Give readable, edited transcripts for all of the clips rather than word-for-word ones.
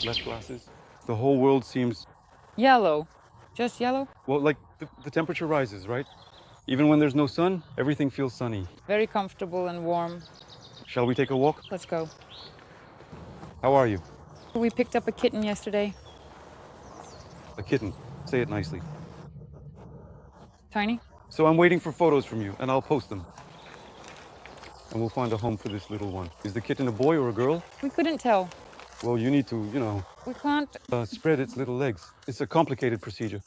less glasses. The whole world seems... Yellow. Just yellow? Well, like the temperature rises, right? Even when there's no sun, everything feels sunny. Very comfortable and warm. Shall we take a walk? Let's go. How are you? We picked up a kitten yesterday. A kitten. Say it nicely. Tiny? So I'm waiting for photos from you, and I'll post them. And we'll find a home for this little one. Is the kitten a boy or a girl? We couldn't tell. Well, you need to, We can't... spread its little legs. It's a complicated procedure.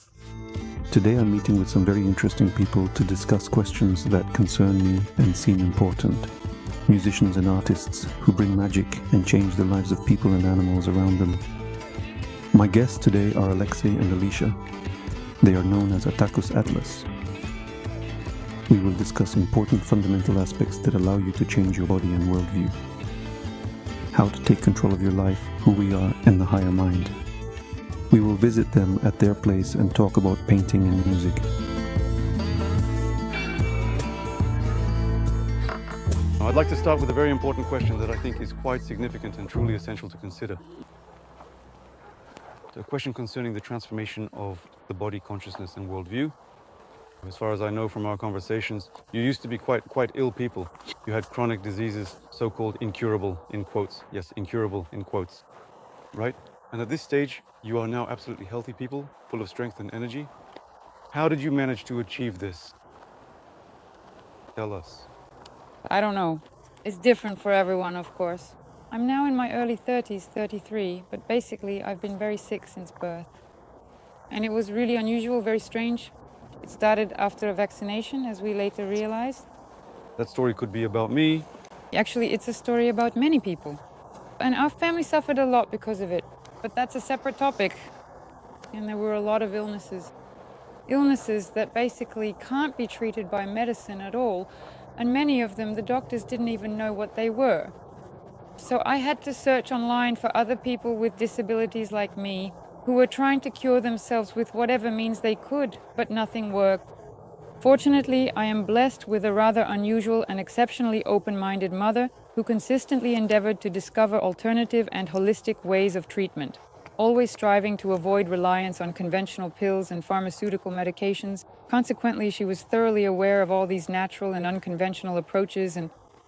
Today I'm meeting with some very interesting people to discuss questions that concern me and seem important. Musicians and artists who bring magic and change the lives of people and animals around them. My guests today are Alexey and Alisha. They are known as Attacus Atlas. We will discuss important fundamental aspects that allow you to change your body and worldview. How to take control of your life, who we are, and the higher mind. We will visit them at their place and talk about painting and music. I'd like to start with a very important question that I think is quite significant and truly essential to consider. A question concerning the transformation of the body, consciousness, and worldview. As far as I know from our conversations, you used to be quite ill people. You had chronic diseases, so-called incurable, in quotes. Yes, incurable, in quotes. Right? And at this stage, you are now absolutely healthy people, full of strength and energy. How did you manage to achieve this? Tell us. I don't know. It's different for everyone, of course. I'm now in my early 30s, 33, but basically I've been very sick since birth. And it was really unusual, very strange. It started after a vaccination, as we later realized. That story could be about me. Actually, it's a story about many people. And our family suffered a lot because of it. But that's a separate topic. And there were a lot of illnesses. Illnesses that basically can't be treated by medicine at all. And many of them, the doctors didn't even know what they were. So I had to search online for other people with disabilities like me, who were trying to cure themselves with whatever means they could, but nothing worked. Fortunately, I am blessed with a rather unusual and exceptionally open-minded mother who consistently endeavored to discover alternative and holistic ways of treatment, always striving to avoid reliance on conventional pills and pharmaceutical medications. Consequently, she was thoroughly aware of all these natural and unconventional approaches,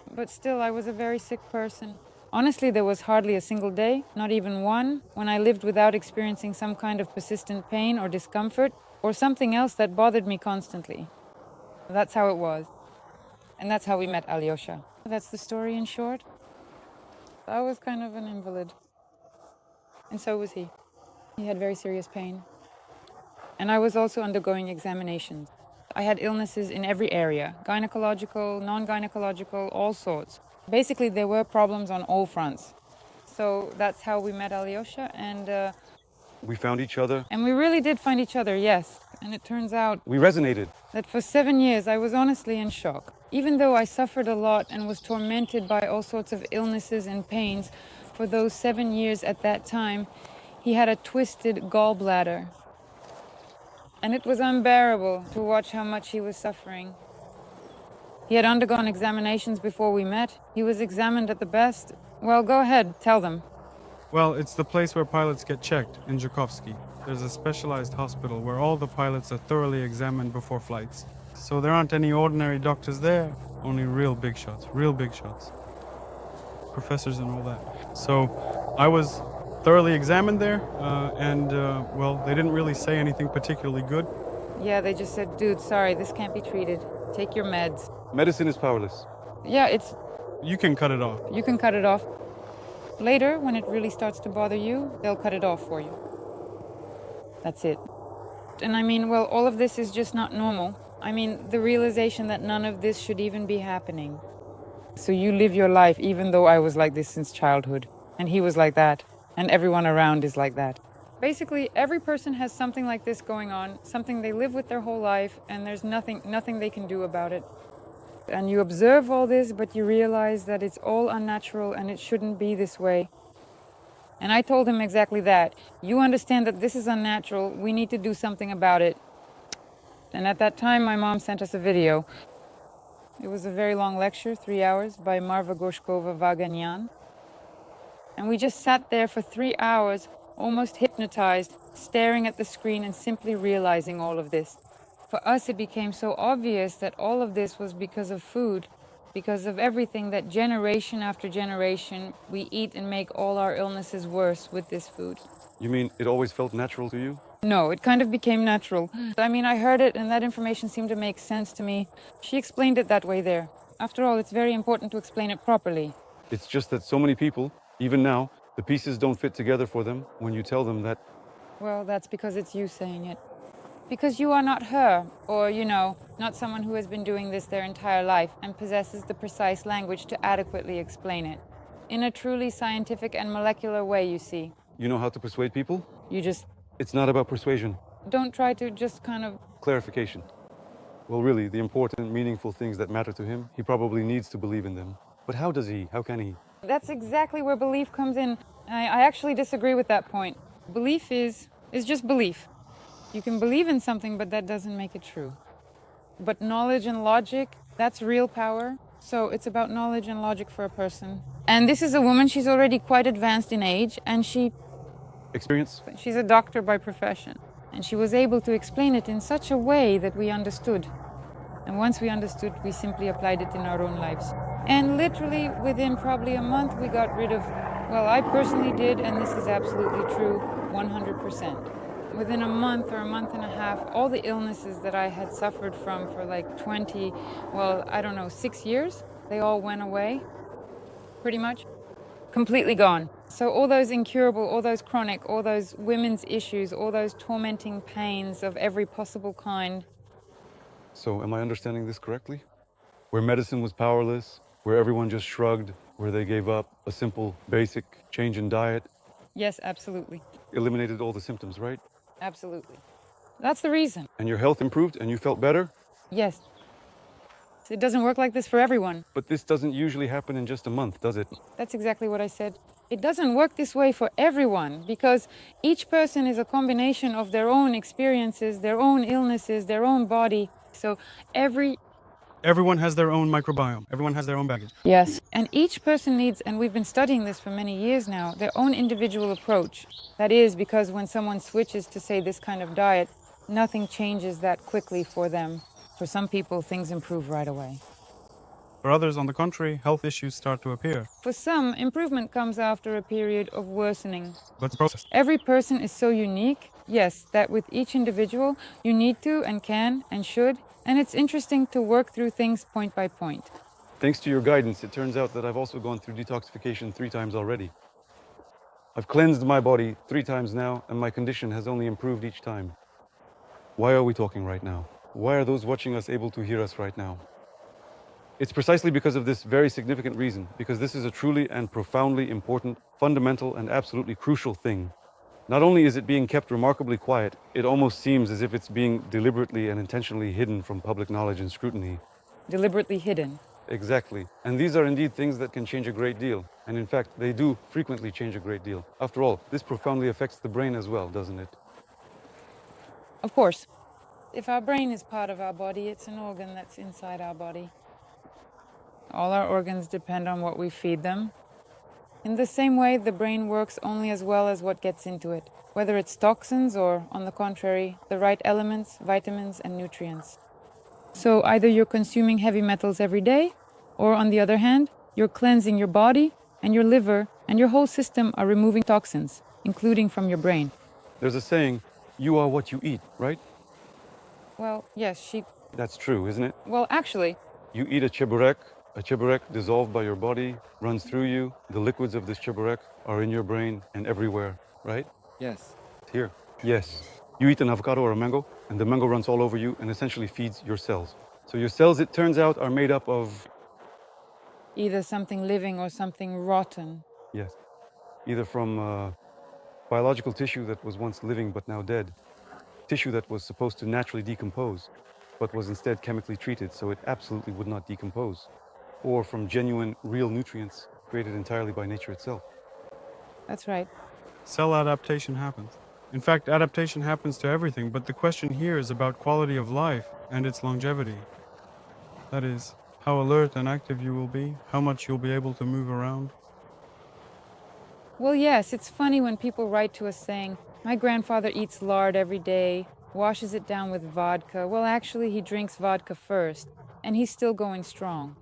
but still I was a very sick person. Honestly, there was hardly a single day, not even one, when I lived without experiencing some kind of persistent pain or discomfort, or something else that bothered me constantly. That's how it was. And that's how we met Alyosha. That's the story in short. I was kind of an invalid. And so was he. He had very serious pain. And I was also undergoing examinations. I had illnesses in every area, gynecological, non-gynecological, all sorts. Basically, there were problems on all fronts. So that's how we met Alyosha, and... We found each other. And we really did find each other, yes. And it turns out... We resonated. That for 7 years, I was honestly in shock. Even though I suffered a lot and was tormented by all sorts of illnesses and pains, for those 7 years at that time, he had a twisted gallbladder. And it was unbearable to watch how much he was suffering. He had undergone examinations before we met. He was examined at the best. Well, go ahead, tell them. Well, it's the place where pilots get checked, in Zhukovsky. There's a specialized hospital where all the pilots are thoroughly examined before flights. So there aren't any ordinary doctors there, only real big shots. Professors and all that. So I was thoroughly examined there, well, they didn't really say anything particularly good. Yeah, they just said, dude, sorry, this can't be treated. Take your meds. Medicine is powerless. Yeah, You can cut it off. You can cut it off. Later, when it really starts to bother you, they'll cut it off for you. That's it. And I mean, well, all of this is just not normal. I mean, the realization that none of this should even be happening. So you live your life even though I was like this since childhood. And he was like that. And everyone around is like that. Basically, every person has something like this going on, something they live with their whole life, and there's nothing they can do about it. And you observe all this, but you realize that it's all unnatural and it shouldn't be this way. And I told him exactly that. You understand that this is unnatural, we need to do something about it. And at that time, my mom sent us a video. It was a very long lecture, 3 hours, by Marva Gorshkova-Vaganyan. And we just sat there for 3 hours almost hypnotized, staring at the screen and simply realizing all of this. For us, it became so obvious that all of this was because of food, because of everything that generation after generation we eat and make all our illnesses worse with this food. You mean it always felt natural to you? No, it kind of became natural. I mean, I heard it and that information seemed to make sense to me. She explained it that way there. After all, it's very important to explain it properly. It's just that so many people, even now, the pieces don't fit together for them when you tell them that. Well, that's because it's you saying it. Because you are not her, or, not someone who has been doing this their entire life and possesses the precise language to adequately explain it. In a truly scientific and molecular way, you see. You know how to persuade people? You just It's not about persuasion. don't try to just kind of... Clarification. Well, really, the important, meaningful things that matter to him, he probably needs to believe in them. But how does he? How can he? That's exactly where belief comes in. I actually disagree with that point. Belief is just belief. You can believe in something, but that doesn't make it true. But knowledge and logic, that's real power. So it's about knowledge and logic for a person. And this is a woman, she's already quite advanced in age, and Experience? she's a doctor by profession. And she was able to explain it in such a way that we understood. And once we understood, we simply applied it in our own lives. And literally within probably a month, we got rid of, well, I personally did, and this is absolutely true, 100%. Within a month or a month and a half, all the illnesses that I had suffered from for like 6 years, they all went away, pretty much. Completely gone. So all those incurable, all those chronic, all those women's issues, all those tormenting pains of every possible kind. So, am I understanding this correctly? Where medicine was powerless, where everyone just shrugged, where they gave up, a simple, basic change in diet Yes, absolutely. eliminated all the symptoms, right? Absolutely. That's the reason. And your health improved and you felt better? Yes. It doesn't work like this for everyone. But this doesn't usually happen in just a month, does it? That's exactly what I said. It doesn't work this way for everyone because each person is a combination of their own experiences, their own illnesses, their own body. So Everyone has their own microbiome. Everyone has their own baggage. Yes. And each person needs, and we've been studying this for many years now, their own individual approach. That is because when someone switches to, say, this kind of diet, nothing changes that quickly for them. For some people, things improve right away. For others, on the contrary, health issues start to appear. For some, improvement comes after a period of worsening. But it's a process. Every person is so unique, yes, that with each individual, you need to and can and should, and it's interesting to work through things point by point. Thanks to your guidance, it turns out that I've also gone through detoxification 3 times already. I've cleansed my body 3 times now, and my condition has only improved each time. Why are we talking right now? Why are those watching us able to hear us right now? It's precisely because of this very significant reason, because this is a truly and profoundly important, fundamental, and absolutely crucial thing. Not only is it being kept remarkably quiet, it almost seems as if it's being deliberately and intentionally hidden from public knowledge and scrutiny. Deliberately hidden. Exactly. And these are indeed things that can change a great deal. And in fact, they do frequently change a great deal. After all, this profoundly affects the brain as well, doesn't it? Of course. If our brain is part of our body, it's an organ that's inside our body. All our organs depend on what we feed them. In the same way, the brain works only as well as what gets into it, whether it's toxins or, on the contrary, the right elements, vitamins, and nutrients. So either you're consuming heavy metals every day, or on the other hand, you're cleansing your body, and your liver and your whole system are removing toxins, including from your brain. There's a saying, you are what you eat, right? Well, yes, That's true, isn't it? Well, actually, You eat a cheburek dissolved by your body, runs through you. The liquids of this cheburek are in your brain and everywhere, right? Yes. It's here. Yes. You eat an avocado or a mango, and the mango runs all over you and essentially feeds your cells. So your cells, it turns out, are made up of, either something living or something rotten. yes, either from biological tissue that was once living but now dead, tissue that was supposed to naturally decompose, but was instead chemically treated so it absolutely would not decompose, or from genuine, real nutrients created entirely by nature itself. That's right. Cell adaptation happens. In fact, adaptation happens to everything, but the question here is about quality of life and its longevity. That is, how alert and active you will be, how much you'll be able to move around. Well, yes, it's funny when people write to us saying, my grandfather eats lard every day, washes it down with vodka. Well, actually, he drinks vodka first, and he's still going strong.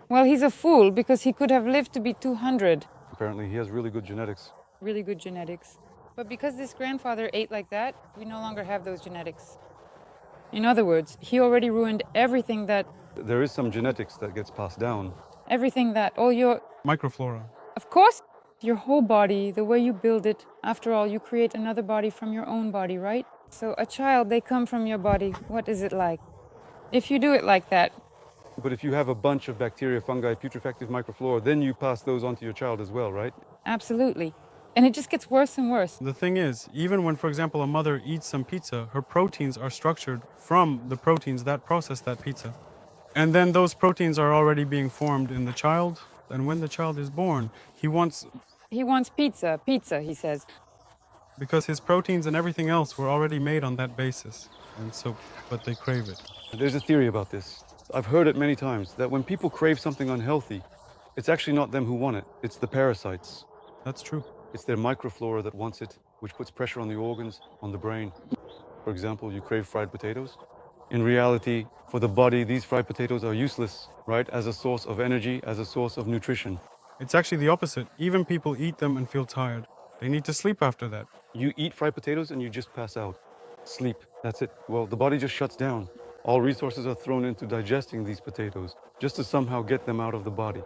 Well, he's a fool because he could have lived to be 200. Apparently, he has really good genetics. Really good genetics. But because this grandfather ate like that, we no longer have those genetics. In other words, he already ruined everything that There is some genetics that gets passed down. all your. Microflora. Of course, your whole body, the way you build it. After all, you create another body from your own body, right? So a child, they come from your body. What is it like? If you do it like that, But if you have a bunch of bacteria, fungi, putrefactive microflora, then you pass those on to your child as well, right? absolutely. And it just gets worse and worse. The thing is, even when, for example, a mother eats some pizza, her proteins are structured from the proteins that process that pizza. And then those proteins are already being formed in the child. And when the child is born, he wants, He wants pizza, he says. because his proteins and everything else were already made on that basis. And so, but they crave it. There's a theory about this. I've heard it many times that when people crave something unhealthy, it's actually not them who want it, it's the parasites. That's true. It's their microflora that wants it, which puts pressure on the organs, on the brain. For example, you crave fried potatoes. In reality, for the body, these fried potatoes are useless, right? As a source of energy, as a source of nutrition. It's actually the opposite. Even people eat them and feel tired. They need to sleep after that. You eat fried potatoes and you just pass out. Sleep, that's it. Well, the body just shuts down. All resources are thrown into digesting these potatoes, just to somehow get them out of the body.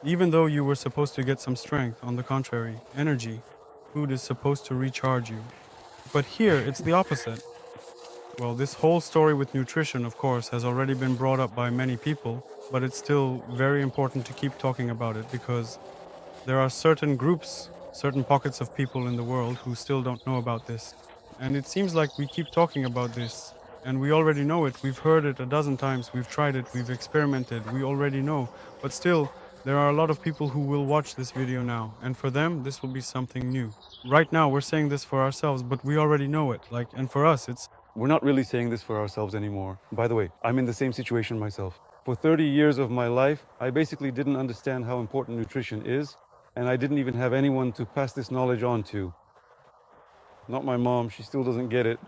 Even though you were supposed to get some strength, on the contrary, energy, food is supposed to recharge you. But here, it's the opposite. Well, this whole story with nutrition, of course, has already been brought up by many people, but it's still very important to keep talking about it because there are certain groups, certain pockets of people in the world who still don't know about this. And it seems like we keep talking about this, and we already know it. We've heard it a dozen times, we've tried it, we've experimented, we already know. But still, there are a lot of people who will watch this video now, and for them, this will be something new. Right now, we're saying this for ourselves, but we already know it. And for us, it's We're not really saying this for ourselves anymore. By the way, I'm in the same situation myself. For 30 years of my life, I basically didn't understand how important nutrition is, and I didn't even have anyone to pass this knowledge on to. Not my mom, she still doesn't get it.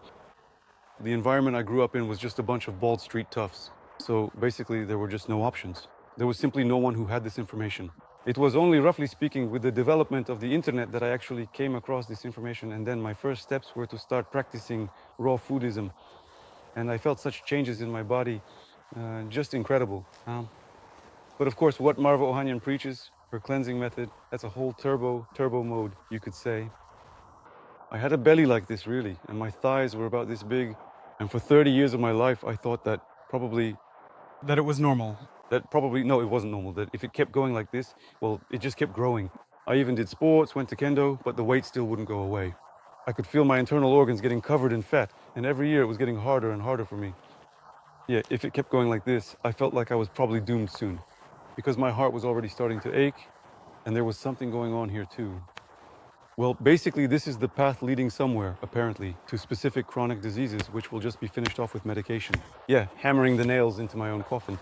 The environment I grew up in was just a bunch of bald street toughs. So basically, there were just no options. There was simply no one who had this information. It was only, roughly speaking, with the development of the internet that I actually came across this information, and then my first steps were to start practicing raw foodism. And I felt such changes in my body, just incredible. But of course, what Marva Ohanyan preaches, her cleansing method, that's a whole turbo mode, you could say. I had a belly like this, really, and my thighs were about this big. And for 30 years of my life, I thought that that it was normal. no, it wasn't normal. That if it kept going like this, well, it just kept growing. I even did sports, went to kendo, but the weight still wouldn't go away. I could feel my internal organs getting covered in fat, and every year it was getting harder and harder for me. Yeah, if it kept going like this, I felt like I was probably doomed soon, because my heart was already starting to ache, and there was something going on here too. Well, basically, this is the path leading somewhere, apparently, to specific chronic diseases, which will just be finished off with medication. Yeah, hammering the nails into my own coffin.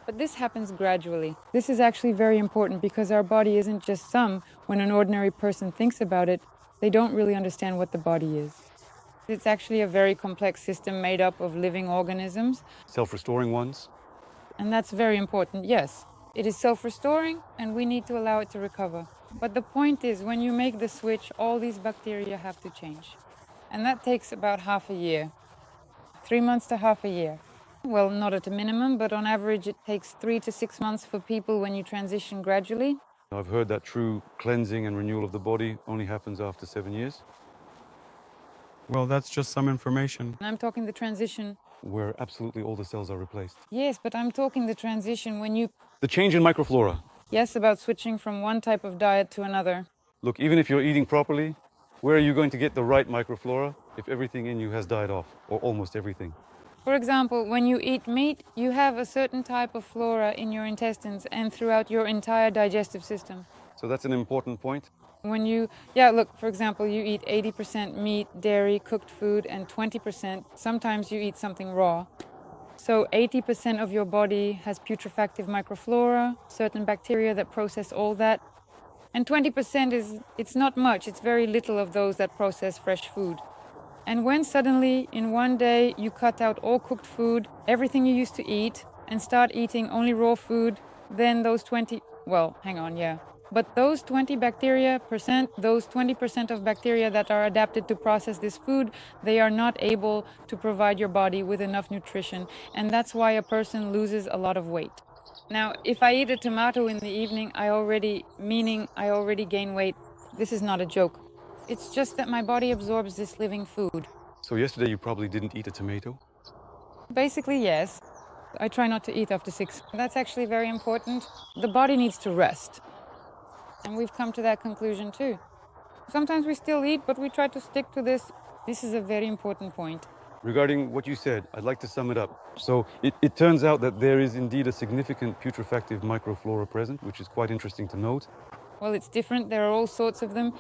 But this happens gradually. This is actually very important because our body isn't just some. When an ordinary person thinks about it, they don't really understand what the body is. It's actually a very complex system made up of living organisms. Self-restoring ones. And that's very important, yes. It is self-restoring and we need to allow it to recover. But the point is, when you make the switch, all these bacteria have to change. And that takes about half a year. 3 months to half a year. Well, not at a minimum, but on average it takes 3 to 6 months for people when you transition gradually. I've heard that true cleansing and renewal of the body only happens after 7 years. Well, that's just some information. And I'm talking the transition. Where absolutely all the cells are replaced. Yes, but I'm talking the transition when you... The change in microflora. Yes, about switching from one type of diet to another. Look, even if you're eating properly, where are you going to get the right microflora if everything in you has died off, or almost everything? For example, when you eat meat, you have a certain type of flora in your intestines and throughout your entire digestive system. So that's an important point. When you, look, for example, you eat 80% meat, dairy, cooked food, and 20%, sometimes you eat something raw. So 80% of your body has putrefactive microflora, certain bacteria that process all that. And 20% it's not much, it's very little of those that process fresh food. And when suddenly, in one day, you cut out all cooked food, everything you used to eat, and start eating only raw food, then those 20, well, hang on, yeah. But those 20% of bacteria that are adapted to process this food, they are not able to provide your body with enough nutrition. And that's why a person loses a lot of weight. Now, if I eat a tomato in the evening, I already gain weight. This is not a joke. It's just that my body absorbs this living food. So yesterday you probably didn't eat a tomato? Basically, yes. I try not to eat after 6. That's actually very important. The body needs to rest. And we've come to that conclusion too. Sometimes we still eat, but we try to stick to this. This is a very important point. Regarding what you said, I'd like to sum it up. So it turns out that there is indeed a significant putrefactive microflora present, which is quite interesting to note. Well, it's different. There are all sorts of them.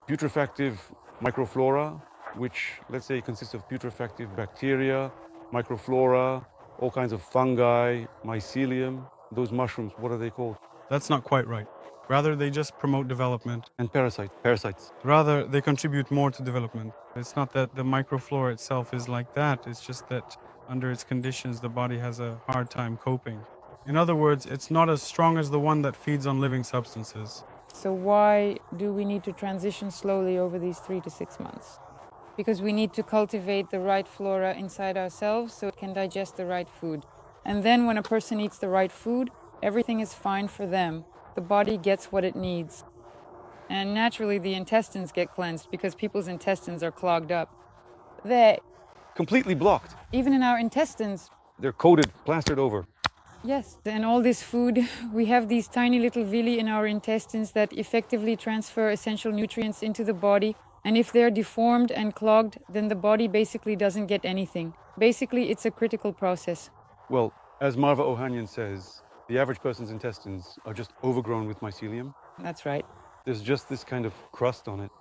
Putrefactive microflora, which let's say consists of putrefactive bacteria, microflora, all kinds of fungi, mycelium, those mushrooms, what are they called? That's not quite right. Rather, they just promote development. And parasites. Rather, they contribute more to development. It's not that the microflora itself is like that, it's just that under its conditions, the body has a hard time coping. In other words, it's not as strong as the one that feeds on living substances. So why do we need to transition slowly over these 3 to 6 months? Because we need to cultivate the right flora inside ourselves so it can digest the right food. And then when a person eats the right food, everything is fine for them. The body gets what it needs. And naturally the intestines get cleansed because people's intestines are clogged up. They're Completely blocked. even in our intestines. They're coated, plastered over. Yes, and all this food, we have these tiny little villi in our intestines that effectively transfer essential nutrients into the body. And if they're deformed and clogged, then the body basically doesn't get anything. Basically, it's a critical process. Well, as Marva Ohanian says, the average person's intestines are just overgrown with mycelium. That's right. There's just this kind of crust on it.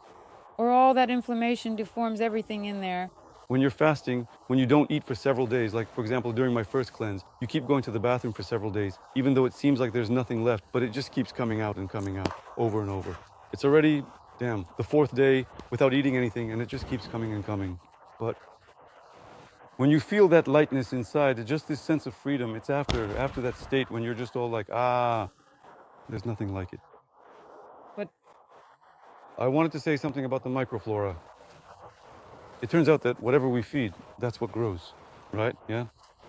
Or all that inflammation deforms everything in there. When you're fasting, when you don't eat for several days, like for example, during my first cleanse, you keep going to the bathroom for several days, even though it seems like there's nothing left, but it just keeps coming out and coming out over and over. It's already, the 4th day without eating anything, and it just keeps coming and coming. But when you feel that lightness inside, just this sense of freedom, it's after that state when you're just all like, there's nothing like it. But I wanted to say something about the microflora. It turns out that whatever we feed, that's what grows, right? Yeah?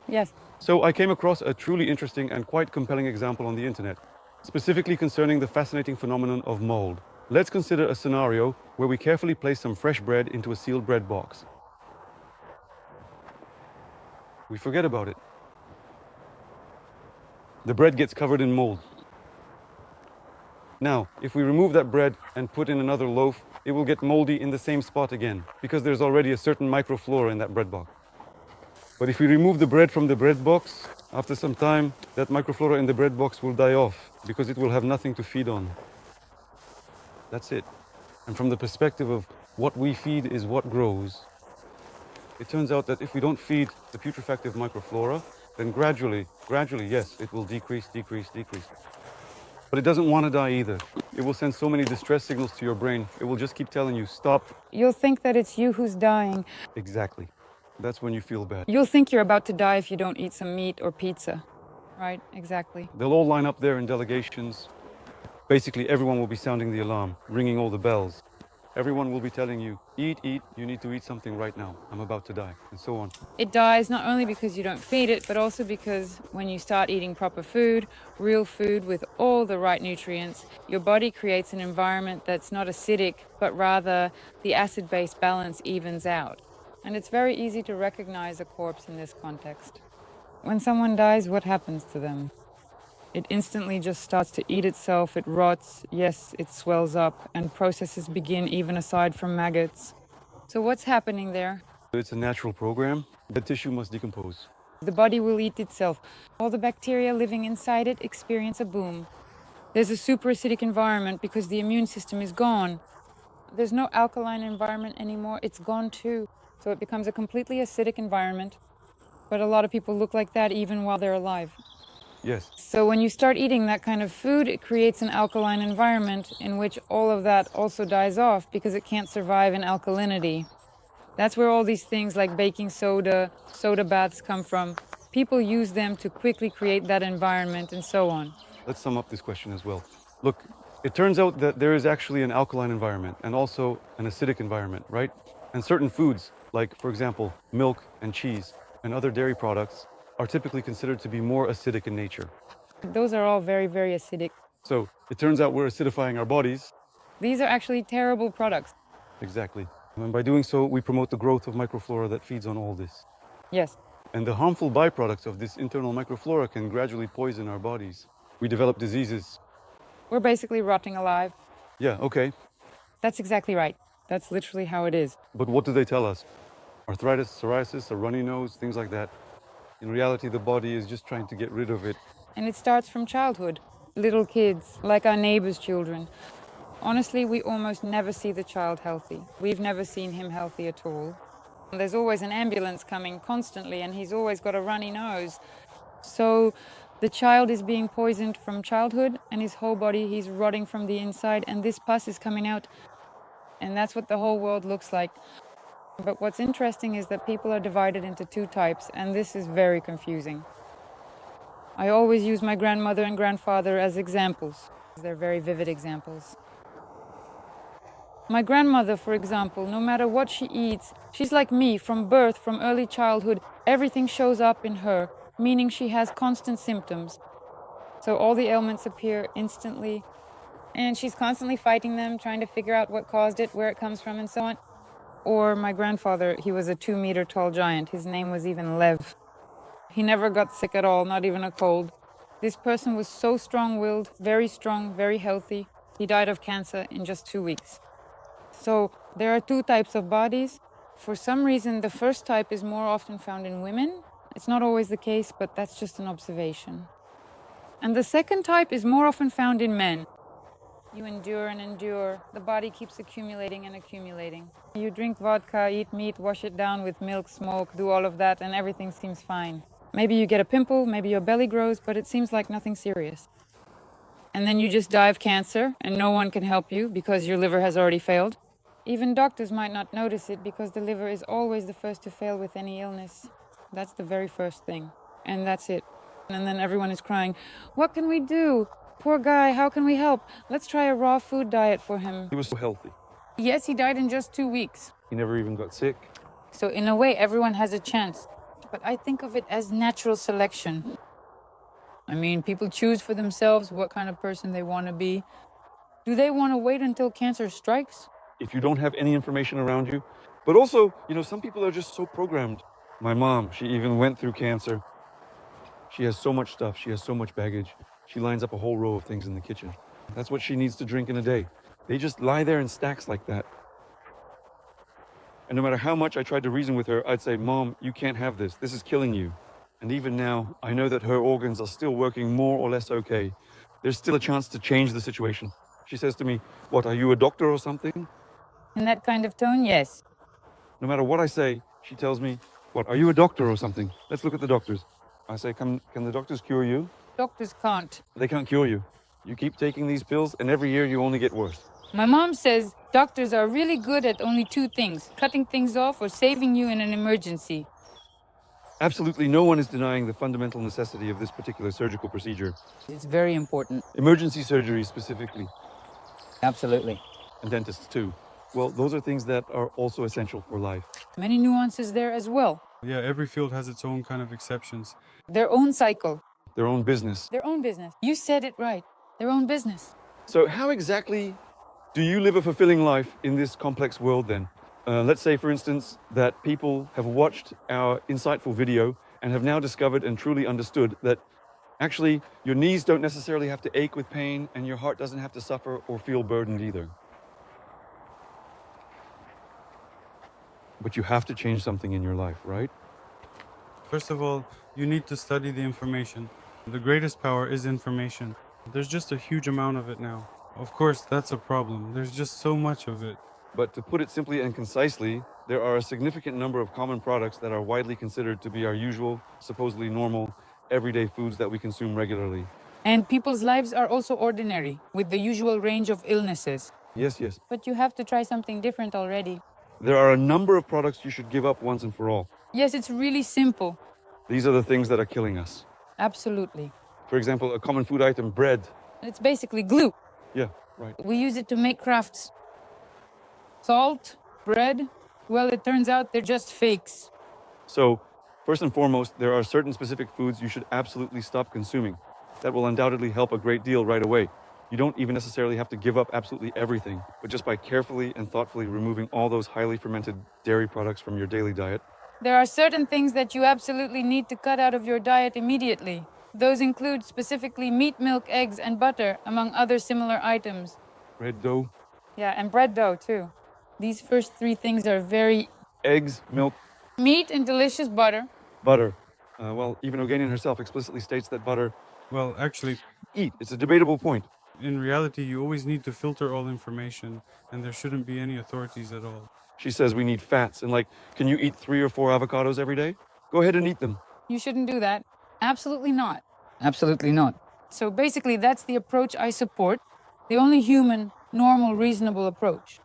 yes, So I came across a truly interesting and quite compelling example on the internet, specifically concerning the fascinating phenomenon of mold. Let's consider a scenario where we carefully place some fresh bread into a sealed bread box. We forget about it. The bread gets covered in mold. Now, if we remove that bread and put in another loaf, it will get moldy in the same spot again, because there's already a certain microflora in that bread box. But if we remove the bread from the bread box, after some time, that microflora in the bread box will die off, because it will have nothing to feed on. That's it. And from the perspective of what we feed is what grows, it turns out that if we don't feed the putrefactive microflora, then gradually, yes, it will decrease. But it doesn't want to die either. It will send so many distress signals to your brain. It will just keep telling you, stop. you'll think that it's you who's dying. Exactly. That's when you feel bad. You'll think you're about to die if you don't eat some meat or pizza. Right, exactly. They'll all line up there in delegations. Basically, everyone will be sounding the alarm, ringing all the bells. Everyone will be telling you, eat, you need to eat something right now. I'm about to die, and so on. It dies not only because you don't feed it, but also because when you start eating proper food, real food with all the right nutrients, your body creates an environment that's not acidic, but rather the acid-base balance evens out. And it's very easy to recognize a corpse in this context. When someone dies, what happens to them? It instantly just starts to eat itself, it rots, yes, it swells up, and processes begin even aside from maggots. So what's happening there? It's a natural program. The tissue must decompose. The body will eat itself. All the bacteria living inside it experience a boom. There's a superacidic environment because the immune system is gone. There's no alkaline environment anymore, it's gone too. So it becomes a completely acidic environment. But a lot of people look like that even while they're alive. Yes. So when you start eating that kind of food, it creates an alkaline environment in which all of that also dies off because it can't survive in alkalinity. That's where all these things like baking soda, soda baths come from. People use them to quickly create that environment and so on. Let's sum up this question as well. Look, it turns out that there is actually an alkaline environment and also an acidic environment, right? And certain foods, like, for example, milk and cheese and other dairy products, are typically considered to be more acidic in nature. Those are all very, very acidic. So it turns out we're acidifying our bodies. These are actually terrible products. Exactly. And by doing so, we promote the growth of microflora that feeds on all this. Yes. And the harmful byproducts of this internal microflora can gradually poison our bodies. We develop diseases. We're basically rotting alive. Yeah, okay. That's exactly right. That's literally how it is. But what do they tell us? Arthritis, psoriasis, a runny nose, things like that. In reality, the body is just trying to get rid of it. And it starts from childhood. Little kids, like our neighbors' children. Honestly, we almost never see the child healthy. We've never seen him healthy at all. There's always an ambulance coming constantly, and he's always got a runny nose. So the child is being poisoned from childhood, and his whole body, he's rotting from the inside, and this pus is coming out. And that's what the whole world looks like. But what's interesting is that people are divided into two types, and this is very confusing. I always use my grandmother and grandfather as examples. They're very vivid examples. My grandmother, for example, no matter what she eats, she's like me from birth, from early childhood. Everything shows up in her, meaning she has constant symptoms. So all the ailments appear instantly, and she's constantly fighting them, trying to figure out what caused it, where it comes from, and so on. Or my grandfather, he was a 2-meter tall giant. His name was even Lev. He never got sick at all, not even a cold. This person was so strong-willed, very healthy. He died of cancer in just 2 weeks. So there are two types of bodies. For some reason, the first type is more often found in women. It's not always the case, but that's just an observation. And the second type is more often found in men. You endure and endure. The body keeps accumulating and accumulating. You drink vodka, eat meat, wash it down with milk, smoke, do all of that, and everything seems fine. Maybe you get a pimple, maybe your belly grows, but it seems like nothing serious. And then you just die of cancer, and no one can help you because your liver has already failed. Even doctors might not notice it because the liver is always the first to fail with any illness. That's the very first thing. And that's it. And then everyone is crying, "What can we do? Poor guy, how can we help? Let's try a raw food diet for him." He was so healthy. Yes, he died in just 2 weeks. He never even got sick. So in a way, everyone has a chance. But I think of it as natural selection. I mean, people choose for themselves what kind of person they want to be. Do they want to wait until cancer strikes? If you don't have any information around you. But also, some people are just so programmed. My mom, she even went through cancer. She has so much stuff. She has so much baggage. She lines up a whole row of things in the kitchen. That's what she needs to drink in a day. They just lie there in stacks like that. And no matter how much I tried to reason with her, I'd say, "Mom, you can't have this. This is killing you." And even now, I know that her organs are still working more or less okay. There's still a chance to change the situation. She says to me, "What, are you a doctor or something?" In that kind of tone, yes. No matter what I say, she tells me, "What, are you a doctor or something? Let's look at the doctors." I say, can the doctors cure you?" Doctors can't. "They can't cure you. You keep taking these pills, and every year you only get worse." My mom says doctors are really good at only two things, cutting things off or saving you in an emergency. Absolutely no one is denying the fundamental necessity of this particular surgical procedure. It's very important. Emergency surgery specifically, Absolutely. and dentists too. Well, those are things that are also essential for life. Many nuances there as well. Yeah, every field has its own kind of exceptions. Their own cycle. Their own business. Their own business. You said it right. Their own business. So how exactly do you live a fulfilling life in this complex world then? Let's say, for instance, that people have watched our insightful video and have now discovered and truly understood that actually your knees don't necessarily have to ache with pain and your heart doesn't have to suffer or feel burdened either. But you have to change something in your life, right? First of all, you need to study the information. The greatest power is information. There's just a huge amount of it now. Of course, that's a problem. There's just so much of it. But to put it simply and concisely, there are a significant number of common products that are widely considered to be our usual, supposedly normal, everyday foods that we consume regularly. And people's lives are also ordinary, with the usual range of illnesses. Yes, yes. But you have to try something different already. There are a number of products you should give up once and for all. Yes, it's really simple. These are the things that are killing us. Absolutely. For example, a common food item, bread. It's basically glue. Yeah, right. We use it to make crafts. Salt, bread, well, it turns out they're just fakes. So, first and foremost, there are certain specific foods you should absolutely stop consuming. That will undoubtedly help a great deal right away. You don't even necessarily have to give up absolutely everything, but just by carefully and thoughtfully removing all those highly fermented dairy products from your daily diet. There are certain things that you absolutely need to cut out of your diet immediately. Those include specifically meat, milk, eggs, and butter, among other similar items. Bread dough, Yeah, and bread dough, too. These first three things are very... eggs, milk, Meat and delicious butter. butter. Well, even Ogenian herself explicitly states that butter Well, actually, eat. It's a debatable point. in reality, you always need to filter all information, and there shouldn't be any authorities at all. She says we need fats, and like, can you eat 3 or 4 avocados every day? Go ahead and eat them. You shouldn't do that. Absolutely not. Absolutely not. So basically, that's the approach I support. The only human, normal, reasonable approach.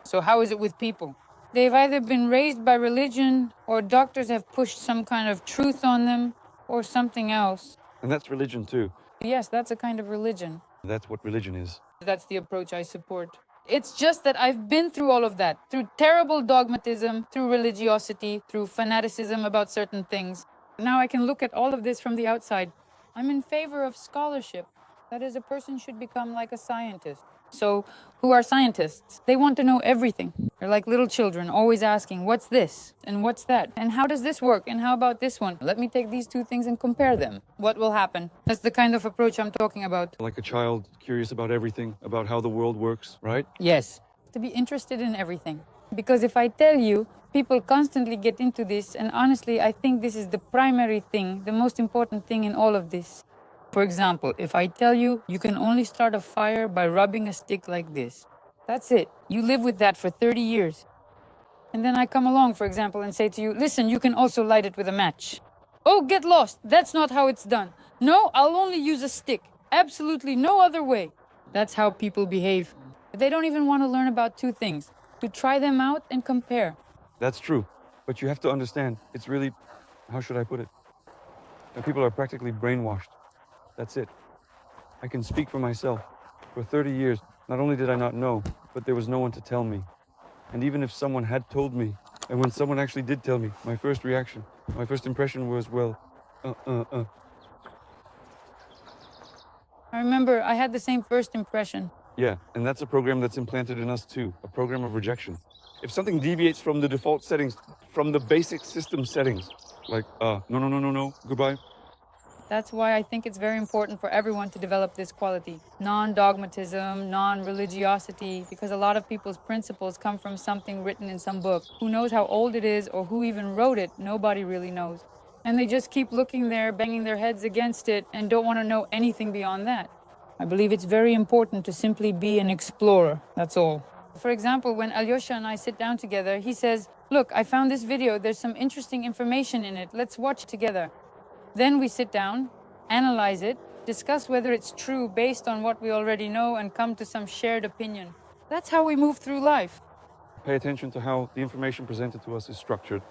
So how is it with people? They've either been raised by religion, or doctors have pushed some kind of truth on them, or something else. And that's religion too. Yes, that's a kind of religion. That's what religion is. That's the approach I support. It's just that I've been through all of that, through terrible dogmatism, through religiosity, through fanaticism about certain things. Now I can look at all of this from the outside. I'm in favor of scholarship. That is, a person should become like a scientist. So, who are scientists? They want to know everything. They're like little children, always asking, what's this? And what's that? And how does this work? And how about this one? Let me take these two things and compare them. What will happen? That's the kind of approach I'm talking about. Like a child, curious about everything, about how the world works, right? Yes. To be interested in everything. Because if I tell you, people constantly get into this, and honestly, I think this is the primary thing, the most important thing in all of this. For example, if I tell you, you can only start a fire by rubbing a stick like this. That's it. You live with that for 30 years. And then I come along, for example, and say to you, listen, you can also light it with a match. Oh, get lost. That's not how it's done. No, I'll only use a stick. Absolutely no other way. That's how people behave. They don't even want to learn about two things, to try them out and compare. That's true. But you have to understand, it's really, how should I put it? And people are practically brainwashed. That's it. I can speak for myself. For 30 years, not only did I not know, but there was no one to tell me. And even if someone had told me, and when someone actually did tell me, my first reaction, my first impression was, well, I remember I had the same first impression. Yeah, and that's a program that's implanted in us too, a program of rejection. If something deviates from the default settings, from the basic system settings, like, no, goodbye. That's why I think it's very important for everyone to develop this quality. Non-dogmatism, non-religiosity, because a lot of people's principles come from something written in some book. Who knows how old it is or who even wrote it? Nobody really knows. And they just keep looking there, banging their heads against it, and don't want to know anything beyond that. I believe it's very important to simply be an explorer, that's all. For example, when Alyosha and I sit down together, he says, look, I found this video, there's some interesting information in it, let's watch it together. Then we sit down, analyze it, discuss whether it's true based on what we already know, and come to some shared opinion. That's how we move through life. Pay attention to how the information presented to us is structured.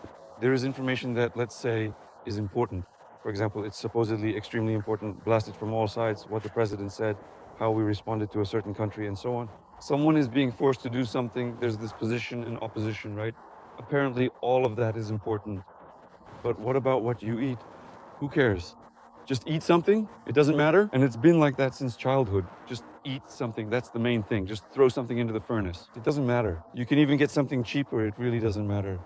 There is information that, let's say, is important. For example, it's supposedly extremely important, blasted from all sides, what the president said, how we responded to a certain country, and so on. Someone is being forced to do something, there's this position and opposition, right? Apparently, all of that is important. But what about what you eat? Who cares? Just eat something, it doesn't matter, and it's been like that since childhood. Just eat something, that's the main thing. Just throw something into the furnace. It doesn't matter. You can even get something cheaper, it really doesn't matter.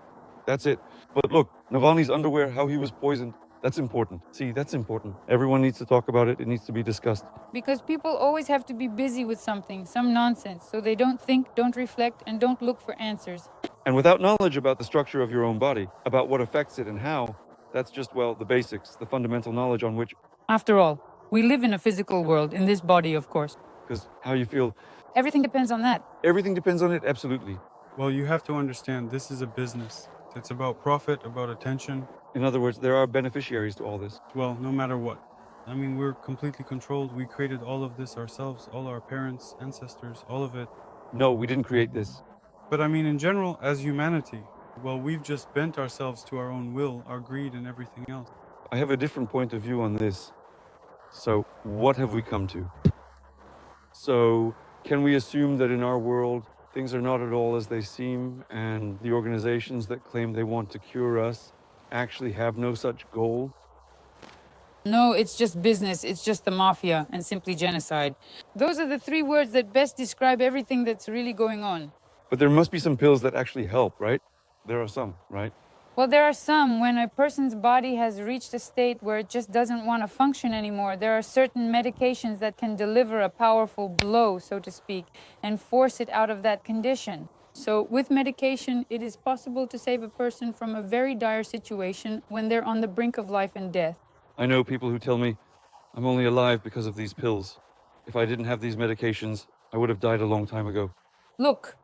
That's it. But look, Navalny's underwear, how he was poisoned, that's important. See, that's important. Everyone needs to talk about it, it needs to be discussed. Because people always have to be busy with something, some nonsense, so they don't think, don't reflect, and don't look for answers. And without knowledge about the structure of your own body, about what affects it and how, that's just, well, the basics, the fundamental knowledge on which... After all, we live in a physical world, in this body, of course. Because how you feel... Everything depends on that. Everything depends on it, absolutely. Well, you have to understand, this is a business. It's about profit, about attention. In other words, there are beneficiaries to all this. Well, no matter what. I mean, we're completely controlled. We created all of this ourselves, all our parents, ancestors, all of it. No, we didn't create this. But I mean, in general, as humanity, well, we've just bent ourselves to our own will, our greed, and everything else. I have a different point of view on this. So, what have we come to? So, can we assume that in our world, things are not at all as they seem, and the organizations that claim they want to cure us actually have no such goal? No, it's just business, it's just the mafia, and simply genocide. Those are the three words that best describe everything that's really going on. But there must be some pills that actually help, right? There are some, right? Well, there are some. When a person's body has reached a state where it just doesn't want to function anymore, there are certain medications that can deliver a powerful blow, so to speak, and force it out of that condition. So with medication, it is possible to save a person from a very dire situation when they're on the brink of life and death. I know people who tell me I'm only alive because of these pills. If I didn't have these medications, I would have died a long time ago. Look,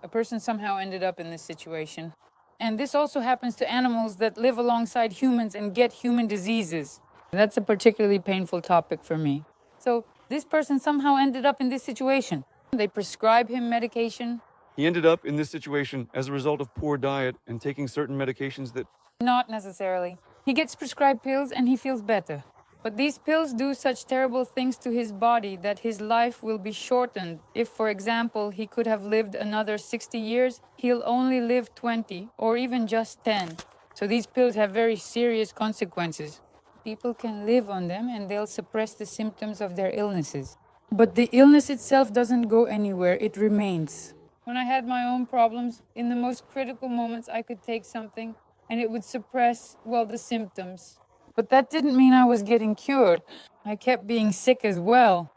a person somehow ended up in this situation. And this also happens to animals that live alongside humans and get human diseases. That's a particularly painful topic for me. So this person somehow ended up in this situation. They prescribe him medication. He ended up in this situation as a result of poor diet and taking certain medications that... Not necessarily. He gets prescribed pills and he feels better. But these pills do such terrible things to his body that his life will be shortened. If, for example, he could have lived another 60 years, he'll only live 20 or even just 10. So these pills have very serious consequences. People can live on them and they'll suppress the symptoms of their illnesses. But the illness itself doesn't go anywhere, it remains. When I had my own problems, in the most critical moments I could take something and it would suppress, well, the symptoms. But that didn't mean I was getting cured. I kept being sick as well.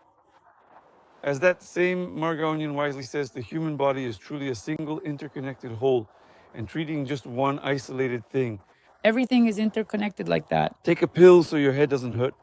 As that same Margonian wisely says, the human body is truly a single interconnected whole, and treating just one isolated thing. Everything is interconnected like that. Take a pill so your head doesn't hurt,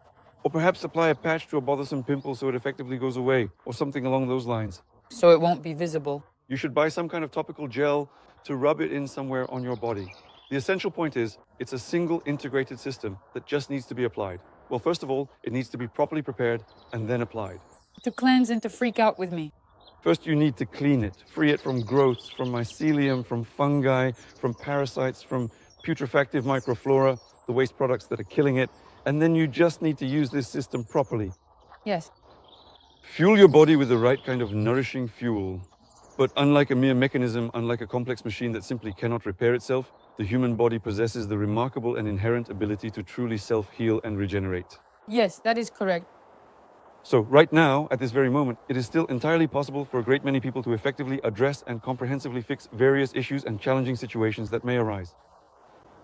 or perhaps apply a patch to a bothersome pimple so it effectively goes away, or something along those lines. So it won't be visible. You should buy some kind of topical gel to rub it in somewhere on your body. The essential point is, it's a single integrated system that just needs to be applied. Well, first of all, it needs to be properly prepared and then applied. To cleanse and to freak out with me. First, you need to clean it, free it from growths, from mycelium, from fungi, from parasites, from putrefactive microflora, the waste products that are killing it. And then you just need to use this system properly. Yes. Fuel your body with the right kind of nourishing fuel. But unlike a mere mechanism, unlike a complex machine that simply cannot repair itself, the human body possesses the remarkable and inherent ability to truly self-heal and regenerate. Yes, that is correct. So right now, at this very moment, it is still entirely possible for a great many people to effectively address and comprehensively fix various issues and challenging situations that may arise.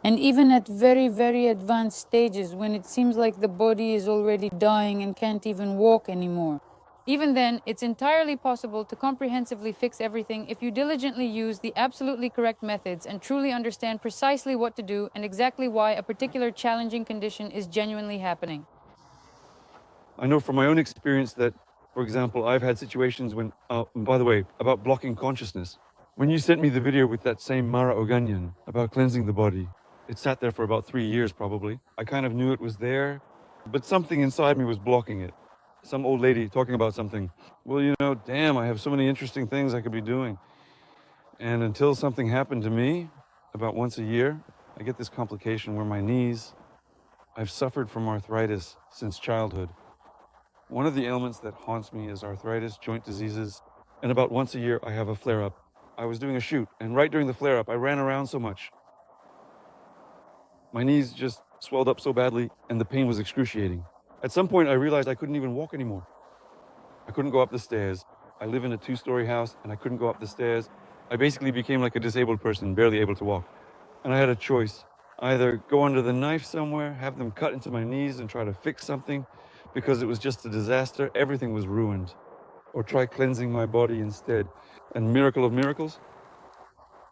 And even at very, very advanced stages, when it seems like the body is already dying and can't even walk anymore. Even then, it's entirely possible to comprehensively fix everything if you diligently use the absolutely correct methods and truly understand precisely what to do and exactly why a particular challenging condition is genuinely happening. I know from my own experience that, for example, I've had situations when, by the way, about blocking consciousness. When you sent me the video with that same Mara Oganyan about cleansing the body, it sat there for about 3 years probably. I kind of knew it was there, but something inside me was blocking it. Some old lady talking about something. Well, you know, damn, I have so many interesting things I could be doing. And until something happened to me, about once a year, I get this complication where my knees, I've suffered from arthritis since childhood. One of the ailments that haunts me is arthritis, joint diseases, and about once a year I have a flare-up. I was doing a shoot, and right during the flare-up, I ran around so much. My knees just swelled up so badly, and the pain was excruciating. At some point, I realized I couldn't even walk anymore. I couldn't go up the stairs. I live in a 2-story house, and I couldn't go up the stairs. I basically became like a disabled person, barely able to walk. And I had a choice. Either go under the knife somewhere, have them cut into my knees and try to fix something, because it was just a disaster, everything was ruined. Or try cleansing my body instead. And miracle of miracles,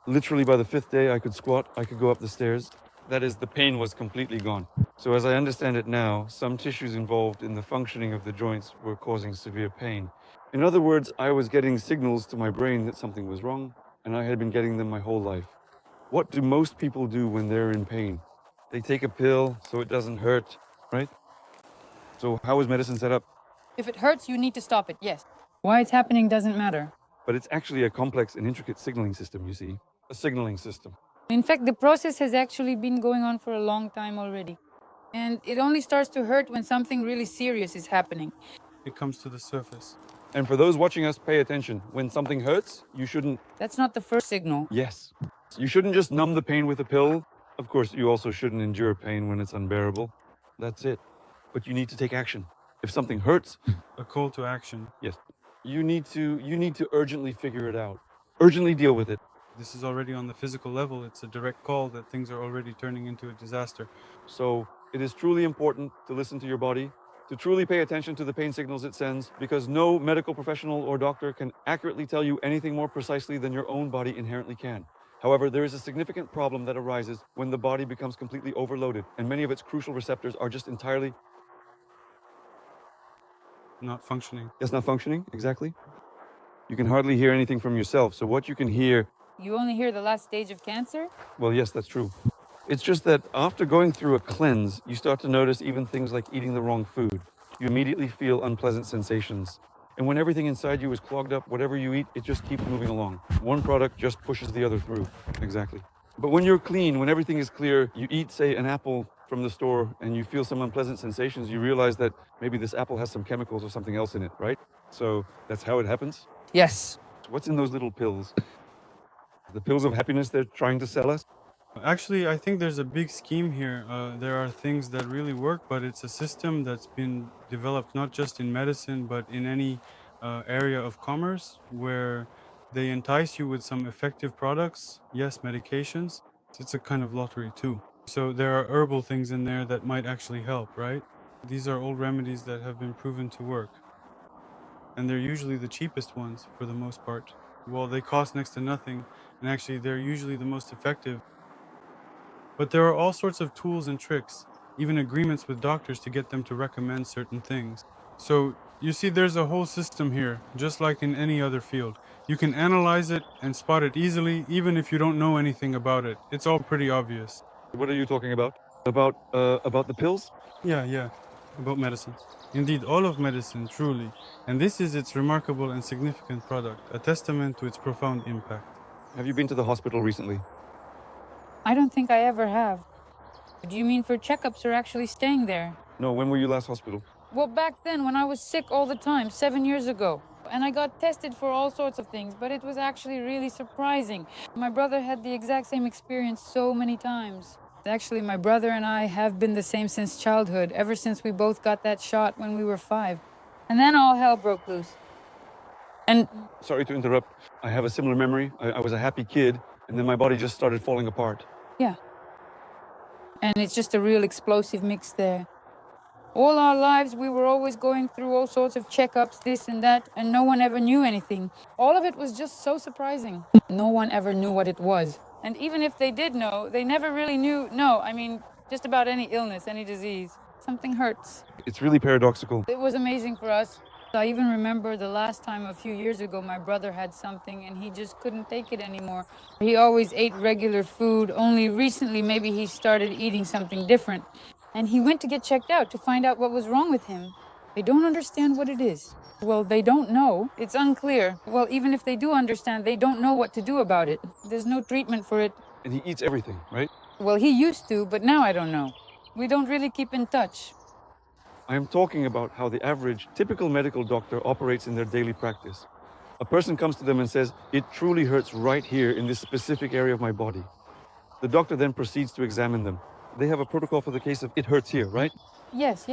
literally by the 5th day I could squat, I could go up the stairs. That is, the pain was completely gone. So as I understand it now, some tissues involved in the functioning of the joints were causing severe pain. In other words, I was getting signals to my brain that something was wrong, and I had been getting them my whole life. What do most people do when they're in pain? They take a pill so it doesn't hurt, right? So how is medicine set up? If it hurts, you need to stop it, yes. Why it's happening doesn't matter. But it's actually a complex and intricate signaling system, you see. A signaling system. In fact, the process has actually been going on for a long time already. And it only starts to hurt when something really serious is happening. It comes to the surface. And for those watching us, pay attention. When something hurts, you shouldn't... That's not the first signal. Yes. You shouldn't just numb the pain with a pill. Of course, you also shouldn't endure pain when it's unbearable. That's it. But you need to take action. If something hurts... A call to action. Yes. You need to urgently figure it out. Urgently deal with it. This is already on the physical level. It's a direct call that things are already turning into a disaster. So it is truly important to listen to your body, to truly pay attention to the pain signals it sends, because no medical professional or doctor can accurately tell you anything more precisely than your own body inherently can. However, there is a significant problem that arises when the body becomes completely overloaded, and many of its crucial receptors are just entirely... Not functioning. Yes, not functioning, exactly. You can hardly hear anything from yourself, so what you can hear... You only hear the last stage of cancer? Well, yes, that's true. It's just that after going through a cleanse, you start to notice even things like eating the wrong food. You immediately feel unpleasant sensations. And when everything inside you is clogged up, whatever you eat, it just keeps moving along. One product just pushes the other through. Exactly. But when you're clean, when everything is clear, you eat, say, an apple from the store and you feel some unpleasant sensations, you realize that maybe this apple has some chemicals or something else in it, right? So that's how it happens? Yes. What's in those little pills? The pills of happiness they're trying to sell us? Actually, I think there's a big scheme here. There are things that really work, but it's a system that's been developed not just in medicine, but in any area of commerce where they entice you with some effective products, yes, medications. It's a kind of lottery too. So there are herbal things in there that might actually help, right? These are old remedies that have been proven to work. And they're usually the cheapest ones for the most part. Well, they cost next to nothing, and actually they're usually the most effective. But there are all sorts of tools and tricks, even agreements with doctors to get them to recommend certain things. So, you see, there's a whole system here, just like in any other field. You can analyze it and spot it easily, even if you don't know anything about it. It's all pretty obvious. What are you talking about? About the pills? Yeah, about medicine. Indeed, all of medicine, truly. And this is its remarkable and significant product, a testament to its profound impact. Have you been to the hospital recently? I don't think I ever have. Do you mean for checkups or actually staying there? No, when were you last hospital? Well, back then, when I was sick all the time, 7 years ago. And I got tested for all sorts of things, but it was actually really surprising. My brother had the exact same experience so many times. Actually, my brother and I have been the same since childhood, ever since we both got that shot when we were 5. And then all hell broke loose. And... Sorry to interrupt. I have a similar memory. I was a happy kid, and then my body just started falling apart. Yeah. And it's just a real explosive mix there. All our lives, we were always going through all sorts of checkups, this and that, and no one ever knew anything. All of it was just so surprising. No one ever knew what it was. And even if they did know, they never really knew, just about any illness, any disease. Something hurts. It's really paradoxical. It was amazing for us. I even remember the last time a few years ago, my brother had something and he just couldn't take it anymore. He always ate regular food, only recently maybe he started eating something different. And he went to get checked out to find out what was wrong with him. They don't understand what it is. Well, they don't know. It's unclear. Well, even if they do understand, they don't know what to do about it. There's no treatment for it. And he eats everything, right? Well, he used to, but now I don't know. We don't really keep in touch. I am talking about how the average, typical medical doctor operates in their daily practice. A person comes to them and says, "It truly hurts right here in this specific area of my body." The doctor then proceeds to examine them. They have a protocol for the case of "it hurts here," right? Yes.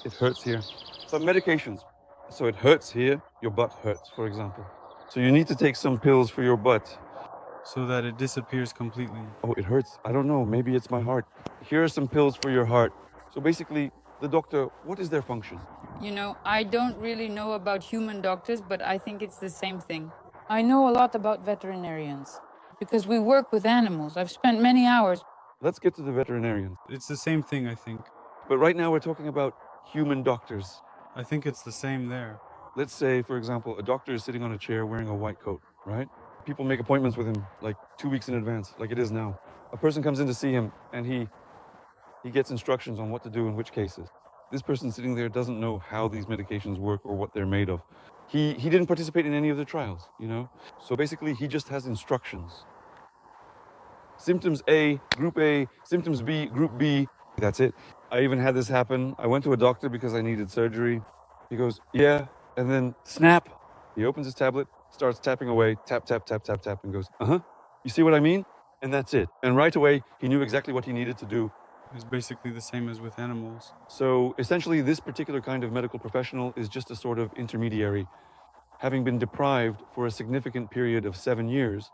It hurts here. Some medications. So it hurts here, your butt hurts, for example. So you need to take some pills for your butt. So that it disappears completely. Oh, it hurts. I don't know. Maybe it's my heart. Here are some pills for your heart. So basically, the doctor, what is their function? I don't really know about human doctors, but I think it's the same thing. I know a lot about veterinarians because we work with animals. I've spent many hours. Let's get to the veterinarians. It's the same thing, I think. But right now we're talking about human doctors. I think it's the same there. Let's say, for example, a doctor is sitting on a chair wearing a white coat, right? People make appointments with him like 2 weeks in advance, like it is now. A person comes in to see him and he He gets instructions on what to do in which cases. This person sitting there doesn't know how these medications work or what they're made of. He didn't participate in any of the trials, you know? So basically, he just has instructions. Symptoms A, group A, symptoms B, group B. That's it. I even had this happen. I went to a doctor because I needed surgery. He goes, yeah, and then snap. He opens his tablet, starts tapping away, tap, tap, tap, tap, tap, and goes, you see what I mean? And that's it. And right away, he knew exactly what he needed to do. It's basically the same as with animals. So essentially, this particular kind of medical professional is just a sort of intermediary, having been deprived for a significant period of 7 years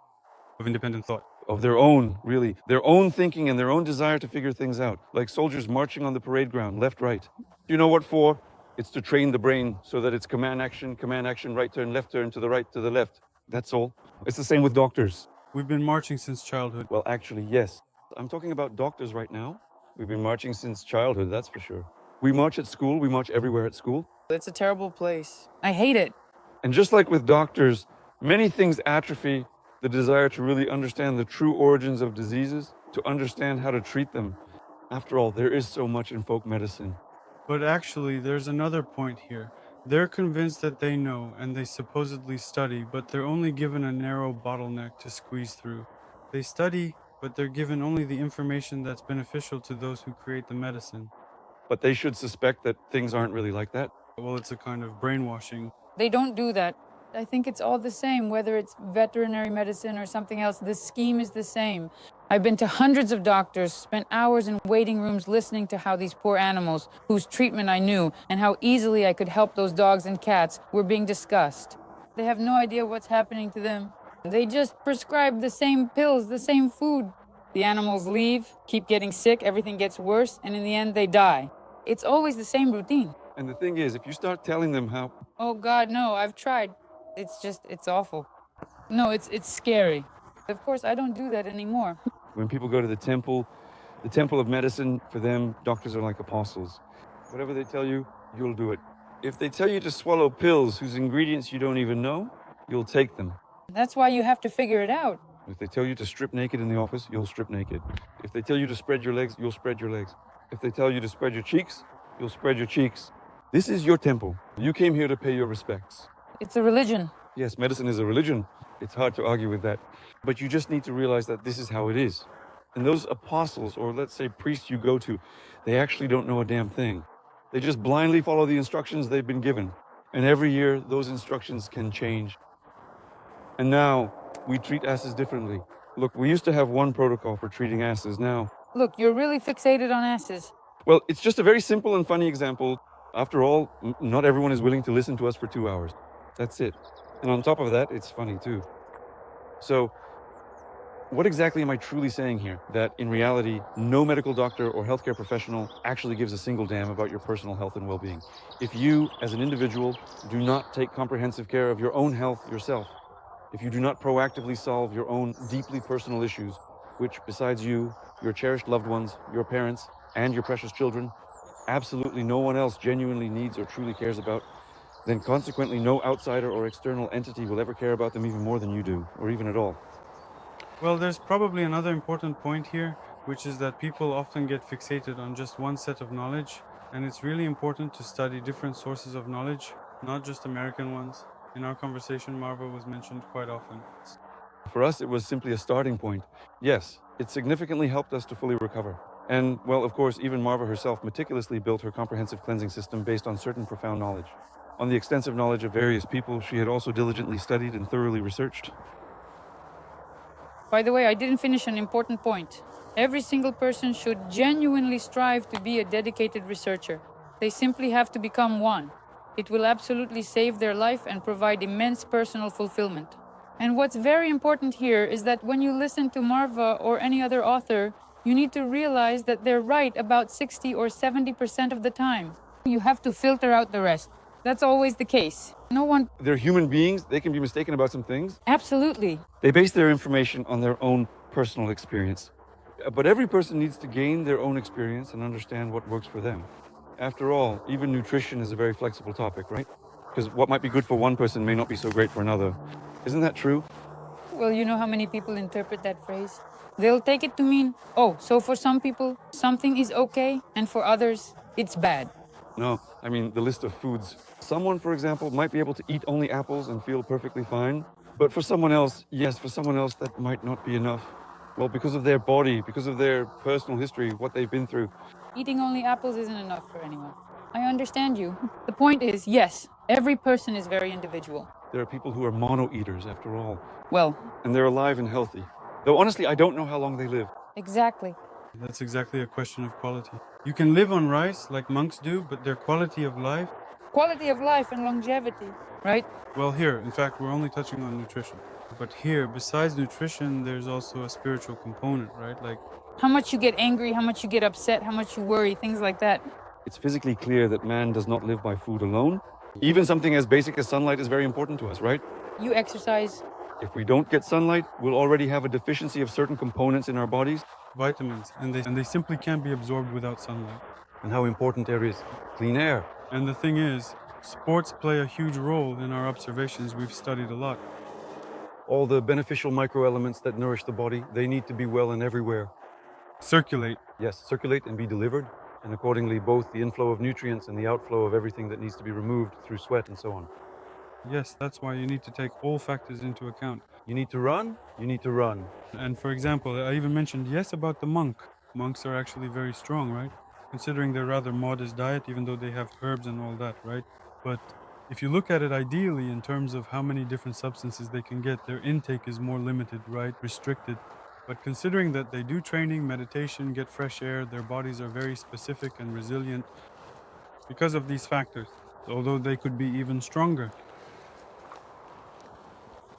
Of independent thought. of their own, really, their own thinking and their own desire to figure things out, like soldiers marching on the parade ground, left, right. You know what for? It's to train the brain so that it's command, action, right turn, left turn, to the right, to the left. That's all. It's the same with doctors. We've been marching since childhood. Well, actually, yes. I'm talking about doctors right now. We've been marching since childhood, that's for sure. We march at school, we march everywhere at school. It's a terrible place. I hate it. And just like with doctors, many things atrophy the desire to really understand the true origins of diseases, to understand how to treat them. After all, there is so much in folk medicine. But actually, there's another point here. They're convinced that they know, and they supposedly study, but they're only given a narrow bottleneck to squeeze through. They study, but they're given only the information that's beneficial to those who create the medicine. But they should suspect that things aren't really like that. Well, it's a kind of brainwashing. They don't do that. I think it's all the same, whether it's veterinary medicine or something else. The scheme is the same. I've been to hundreds of doctors, spent hours in waiting rooms listening to how these poor animals, whose treatment I knew, and how easily I could help those dogs and cats, were being discussed. They have no idea what's happening to them. They just prescribe the same pills, the same food. The animals leave, keep getting sick, everything gets worse, and in the end they die. It's always the same routine. And the thing is, if you start telling them how... Oh God, no, I've tried. It's awful. No, it's scary. Of course, I don't do that anymore. When people go to the temple of medicine, for them, doctors are like apostles. Whatever they tell you, you'll do it. If they tell you to swallow pills whose ingredients you don't even know, you'll take them. That's why you have to figure it out. If they tell you to strip naked in the office, you'll strip naked. If they tell you to spread your legs, you'll spread your legs. If they tell you to spread your cheeks, you'll spread your cheeks. This is your temple. You came here to pay your respects. It's a religion. Yes, medicine is a religion. It's hard to argue with that. But you just need to realize that this is how it is. And those apostles, or let's say priests you go to, they actually don't know a damn thing. They just blindly follow the instructions they've been given. And every year, those instructions can change. And now, we treat asses differently. Look, we used to have one protocol for treating asses. Now... Look, you're really fixated on asses. Well, it's just a very simple and funny example. After all, not everyone is willing to listen to us for 2 hours. That's it. And on top of that, it's funny too. So, what exactly am I truly saying here? That in reality, no medical doctor or healthcare professional actually gives a single damn about your personal health and well-being. If you, as an individual, do not take comprehensive care of your own health yourself, if you do not proactively solve your own deeply personal issues, which besides you, your cherished loved ones, your parents, and your precious children, absolutely no one else genuinely needs or truly cares about, then consequently no outsider or external entity will ever care about them even more than you do, or even at all. Well, there's probably another important point here, which is that people often get fixated on just one set of knowledge, and it's really important to study different sources of knowledge, not just American ones. In our conversation, Marva was mentioned quite often. For us, it was simply a starting point. Yes, it significantly helped us to fully recover. And, well, of course, even Marva herself meticulously built her comprehensive cleansing system based on certain profound knowledge. On the extensive knowledge of various people, she had also diligently studied and thoroughly researched. By the way, I didn't finish an important point. Every single person should genuinely strive to be a dedicated researcher. They simply have to become one. It will absolutely save their life and provide immense personal fulfillment. And what's very important here is that when you listen to Marva or any other author, you need to realize that they're right about 60 or 70% of the time. You have to filter out the rest. That's always the case. No one... They're human beings. They can be mistaken about some things. Absolutely. They base their information on their own personal experience. But every person needs to gain their own experience and understand what works for them. After all, even nutrition is a very flexible topic, right? Because what might be good for one person may not be so great for another. Isn't that true? Well, you know how many people interpret that phrase? They'll take it to mean, oh, so for some people, something is okay, and for others, it's bad. No, I mean the list of foods. Someone, for example, might be able to eat only apples and feel perfectly fine. But for someone else, yes, for someone else, that might not be enough. Well, because of their body, because of their personal history, what they've been through. Eating only apples isn't enough for anyone. I understand you. The point is, yes, every person is very individual. There are people who are mono-eaters, after all. Well, And they're alive and healthy. Though honestly, I don't know how long they live. exactly. That's exactly a question of quality. You can live on rice like monks do, but their quality of life. Quality of life and longevity, right? Well, here, in fact, we're only touching on nutrition. But here, besides nutrition, there's also a spiritual component, right? Like, How much you get angry, how much you get upset, how much you worry, things like that. It's physically clear that man does not live by food alone. Even something as basic as sunlight is very important to us, right? You exercise. If we don't get sunlight, we'll already have a deficiency of certain components in our bodies. vitamins, and they simply can't be absorbed without sunlight. And how important there is clean air. And the thing is, sports play a huge role in our observations. We've studied a lot. All the beneficial microelements that nourish the body, they need to be well and everywhere. Circulate. Yes, circulate and be delivered. And accordingly, both the inflow of nutrients and the outflow of everything that needs to be removed through sweat and so on. Yes, that's why you need to take all factors into account. You need to run, you need to run. And for example, I even mentioned, yes, about the monk. Monks are actually very strong, right? Considering their rather modest diet, even though they have herbs and all that, right? But if you look at it ideally in terms of how many different substances they can get, their intake is more limited, right? Restricted. But considering that they do training, meditation, get fresh air, their bodies are very specific and resilient because of these factors, although they could be even stronger.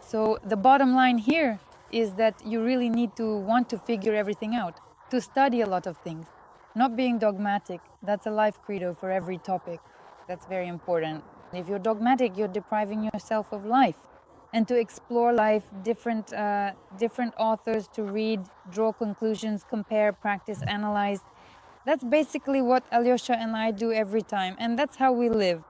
So the bottom line here is that you really need to want to figure everything out, to study a lot of things. Not being dogmatic, that's a life credo for every topic. That's very important. If you're dogmatic, you're depriving yourself of life. And to explore life, different authors to read, draw conclusions, compare, practice, analyze. That's basically what Alyosha and I do every time, and that's how we live.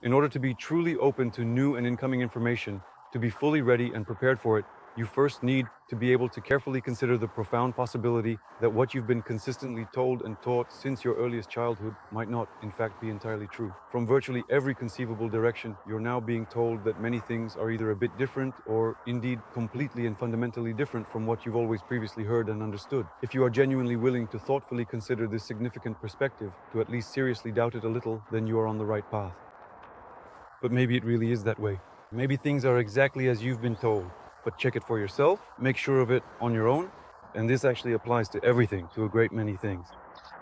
In order to be truly open to new and incoming information, to be fully ready and prepared for it, you first need to be able to carefully consider the profound possibility that what you've been consistently told and taught since your earliest childhood might not, in fact, be entirely true. From virtually every conceivable direction, you're now being told that many things are either a bit different or indeed completely and fundamentally different from what you've always previously heard and understood. If you are genuinely willing to thoughtfully consider this significant perspective, to at least seriously doubt it a little, then you are on the right path. But maybe it really is that way. Maybe things are exactly as you've been told. But check it for yourself, make sure of it on your own, and this actually applies to everything, to a great many things.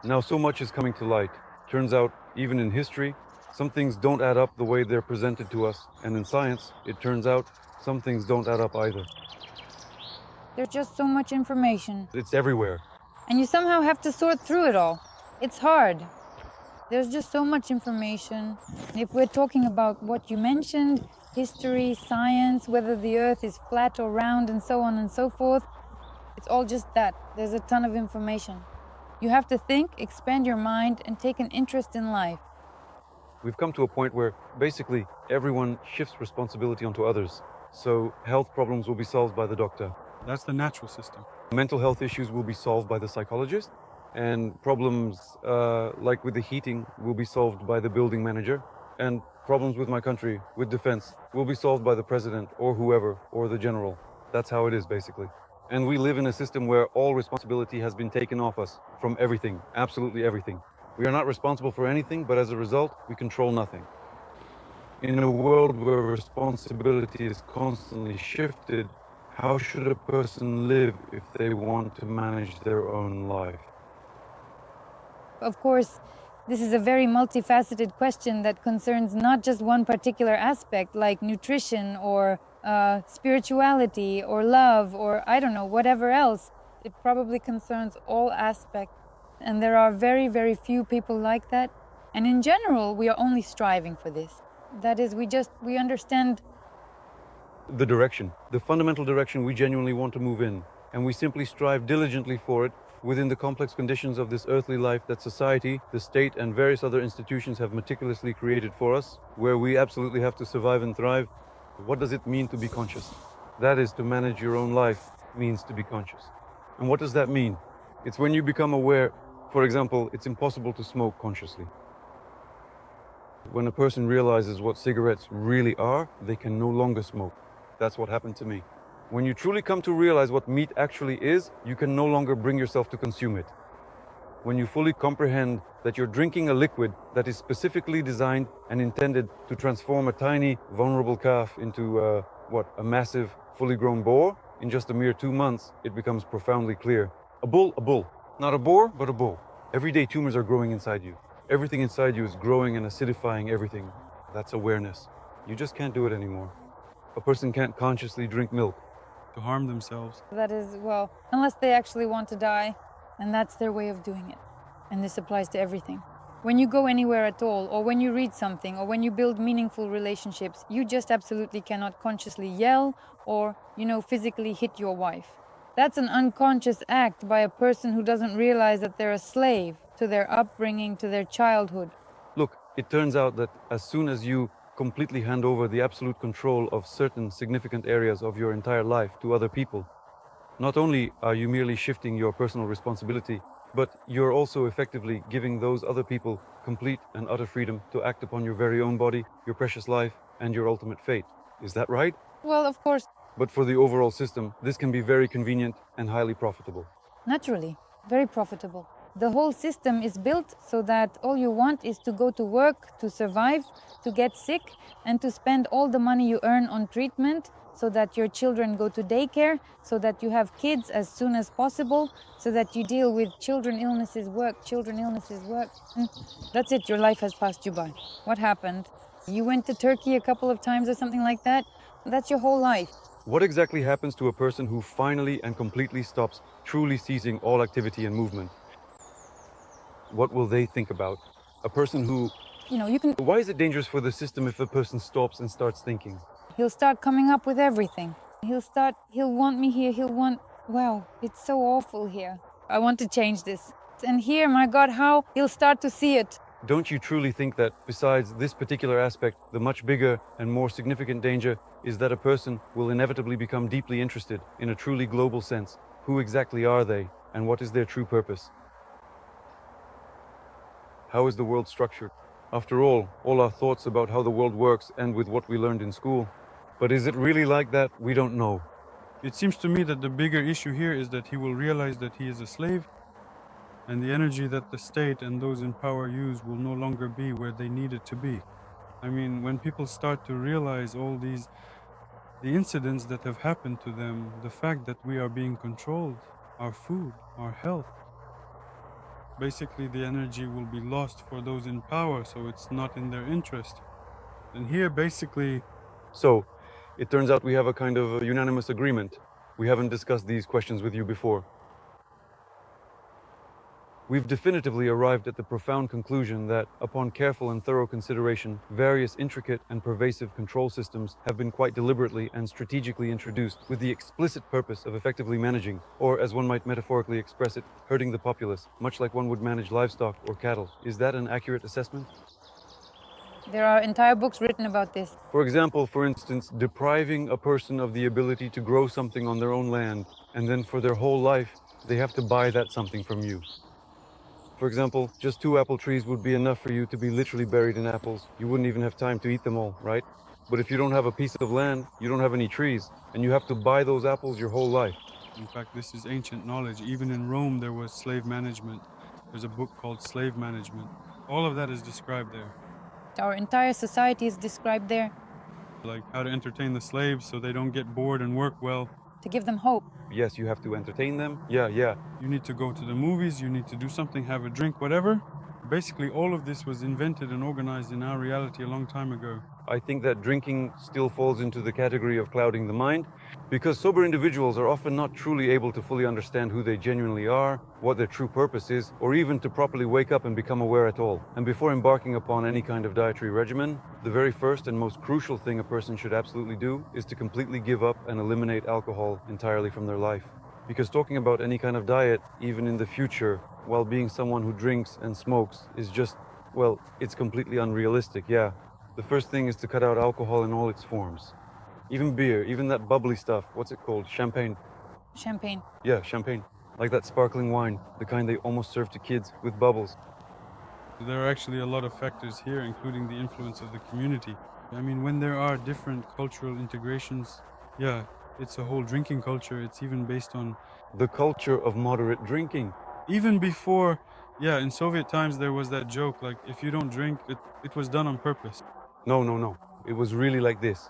Now, so much is coming to light. Turns out, even in history, some things don't add up the way they're presented to us, and in science, it turns out, some things don't add up either. There's just so much information, It's everywhere. and you somehow have to sort through it all. It's hard. There's just so much information. If we're talking about what you mentioned, history, science, whether the earth is flat or round, and so on and so forth, it's all just that. There's a ton of information. You have to think, expand your mind, and take an interest in life. We've come to a point where basically everyone shifts responsibility onto others. So health problems will be solved by the doctor. That's the natural system. Mental health issues will be solved by the psychologist. And problems like with the heating will be solved by the building manager. And problems with my country, with defense, will be solved by the president or whoever, or the general. That's how it is, basically. And we live in a system where all responsibility has been taken off us from everything, absolutely everything. We are not responsible for anything, but as a result, we control nothing. In a world where responsibility is constantly shifted, how should a person live if they want to manage their own life? Of course, this is a very multifaceted question that concerns not just one particular aspect, like nutrition or spirituality or love or I don't know, whatever else. It probably concerns all aspects. And there are very, very few people like that. And in general, we are only striving for this. That is, we understand The direction, the fundamental direction we genuinely want to move in. And we simply strive diligently for it within the complex conditions of this earthly life that society, the state, and various other institutions have meticulously created for us, where we absolutely have to survive and thrive. What does it mean to be conscious? That is, to manage your own life means to be conscious. And what does that mean? It's when you become aware, for example, it's impossible to smoke consciously. When a person realizes what cigarettes really are, they can no longer smoke. That's what happened to me. When you truly come to realize what meat actually is, you can no longer bring yourself to consume it. When you fully comprehend that you're drinking a liquid that is specifically designed and intended to transform a tiny, vulnerable calf into, a massive, fully grown boar, in just a mere 2 months, it becomes profoundly clear. A bull. Not a boar, but a bull. Everyday tumors are growing inside you. Everything inside you is growing and acidifying everything. That's awareness. You just can't do it anymore. A person can't consciously drink milk. To harm themselves. That is, well, unless they actually want to die, and that's their way of doing it. And this applies to everything. When you go anywhere at all, or when you read something, or when you build meaningful relationships, you just absolutely cannot consciously yell or, physically hit your wife. That's an unconscious act by a person who doesn't realize that they're a slave to their upbringing, to their childhood. Look, it turns out that as soon as you completely hand over the absolute control of certain significant areas of your entire life to other people, not only are you merely shifting your personal responsibility, but you're also effectively giving those other people complete and utter freedom to act upon your very own body, your precious life, and your ultimate fate. Is that right? Well, of course, But for the overall system, this can be very convenient and highly profitable. naturally, very profitable. The whole system is built so that all you want is to go to work, to survive, to get sick, and to spend all the money you earn on treatment so that your children go to daycare, so that you have kids as soon as possible, so that you deal with children illnesses, work. And that's it, your life has passed you by. What happened? You went to Turkey a couple of times or something like that? That's your whole life. What exactly happens to a person who finally and completely stops truly ceasing all activity and movement? What will they think about? A person who... You can... Why is it dangerous for the system if a person stops and starts thinking? He'll start coming up with everything. He'll want me here, wow, it's so awful here. I want to change this. And here, my God, how? He'll start to see it. Don't you truly think that, besides this particular aspect, the much bigger and more significant danger is that a person will inevitably become deeply interested in a truly global sense? Who exactly are they, and what is their true purpose? How is the world structured? After all our thoughts about how the world works end with what we learned in school. But is it really like that? We don't know. It seems to me that the bigger issue here is that he will realize that he is a slave, and the energy that the state and those in power use will no longer be where they need it to be. I mean, when people start to realize all the incidents that have happened to them, the fact that we are being controlled, our food, our health, basically the energy will be lost for those in power, so it's not in their interest. And here, basically... So, it turns out we have a kind of a unanimous agreement. We haven't discussed these questions with you before. We've definitively arrived at the profound conclusion that, upon careful and thorough consideration, various intricate and pervasive control systems have been quite deliberately and strategically introduced with the explicit purpose of effectively managing, or as one might metaphorically express it, herding the populace, much like one would manage livestock or cattle. Is that an accurate assessment? There are entire books written about this. For example, for instance, depriving a person of the ability to grow something on their own land, and then for their whole life, they have to buy that something from you. For example, just 2 apple trees would be enough for you to be literally buried in apples. You wouldn't even have time to eat them all, right? But if you don't have a piece of land, you don't have any trees, and you have to buy those apples your whole life. In fact, this is ancient knowledge. Even in Rome, there was slave management. There's a book called Slave Management. All of that is described there. Our entire society is described there. Like how to entertain the slaves so they don't get bored and work well. To give them hope. Yes, you have to entertain them. Yeah. You need to go to the movies, you need to do something, have a drink, whatever. Basically, all of this was invented and organized in our reality a long time ago. I think that drinking still falls into the category of clouding the mind, because sober individuals are often not truly able to fully understand who they genuinely are, what their true purpose is, or even to properly wake up and become aware at all. And before embarking upon any kind of dietary regimen, the very first and most crucial thing a person should absolutely do is to completely give up and eliminate alcohol entirely from their life. Because talking about any kind of diet, even in the future, while being someone who drinks and smokes, is just, well, it's completely unrealistic, yeah. The first thing is to cut out alcohol in all its forms. Even beer, even that bubbly stuff, what's it called? Champagne. Champagne. Yeah, champagne. like that sparkling wine, the kind they almost serve to kids with bubbles. There are actually a lot of factors here, including the influence of the community. I mean, when there are different cultural integrations, yeah, it's a whole drinking culture. It's even based on, The culture of moderate drinking. even before, yeah, in Soviet times, there was that joke, like, if you don't drink, it was done on purpose. No. It was really like this.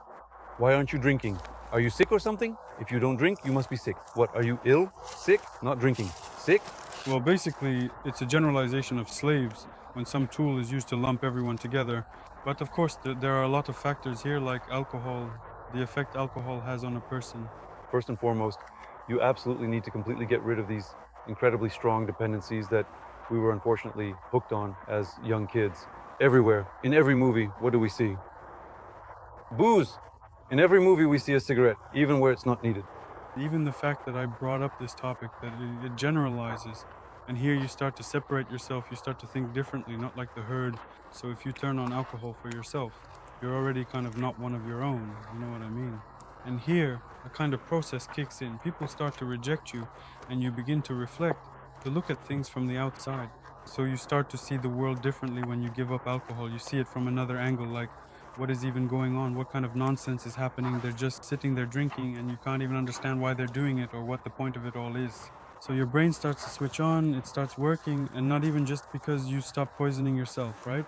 Why aren't you drinking? Are you sick or something? If you don't drink, you must be sick. What, are you ill? Sick? Not drinking. Sick? Well, basically, it's a generalization of slaves when some tool is used to lump everyone together. But of course, there are a lot of factors here, like alcohol, the effect alcohol has on a person. First and foremost, you absolutely need to completely get rid of these incredibly strong dependencies that we were unfortunately hooked on as young kids. Everywhere, in every movie, what do we see? Booze! In every movie we see a cigarette, even where it's not needed. Even the fact that I brought up this topic, that it generalizes, and here you start to separate yourself, you start to think differently, not like the herd. So if you turn on alcohol for yourself, you're already kind of not one of your own, you know what I mean? And here, a kind of process kicks in. People start to reject you, and you begin to reflect, to look at things from the outside. So you start to see the world differently when you give up alcohol. You see it from another angle, like, what is even going on? What kind of nonsense is happening? They're just sitting there drinking, and you can't even understand why they're doing it or what the point of it all is. So your brain starts to switch on, it starts working, and not even just because you stop poisoning yourself, right?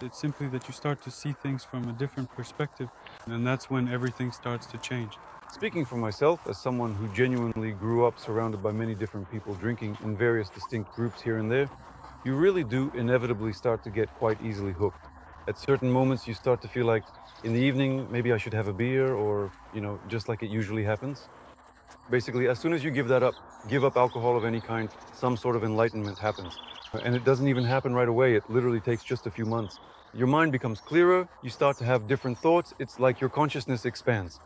It's simply that you start to see things from a different perspective, and that's when everything starts to change. Speaking for myself, as someone who genuinely grew up surrounded by many different people drinking in various distinct groups here and there, you really do inevitably start to get quite easily hooked. At certain moments, you start to feel like, in the evening, maybe I should have a beer, or, just like it usually happens. Basically, as soon as you give up alcohol of any kind, some sort of enlightenment happens. And it doesn't even happen right away. It literally takes just a few months. Your mind becomes clearer, you start to have different thoughts. It's like your consciousness expands.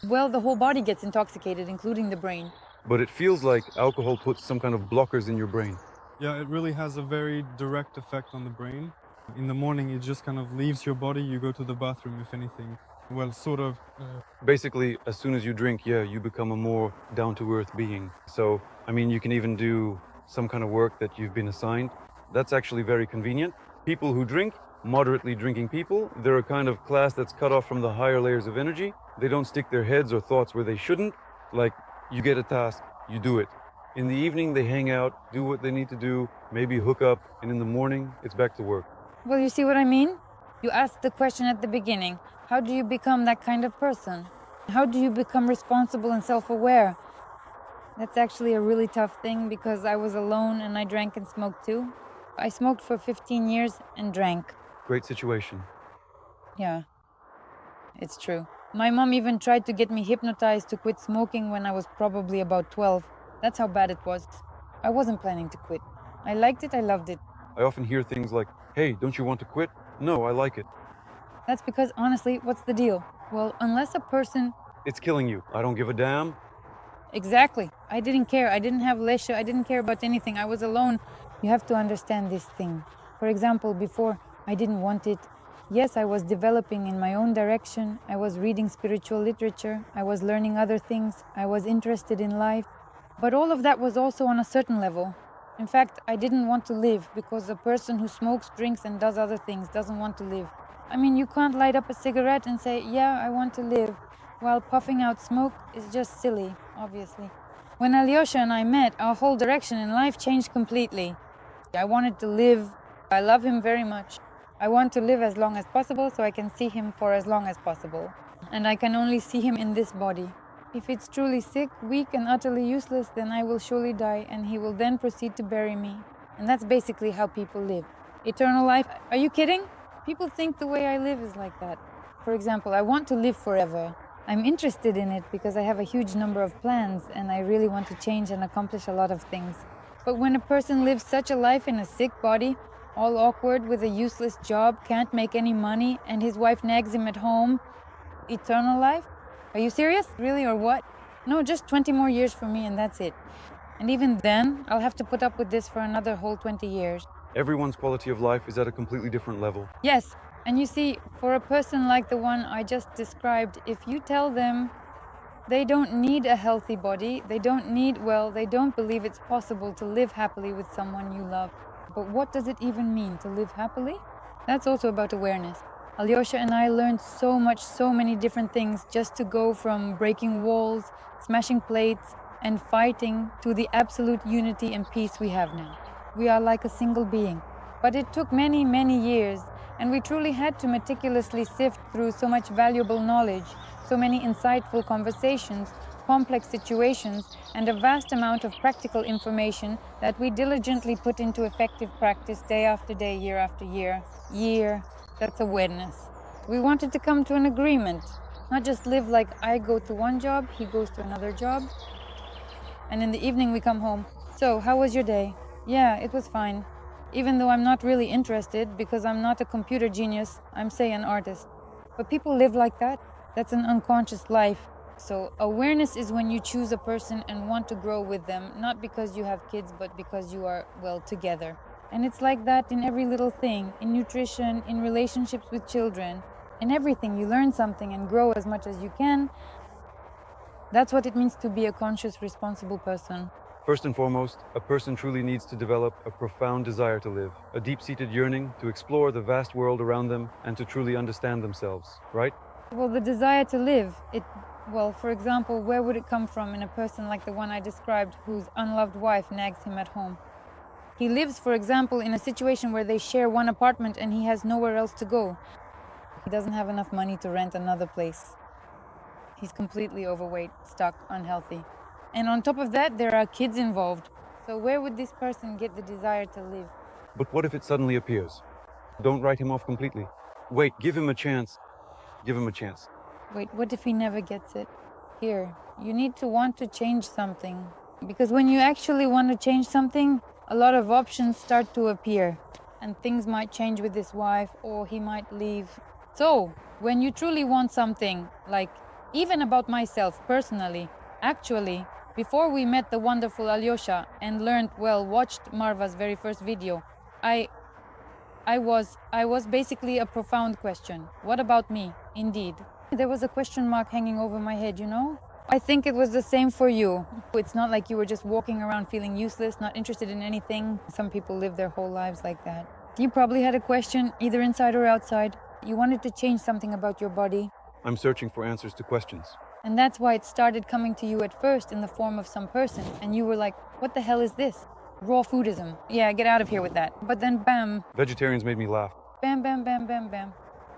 Well, the whole body gets intoxicated, including the brain. But it feels like alcohol puts some kind of blockers in your brain. Yeah, it really has a very direct effect on the brain. In the morning, it just kind of leaves your body. You go to the bathroom, if anything. Well, sort of. Basically, as soon as you drink, you become a more down-to-earth being. So, you can even do some kind of work that you've been assigned. That's actually very convenient. People who drink, moderately drinking people, they're a kind of class that's cut off from the higher layers of energy. They don't stick their heads or thoughts where they shouldn't. Like, you get a task, you do it. In the evening, they hang out, do what they need to do, maybe hook up, and in the morning, it's back to work. Well, you see what I mean? You asked the question at the beginning. How do you become that kind of person? How do you become responsible and self-aware? That's actually a really tough thing because I was alone and I drank and smoked too. I smoked for 15 years and drank. Great situation. Yeah, it's true. My mom even tried to get me hypnotized to quit smoking when I was probably about 12. That's how bad it was. I wasn't planning to quit. I liked it, I loved it. I often hear things like, hey, don't you want to quit? No, I like it. That's because, honestly, what's the deal? Well, unless a person... It's killing you. I don't give a damn. Exactly. I didn't care. I didn't have leisure. I didn't care about anything. I was alone. You have to understand this thing. For example, before, I didn't want it. Yes, I was developing in my own direction. I was reading spiritual literature. I was learning other things. I was interested in life. But all of that was also on a certain level. In fact, I didn't want to live because a person who smokes, drinks, and does other things doesn't want to live. You can't light up a cigarette and say, yeah, I want to live, while puffing out smoke is just silly, obviously. When Alyosha and I met, our whole direction in life changed completely. I wanted to live. I love him very much. I want to live as long as possible so I can see him for as long as possible. And I can only see him in this body. If it's truly sick, weak, and utterly useless, then I will surely die, and he will then proceed to bury me. And that's basically how people live. Eternal life? Are you kidding? People think the way I live is like that. For example, I want to live forever. I'm interested in it because I have a huge number of plans, and I really want to change and accomplish a lot of things. But when a person lives such a life in a sick body, all awkward with a useless job, can't make any money, and his wife nags him at home, eternal life? Are you serious? Really, or what? No, just 20 more years for me and that's it. And even then, I'll have to put up with this for another whole 20 years. Everyone's quality of life is at a completely different level. Yes, and you see, for a person like the one I just described, if you tell them They don't need a healthy body. They don't believe it's possible to live happily with someone you love. But what does it even mean to live happily? That's also about awareness. Alyosha and I learned so many different things just to go from breaking walls, smashing plates, and fighting to the absolute unity and peace we have now. We are like a single being. But it took many years, and we truly had to meticulously sift through so much valuable knowledge, so many insightful conversations, complex situations, and a vast amount of practical information that we diligently put into effective practice day after day, year after year. That's awareness. We wanted to come to an agreement, not just live like I go to one job, he goes to another job, and in the evening we come home. So, how was your day? Yeah, it was fine. Even though I'm not really interested, because I'm not a computer genius, I'm, say, an artist. But people live like that. That's an unconscious life. So awareness is when you choose a person and want to grow with them, not because you have kids, but because you are, well, together. And it's like that in every little thing, in nutrition, in relationships with children, in everything. You learn something and grow as much as you can. That's what it means to be a conscious, responsible person. First and foremost, a person truly needs to develop a profound desire to live, a deep-seated yearning to explore the vast world around them and to truly understand themselves, right? Well, the desire to live, for example, where would it come from in a person like the one I described, whose unloved wife nags him at home? He lives, for example, in a situation where they share one apartment and he has nowhere else to go. He doesn't have enough money to rent another place. He's completely overweight, stuck, unhealthy. And on top of that, there are kids involved. So where would this person get the desire to live? But what if it suddenly appears? Don't write him off completely. Wait, give him a chance. Give him a chance. Wait, what if he never gets it? Here, you need to want to change something. Because when you actually want to change something, a lot of options start to appear. And things might change with his wife, or he might leave. So, when you truly want something, like even about myself personally, actually, before we met the wonderful Alyosha and watched Marva's very first video, I was basically a profound question. What about me? Indeed. There was a question mark hanging over my head, you know? I think it was the same for you. It's not like you were just walking around feeling useless, not interested in anything. Some people live their whole lives like that. You probably had a question, either inside or outside. You wanted to change something about your body. I'm searching for answers to questions. And that's why it started coming to you at first in the form of some person. And you were like, what the hell is this? Raw foodism. Yeah, get out of here with that. But then bam. Vegetarians made me laugh. Bam, bam, bam, bam, bam.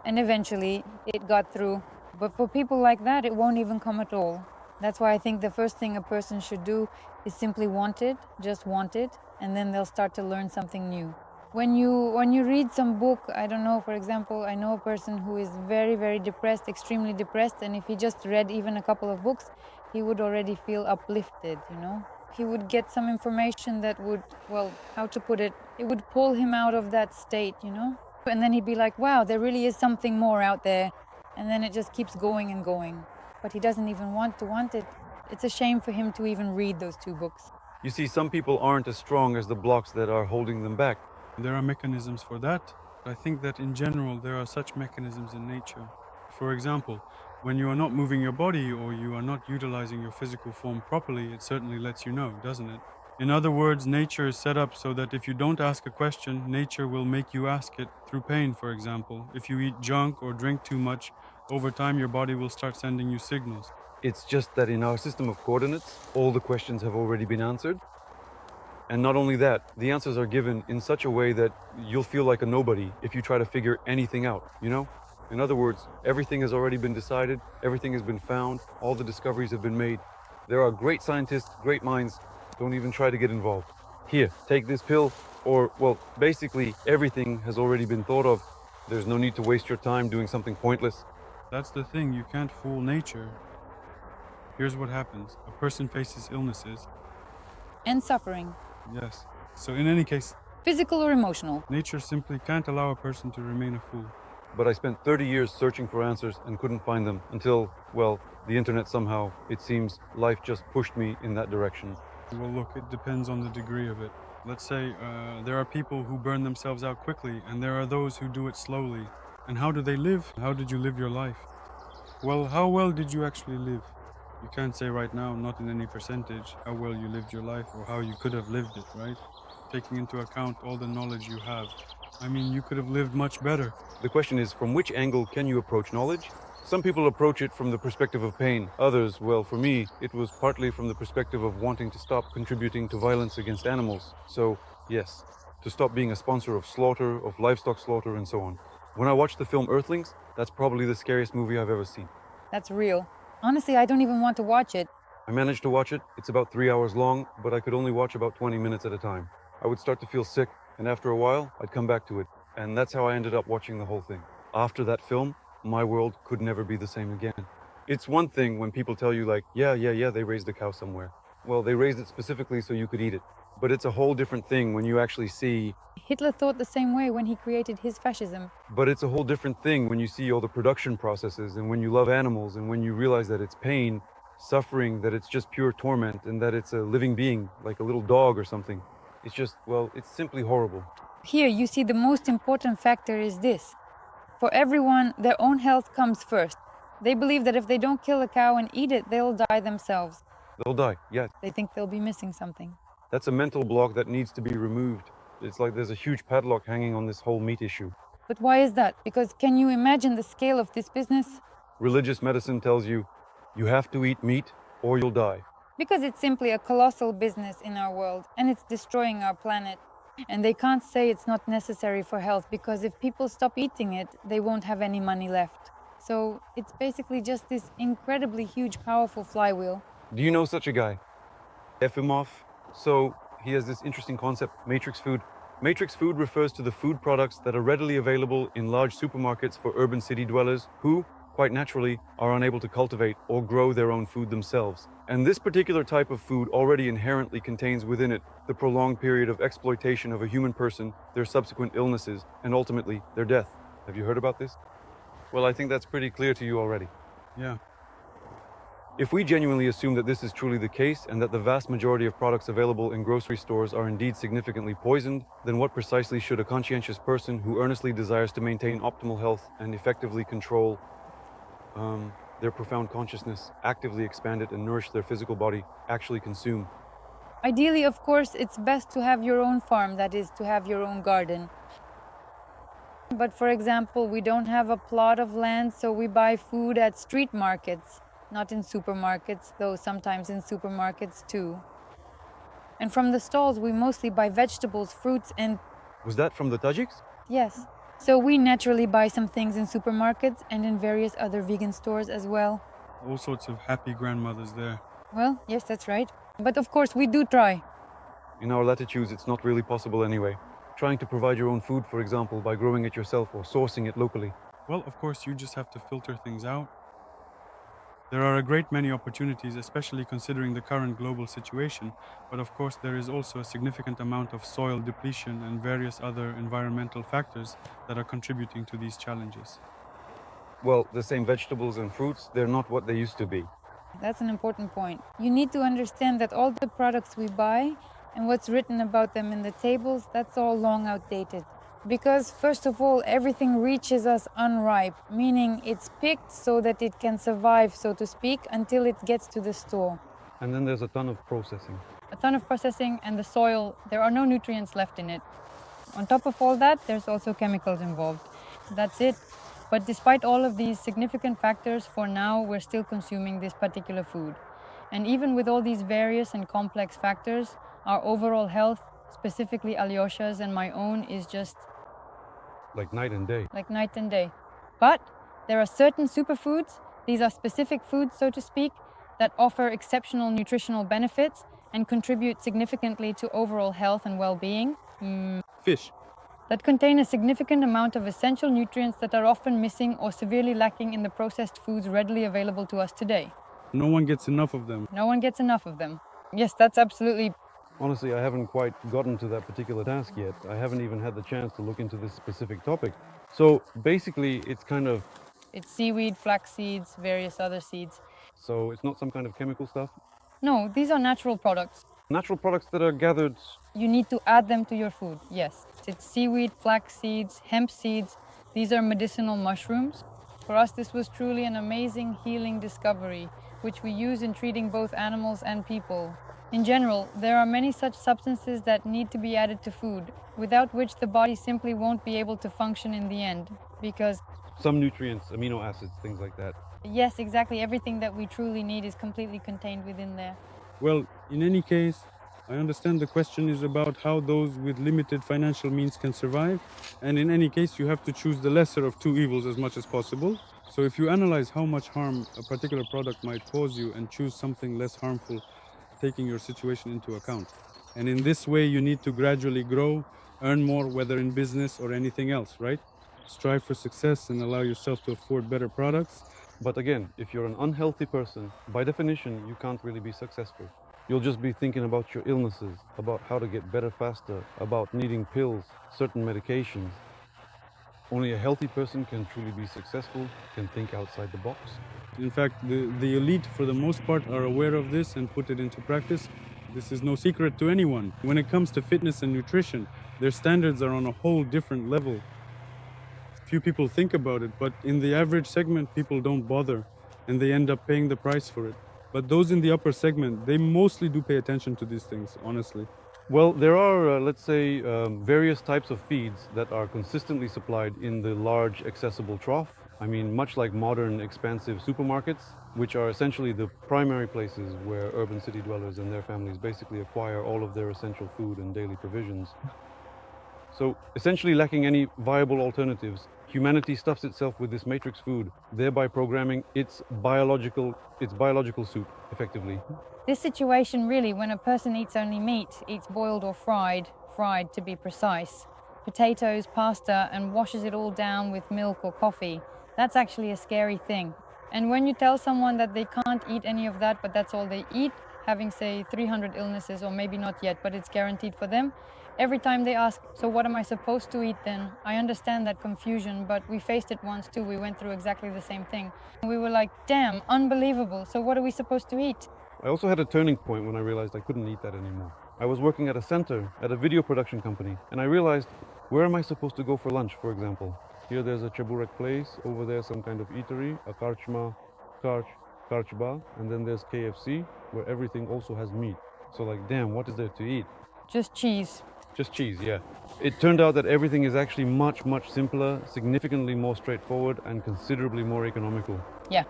And eventually it got through. But for people like that, it won't even come at all. That's why I think the first thing a person should do is simply want it, just want it, and then they'll start to learn something new. When you read some book, I don't know, for example, I know a person who is very depressed, extremely depressed, and if he just read even a couple of books, he would already feel uplifted, you know? He would get some information that would, how to put it, it would pull him out of that state, you know? And then he'd be like, wow, there really is something more out there. And then it just keeps going and going. But he doesn't even want it. It's a shame for him to even read those two books. You see, some people aren't as strong as the blocks that are holding them back. There are mechanisms for that. I think that in general there are such mechanisms in nature. For example, when you are not moving your body or you are not utilizing your physical form properly, it certainly lets you know, doesn't it? In other words, nature is set up so that if you don't ask a question, nature will make you ask it through pain, for example. If you eat junk or drink too much, over time your body will start sending you signals. It's just that in our system of coordinates, all the questions have already been answered. And not only that, the answers are given in such a way that you'll feel like a nobody if you try to figure anything out, you know? In other words, everything has already been decided, everything has been found, all the discoveries have been made. There are great scientists, great minds. Don't even try to get involved. Here, take this pill, or, basically everything has already been thought of. There's no need to waste your time doing something pointless. That's the thing, you can't fool nature. Here's what happens. A person faces illnesses. And suffering. Yes. So in any case, physical or emotional, nature simply can't allow a person to remain a fool. But I spent 30 years searching for answers and couldn't find them until, the internet somehow, it seems, life just pushed me in that direction. Well, look, it depends on the degree of it. Let's say there are people who burn themselves out quickly, and there are those who do it slowly. And how do they live? How did you live your life? Well, how well did you actually live? You can't say right now, not in any percentage, how well you lived your life or how you could have lived it, right? Taking into account all the knowledge you have. I mean, you could have lived much better. The question is, from which angle can you approach knowledge? Some people approach it from the perspective of pain. Others, well, for me, it was partly from the perspective of wanting to stop contributing to violence against animals. So, yes, to stop being a sponsor of slaughter, of livestock slaughter, and so on. When I watched the film Earthlings, that's probably the scariest movie I've ever seen. That's real. Honestly, I don't even want to watch it. I managed to watch it. It's about 3 hours long, but I could only watch about 20 minutes at a time. I would start to feel sick, and after a while, I'd come back to it. And that's how I ended up watching the whole thing. After that film, my world could never be the same again. It's one thing when people tell you like, yeah, they raised a cow somewhere. Well, they raised it specifically so you could eat it. But it's a whole different thing when you actually see... Hitler thought the same way when he created his fascism. But it's a whole different thing when you see all the production processes and when you love animals and when you realize that it's pain, suffering, that it's just pure torment and that it's a living being, like a little dog or something. It's just, well, it's simply horrible. Here, you see the most important factor is this. For everyone, their own health comes first. They believe that if they don't kill a cow and eat it, they'll die themselves. They'll die, yeah. They think they'll be missing something. That's a mental block that needs to be removed. It's like there's a huge padlock hanging on this whole meat issue. But why is that? Because can you imagine the scale of this business? Religious medicine tells you, you have to eat meat or you'll die. Because it's simply a colossal business in our world and it's destroying our planet. And they can't say it's not necessary for health because if people stop eating it, they won't have any money left. So it's basically just this incredibly huge, powerful flywheel. Do you know such a guy? Efimov. So he has this interesting concept, matrix food. Matrix food refers to the food products that are readily available in large supermarkets for urban city dwellers who, quite naturally, are unable to cultivate or grow their own food themselves. And this particular type of food already inherently contains within it the prolonged period of exploitation of a human person, their subsequent illnesses, and ultimately their death. Have you heard about this? Well, I think that's pretty clear to you already. Yeah. If we genuinely assume that this is truly the case and that the vast majority of products available in grocery stores are indeed significantly poisoned, then what precisely should a conscientious person who earnestly desires to maintain optimal health and effectively control their profound consciousness, actively expand it and nourish their physical body, actually consume? Ideally, of course, it's best to have your own farm, that is, to have your own garden. But for example, we don't have a plot of land, so we buy food at street markets, not in supermarkets, though sometimes in supermarkets too. And from the stalls, we mostly buy vegetables, fruits, and... Was that from the Tajiks? Yes. So we naturally buy some things in supermarkets and in various other vegan stores as well. All sorts of happy grandmothers there. Well, yes, that's right. But of course, we do try. In our latitudes, it's not really possible anyway. Trying to provide your own food, for example, by growing it yourself or sourcing it locally. Well, of course, you just have to filter things out. There are a great many opportunities, especially considering the current global situation, but of course there is also a significant amount of soil depletion and various other environmental factors that are contributing to these challenges. Well, the same vegetables and fruits, they're not what they used to be. That's an important point. You need to understand that all the products we buy and what's written about them in the tables, that's all long outdated. Because, first of all, everything reaches us unripe, meaning it's picked so that it can survive, so to speak, until it gets to the store. And then there's a ton of processing. A ton of processing, and the soil, there are no nutrients left in it. On top of all that, there's also chemicals involved. That's it. But despite all of these significant factors, for now, we're still consuming this particular food. And even with all these various and complex factors, our overall health, specifically Alyosha's and my own, is just like night and day. Like night and day. But there are certain superfoods, these are specific foods, so to speak, that offer exceptional nutritional benefits and contribute significantly to overall health and well-being. Fish. That contain a significant amount of essential nutrients that are often missing or severely lacking in the processed foods readily available to us today. No one gets enough of them. No one gets enough of them. Yes, that's absolutely... Honestly, I haven't quite gotten to that particular task yet. I haven't even had the chance to look into this specific topic. So basically, it's kind of... It's seaweed, flax seeds, various other seeds. So it's not some kind of chemical stuff? No, these are natural products. Natural products that are gathered... You need to add them to your food, yes. It's seaweed, flax seeds, hemp seeds. These are medicinal mushrooms. For us, this was truly an amazing healing discovery. which we use in treating both animals and people. In general, there are many such substances that need to be added to food, without which the body simply won't be able to function in the end. Because, Some nutrients, amino acids, things like that. yes, exactly everything that we truly need is completely contained within there. Well, in any case, I understand the question is about how those with limited financial means can survive, and in any case, you have to choose the lesser of two evils as much as possible. So if you analyze how much harm a particular product might cause you and choose something less harmful, taking your situation into account. And in this way, you need to gradually grow, earn more, whether in business or anything else, right? Strive for success and allow yourself to afford better products. But again, if you're an unhealthy person, by definition, you can't really be successful. You'll just be thinking about your illnesses, about how to get better faster, about needing pills, certain medications. Only a healthy person can truly be successful, can think outside the box. In fact, the elite, for the most part, are aware of this and put it into practice. This is no secret to anyone. When it comes to fitness and nutrition, their standards are on a whole different level. Few people think about it, but in the average segment, people don't bother, and they end up paying the price for it. But those in the upper segment, they mostly do pay attention to these things, honestly. Well, there are, let's say, various types of feeds that are consistently supplied in the large accessible trough. I mean, much like modern expansive supermarkets, which are essentially the primary places where urban city dwellers and their families basically acquire all of their essential food and daily provisions. So, essentially lacking any viable alternatives, humanity stuffs itself with this matrix food, thereby programming its biological soup, effectively. This situation really, when a person eats only meat, eats boiled or fried to be precise, potatoes, pasta, and washes it all down with milk or coffee, that's actually a scary thing. And when you tell someone that they can't eat any of that, but that's all they eat, having say 300 illnesses, or maybe not yet, but it's guaranteed for them, every time they ask, so what am I supposed to eat then? I understand that confusion, but we faced it once too. We went through exactly the same thing. We were like, damn, unbelievable. So what are we supposed to eat? I also had a turning point when I realized I couldn't eat that anymore. I was working at a center, at a video production company, and I realized, where am I supposed to go for lunch, for example? Here there's a cheburek place, over there some kind of eatery, a karchma, karchba, and then there's KFC, where everything also has meat. So like, damn, what is there to eat? Just cheese. Just cheese, yeah. It turned out that everything is actually much, much simpler, significantly more straightforward, and considerably more economical. Yeah.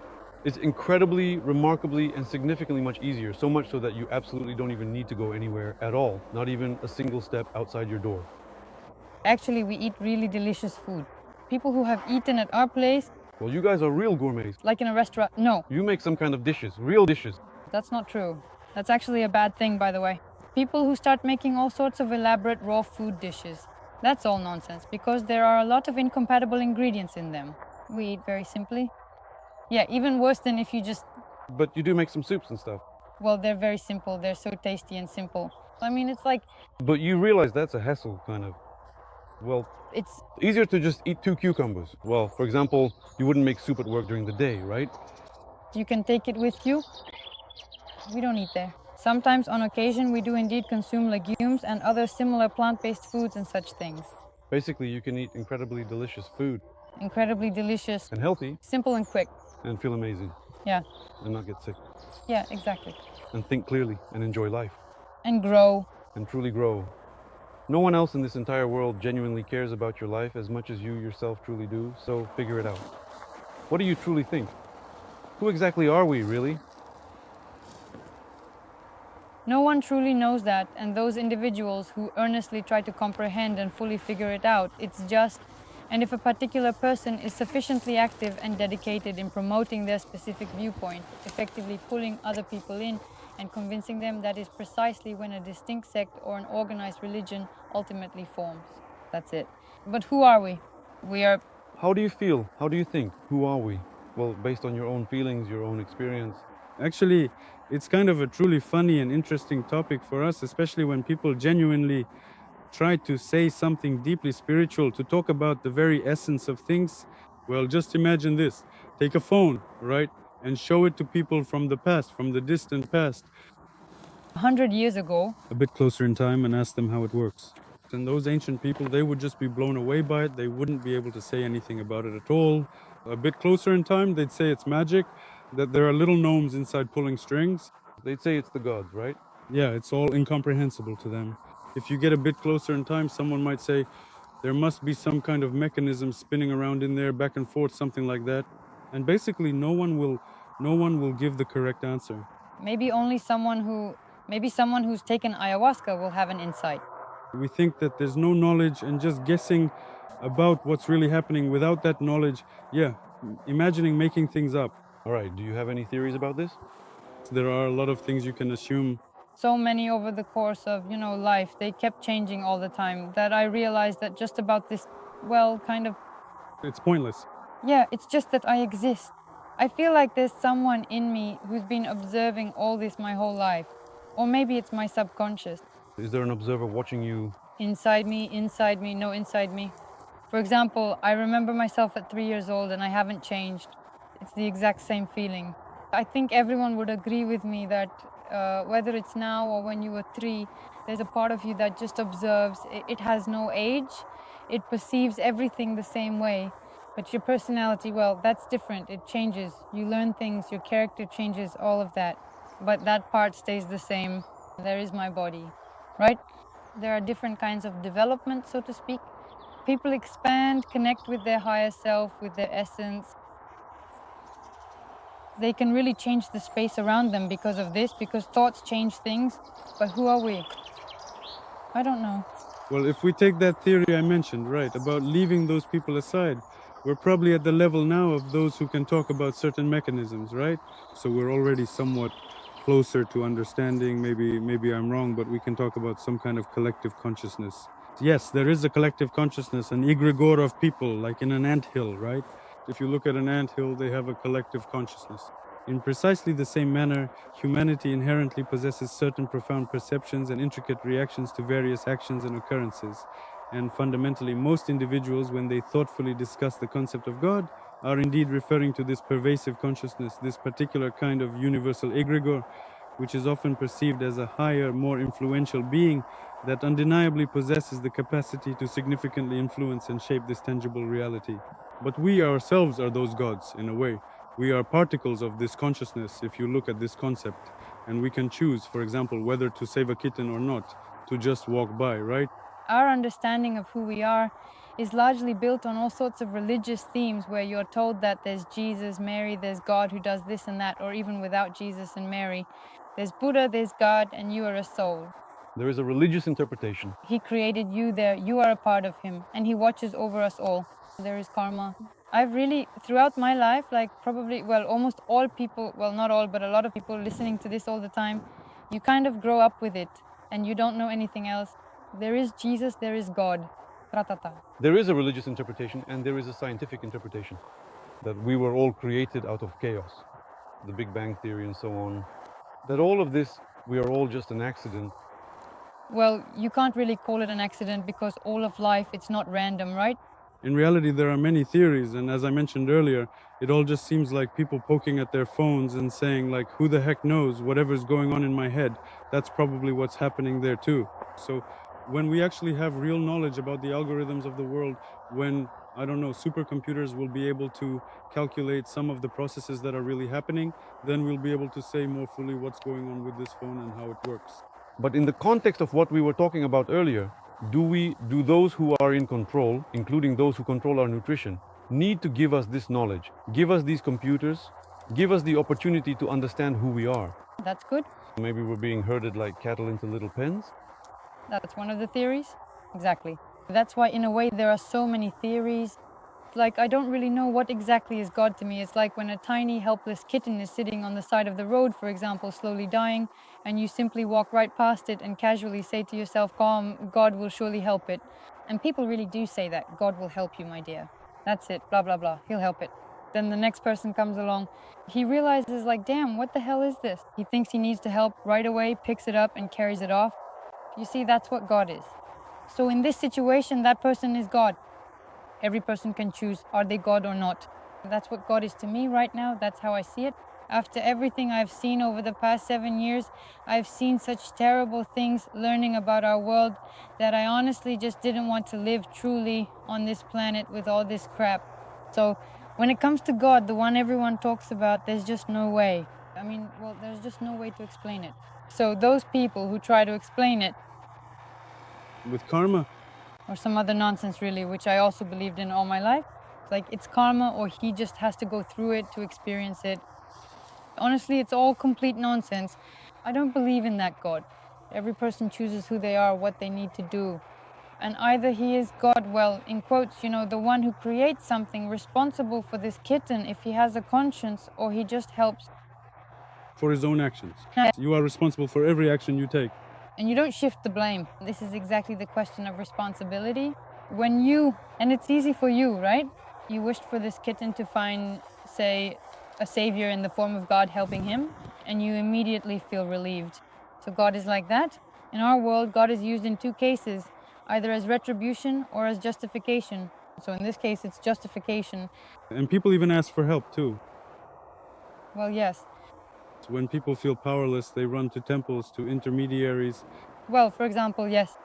It's incredibly, remarkably, and significantly much easier, so much so that you absolutely don't even need to go anywhere at all, not even a single step outside your door. Actually, we eat really delicious food. People who have eaten at our place, Well, you guys are real gourmets. like in a restaurant, no, You make some kind of dishes, real dishes. that's not true. That's actually a bad thing, by the way. People who start making all sorts of elaborate raw food dishes, that's all nonsense, because there are a lot of incompatible ingredients in them. We eat very simply. Yeah, even worse than if you just, But you do make some soups and stuff. well, they're very simple. They're so tasty and simple. I mean, it's like, But you realize that's a hassle, kind of. Well, it's, easier to just eat 2 cucumbers. Well, for example, you wouldn't make soup at work during the day, right? you can take it with you. We don't eat there. Sometimes, on occasion, we do indeed consume legumes and other similar plant-based foods and such things. Basically, you can eat incredibly delicious food Incredibly delicious, and healthy simple and quick. and feel amazing Yeah, and not get sick yeah, exactly. and think clearly and enjoy life And grow. and truly grow. No one else in this entire world genuinely cares about your life as much as you yourself truly do, so figure it out. What do you truly think? Who exactly are we, really? No one truly knows that, and those individuals who earnestly try to comprehend and fully figure it out, it's just, and if a particular person is sufficiently active and dedicated in promoting their specific viewpoint, effectively pulling other people in and convincing them, that is precisely when a distinct sect or an organized religion ultimately forms. That's it. But who are we? We are... How do you feel? How do you think? Who are we? Well, based on your own feelings, your own experience. Actually, it's kind of a truly funny and interesting topic for us, especially when people genuinely try to say something deeply spiritual, to talk about the very essence of things. Well, just imagine this. Take a phone, right? And show it to people from the past, from the distant past. 100 years ago, A bit closer in time and ask them how it works. And those ancient people, they would just be blown away by it. They wouldn't be able to say anything about it at all. A bit closer in time, they'd say it's magic. that there are little gnomes inside pulling strings. They'd say it's the gods, right? Yeah, it's all incomprehensible to them. If you get a bit closer in time, someone might say, there must be some kind of mechanism spinning around in there, back and forth, something like that. And basically, no one will give the correct answer. Maybe someone who's taken ayahuasca will have an insight. We think that there's no knowledge and just guessing about what's really happening without that knowledge. Yeah, imagining making things up. All right, do you have any theories about this? There are a lot of things you can assume. So many over the course of, life, they kept changing all the time that I realized that just about this, It's pointless. yeah, it's just that I exist. I feel like there's someone in me who's been observing all this my whole life. Or maybe it's my subconscious. Is there an observer watching you? Inside me, no inside me. For example, I remember myself at 3 years old and I haven't changed. It's the exact same feeling. I think everyone would agree with me that whether it's now or when you were 3, there's a part of you that just observes. It has no age. It perceives everything the same way. But your personality, well, that's different. It changes. You learn things, your character changes, all of that. But that part stays the same. There is my body, right? There are different kinds of development, so to speak. People expand, connect with their higher self, with their essence. They can really change the space around them because of this, because thoughts change things. But who are we? I don't know. Well, if we take that theory I mentioned, right, about leaving those people aside, we're probably at the level now of those who can talk about certain mechanisms, right? So we're already somewhat closer to understanding. Maybe I'm wrong, but we can talk about some kind of collective consciousness. Yes, there is a collective consciousness, an egregore of people, like in an anthill, right? If you look at an anthill, they have a collective consciousness. In precisely the same manner, humanity inherently possesses certain profound perceptions and intricate reactions to various actions and occurrences. And fundamentally, most individuals, when they thoughtfully discuss the concept of God, are indeed referring to this pervasive consciousness, this particular kind of universal egregore, which is often perceived as a higher, more influential being that undeniably possesses the capacity to significantly influence and shape this tangible reality. But we ourselves are those gods, in a way. We are particles of this consciousness, if you look at this concept. And we can choose, for example, whether to save a kitten or not, to just walk by, right? Our understanding of who we are is largely built on all sorts of religious themes where you're told that there's Jesus, Mary, there's God who does this and that, or even without Jesus and Mary. There's Buddha, there's God, and you are a soul. There is a religious interpretation. He created you there, you are a part of him, and he watches over us all. There is karma. I've really, throughout my life, almost all people, well, not all, but a lot of people listening to this all the time, you kind of grow up with it, and you don't know anything else. There is Jesus, there is God. Ratata. There is a religious interpretation and there is a scientific interpretation that we were all created out of chaos, the Big Bang Theory and so on. That all of this, we are all just an accident. Well, you can't really call it an accident because all of life, it's not random, right? In reality, there are many theories, and as I mentioned earlier, it all just seems like people poking at their phones and saying, like, who the heck knows, whatever's going on in my head, that's probably what's happening there too. So when we actually have real knowledge about the algorithms of the world, when, I don't know, supercomputers will be able to calculate some of the processes that are really happening, then we'll be able to say more fully what's going on with this phone and how it works. But in the context of what we were talking about earlier, do those who are in control, including those who control our nutrition, need to give us this knowledge, give us these computers, give us the opportunity to understand who we are? That's good. Maybe we're being herded like cattle into little pens? That's one of the theories. Exactly. That's why, in a way, there are so many theories. Like, I don't really know what exactly is God to me. It's like when a tiny, helpless kitten is sitting on the side of the road, for example, slowly dying, and you simply walk right past it and casually say to yourself, calm, God will surely help it. And people really do say that. God will help you, my dear. That's it, blah, blah, blah. He'll help it. Then the next person comes along. He realizes, like, damn, what the hell is this? He thinks he needs to help right away, picks it up and carries it off. You see, that's what God is. So in this situation, that person is God. Every person can choose, are they God or not? That's what God is to me right now. That's how I see it. After everything I've seen over the past 7 years, I've seen such terrible things learning about our world that I honestly just didn't want to live truly on this planet with all this crap. So When it comes to God, the one everyone talks about, there's just no way. I mean, well, there's just no way to explain it. So those people who try to explain it, With karma, or some other nonsense really, which I also believed in all my life, like it's karma or he just has to go through it to experience it. Honestly, it's all complete nonsense. I don't believe in that God. Every person chooses who they are, what they need to do. And either he is God, well, in quotes, the one who creates something responsible for this kitten if he has a conscience, or he just helps. for his own actions. You are responsible for every action you take. And you don't shift the blame. This is exactly the question of responsibility. When you, and it's easy for you, right? You wished for this kitten to find, say, a savior in the form of God helping him, and you immediately feel relieved. So God is like that. In our world, God is used in two cases, either as retribution or as justification. So in this case, it's justification. And people even ask for help too. Well, yes. When people feel powerless, they run to temples, to intermediaries. Well, for example, yes.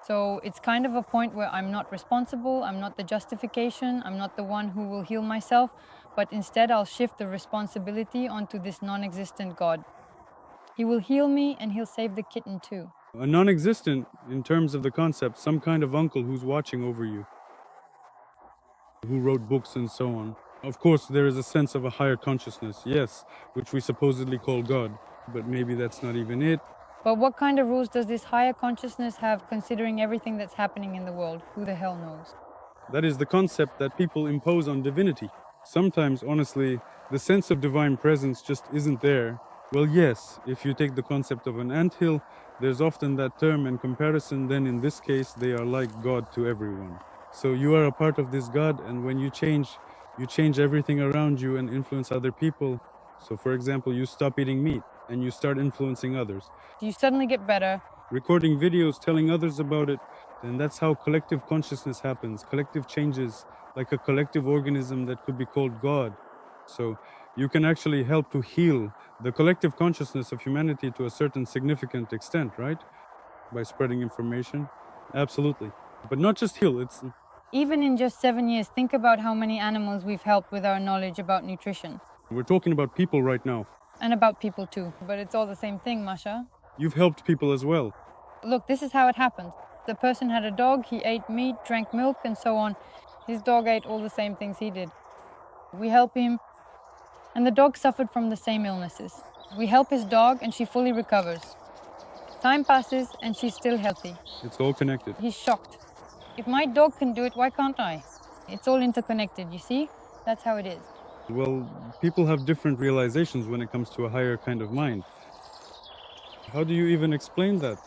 So it's kind of a point where I'm not responsible, I'm not the justification, I'm not the one who will heal myself, but instead I'll shift the responsibility onto this non-existent God. He will heal me and he'll save the kitten too. A non-existent, in terms of the concept, some kind of uncle who's watching over you, who wrote books and so on. Of course, there is a sense of a higher consciousness, yes, which we supposedly call God, but maybe that's not even it. But what kind of rules does this higher consciousness have considering everything that's happening in the world? Who the hell knows? That is the concept that people impose on divinity. Sometimes, honestly, the sense of divine presence just isn't there. Well, yes, if you take the concept of an anthill, there's often that term and comparison, then in this case, they are like God to everyone. So you are a part of this God, and when you change everything around you and influence other people. So for example, you stop eating meat and you start influencing others. You suddenly get better. Recording videos, telling others about it, and that's how collective consciousness happens. Collective changes, like a collective organism that could be called God. So you can actually help to heal the collective consciousness of humanity to a certain significant extent, right? By spreading information. Absolutely. But not just heal, it's... Even in just 7 years, think about how many animals we've helped with our knowledge about nutrition. We're talking about people right now. And about people too. But it's all the same thing, Masha. You've helped people as well. Look, this is how it happened. The person had a dog, he ate meat, drank milk, and so on. His dog ate all the same things he did. We help him, and the dog suffered from the same illnesses. We help his dog, and she fully recovers. Time passes, and she's still healthy. It's all connected. He's shocked. If my dog can do it, why can't I? It's all interconnected, you see? That's how it is. Well, people have different realizations when it comes to a higher kind of mind. How do you even explain that?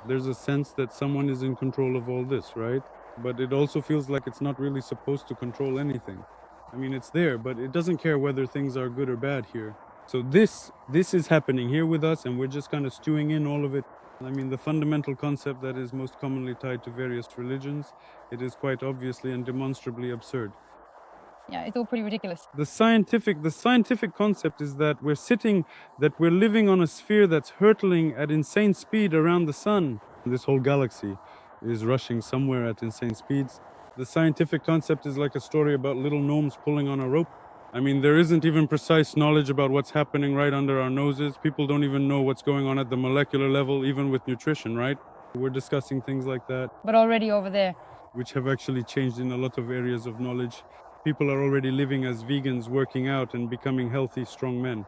There's a sense that someone is in control of all this, right? But it also feels like it's not really supposed to control anything. I mean, it's there, but it doesn't care whether things are good or bad here. So this is happening here with us, and we're just kind of stewing in all of it. I mean, the fundamental concept that is most commonly tied to various religions, it is quite obviously and demonstrably absurd. Yeah, it's all pretty ridiculous. The scientific concept is that we're living on a sphere that's hurtling at insane speed around the sun. This whole galaxy is rushing somewhere at insane speeds. The scientific concept is like a story about little gnomes pulling on a rope. I mean, there isn't even precise knowledge about what's happening right under our noses. People don't even know what's going on at the molecular level, even with nutrition, right? We're discussing things like that. But already over there. Which have actually changed in a lot of areas of knowledge. People are already living as vegans, working out and becoming healthy, strong men.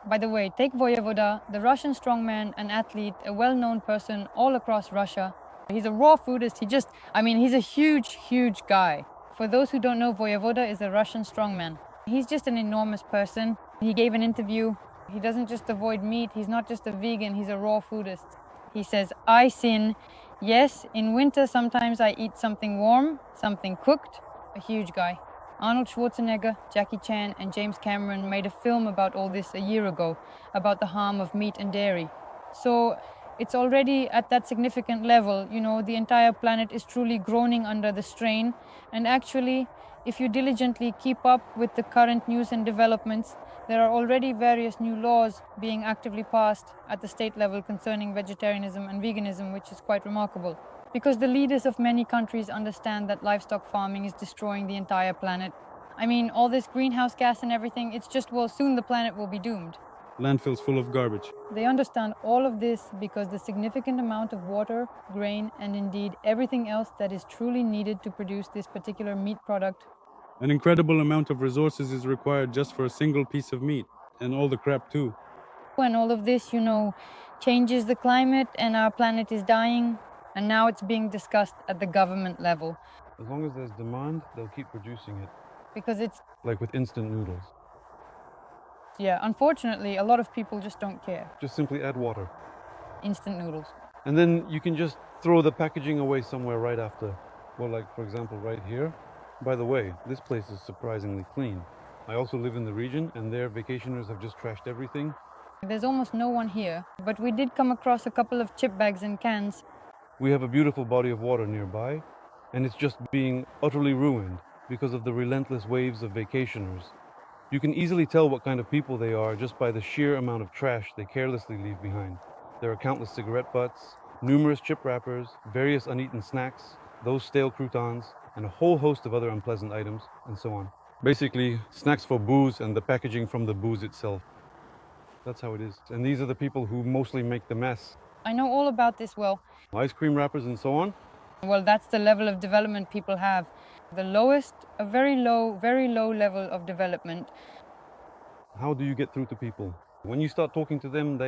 By the way, take Voyevoda, the Russian strongman, an athlete, a well-known person all across Russia. He's a raw foodist. He's a huge guy. For those who don't know, Voyevoda is a Russian strongman. He's just an enormous person. He gave an interview. He doesn't just avoid meat. He's not just a vegan. He's a raw foodist. He says, I sin. Yes, in winter sometimes I eat something warm, something cooked. A huge guy. Arnold Schwarzenegger, Jackie Chan, and James Cameron made a film about all this a year ago, about the harm of meat and dairy. So it's already at that significant level, the entire planet is truly groaning under the strain. And actually, if you diligently keep up with the current news and developments, there are already various new laws being actively passed at the state level concerning vegetarianism and veganism, which is quite remarkable. Because the leaders of many countries understand that livestock farming is destroying the entire planet. I mean, all this greenhouse gas and everything, it's just, well, soon the planet will be doomed. Landfills full of garbage. They understand all of this because the significant amount of water, grain, and indeed everything else that is truly needed to produce this particular meat product. An incredible amount of resources is required just for a single piece of meat, and all the crap too. And all of this, changes the climate and our planet is dying, and now it's being discussed at the government level. As long as there's demand, they'll keep producing it. Because it's, Like with instant noodles. yeah, unfortunately, a lot of people just don't care. Just simply add water. Instant noodles. And then you can just throw the packaging away somewhere right after. Well, like for example, right here. By the way, this place is surprisingly clean. I also live in the region, and there vacationers have just trashed everything. There's almost no one here, but we did come across a couple of chip bags and cans. We have a beautiful body of water nearby, and it's just being utterly ruined because of the relentless waves of vacationers. You can easily tell what kind of people they are just by the sheer amount of trash they carelessly leave behind. There are countless cigarette butts, numerous chip wrappers, various uneaten snacks, those stale croutons, and a whole host of other unpleasant items, and so on. Basically, snacks for booze and the packaging from the booze itself. That's how it is. And these are the people who mostly make the mess. I know all about this, well. Ice cream wrappers and so on. Well, that's the level of development people have. The lowest, a very low level of development. How do you get through to people? When you start talking to them,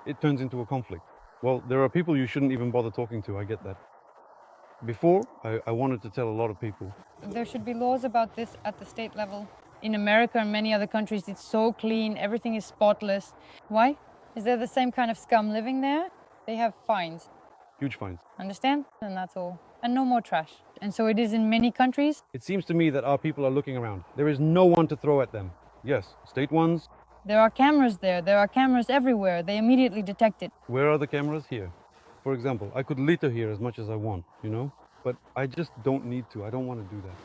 it turns into a conflict. Well, there are people you shouldn't even bother talking to, I get that. Before, I wanted to tell a lot of people. There should be laws about this at the state level. In America and many other countries, it's so clean, everything is spotless. Why? Is there the same kind of scum living there? They have fines. Huge fines. Understand? And that's all. And no more trash. And so it is in many countries. It seems to me that our people are looking around. There is no one to throw at them. Yes, state ones. There are cameras there. There are cameras everywhere. They immediately detect it. Where are the cameras? Here. For example, I could litter here as much as I want, But I just don't need to. I don't want to do that.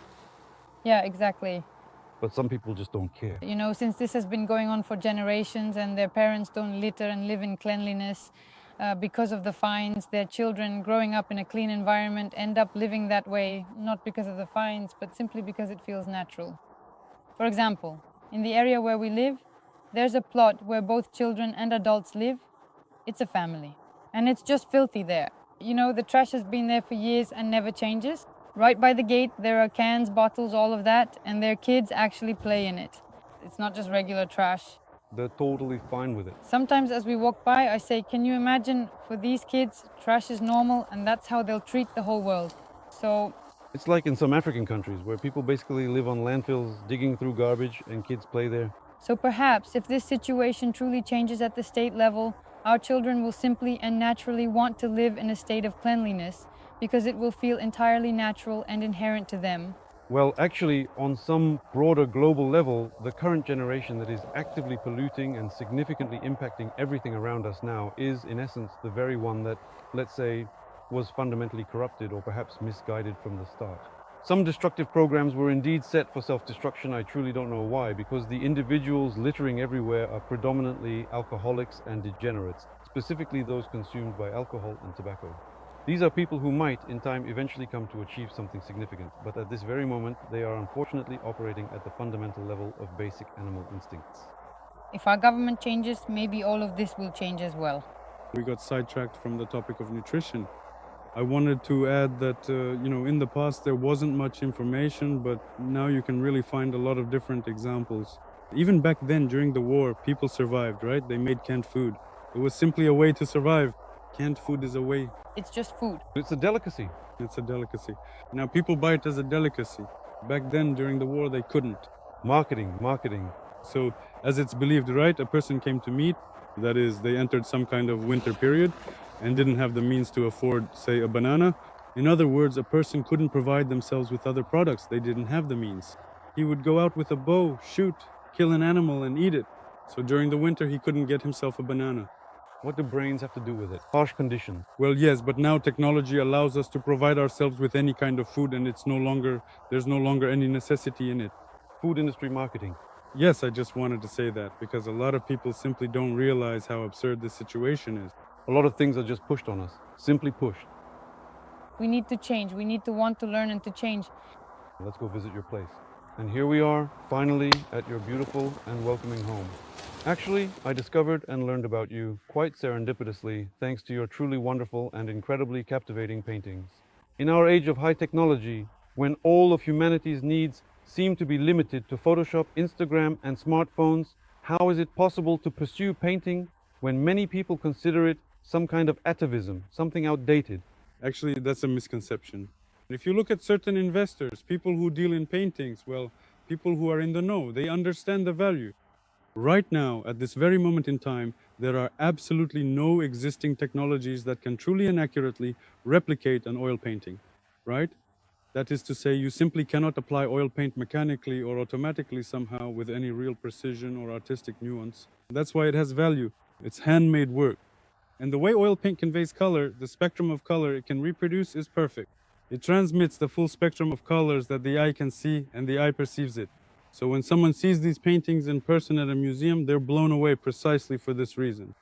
Yeah, exactly. But some people just don't care. Since this has been going on for generations and their parents don't litter and live in cleanliness, because of the fines, their children growing up in a clean environment end up living that way, not because of the fines, but simply because it feels natural. For example, in the area where we live, there's a plot where both children and adults live. It's a family. And it's just filthy there. The trash has been there for years and never changes. Right by the gate, there are cans, bottles, all of that, and their kids actually play in it. It's not just regular trash. They're totally fine with it. Sometimes as we walk by, I say, can you imagine, for these kids, trash is normal and that's how they'll treat the whole world. So It's like in some African countries where people basically live on landfills, digging through garbage, and kids play there. So perhaps if this situation truly changes at the state level, our children will simply and naturally want to live in a state of cleanliness because it will feel entirely natural and inherent to them. Well, actually, on some broader global level, the current generation that is actively polluting and significantly impacting everything around us now is, in essence, the very one that, let's say, was fundamentally corrupted or perhaps misguided from the start. Some destructive programs were indeed set for self-destruction. I truly don't know why, because the individuals littering everywhere are predominantly alcoholics and degenerates, specifically those consumed by alcohol and tobacco. These are people who might, in time, eventually come to achieve something significant, but at this very moment, they are unfortunately operating at the fundamental level of basic animal instincts. If our government changes, maybe all of this will change as well. We got sidetracked from the topic of nutrition. I wanted to add that, in the past there wasn't much information, but now you can really find a lot of different examples. Even back then, during the war, people survived, right? They made canned food. It was simply a way to survive. Canned food is a way. It's just food. It's a delicacy. It's a delicacy. Now people buy it as a delicacy. Back then, during the war, they couldn't. Marketing. So, as it's believed, right, a person came to meet, that is, they entered some kind of winter period and didn't have the means to afford, say, a banana. In other words, a person couldn't provide themselves with other products. They didn't have the means. He would go out with a bow, shoot, kill an animal and eat it. So during the winter, he couldn't get himself a banana. What do brains have to do with it? Harsh conditions. Well, yes, but now technology allows us to provide ourselves with any kind of food, and there's no longer any necessity in it. Food industry marketing. Yes, I just wanted to say that, because a lot of people simply don't realize how absurd this situation is. A lot of things are just pushed on us. Simply pushed. We need to change. We need to want to learn and to change. Let's go visit your place. And here we are, finally, at your beautiful and welcoming home. Actually, I discovered and learned about you quite serendipitously thanks to your truly wonderful and incredibly captivating paintings. In our age of high technology, when all of humanity's needs seem to be limited to Photoshop, Instagram, and smartphones, how is it possible to pursue painting when many people consider it some kind of atavism, something outdated? Actually, that's a misconception. If you look at certain investors, people who deal in paintings, well, people who are in the know, they understand the value. Right now, at this very moment in time, there are absolutely no existing technologies that can truly and accurately replicate an oil painting, right? That is to say, you simply cannot apply oil paint mechanically or automatically somehow with any real precision or artistic nuance. That's why it has value. It's handmade work. And the way oil paint conveys color, the spectrum of color it can reproduce is perfect. It transmits the full spectrum of colors that the eye can see and the eye perceives it. So when someone sees these paintings in person at a museum, they're blown away precisely for this reason.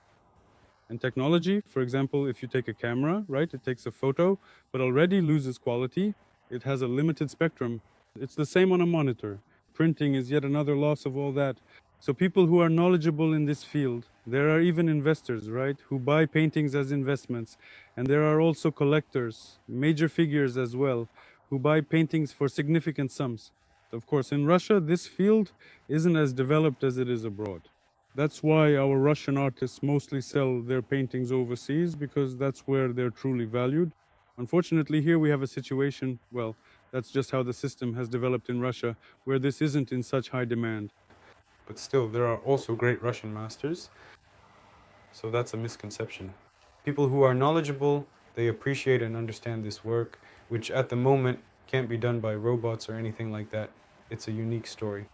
And technology, for example, if you take a camera, right, it takes a photo, but already loses quality. It has a limited spectrum. It's the same on a monitor. Printing is yet another loss of all that. So people who are knowledgeable in this field, there are even investors, right, who buy paintings as investments. And there are also collectors, major figures as well, who buy paintings for significant sums. Of course, in Russia, this field isn't as developed as it is abroad. That's why our Russian artists mostly sell their paintings overseas, because that's where they're truly valued. Unfortunately, here we have a situation, well, that's just how the system has developed in Russia, where this isn't in such high demand. But still, there are also great Russian masters, so that's a misconception. People who are knowledgeable, they appreciate and understand this work, which at the moment can't be done by robots or anything like that. It's a unique story.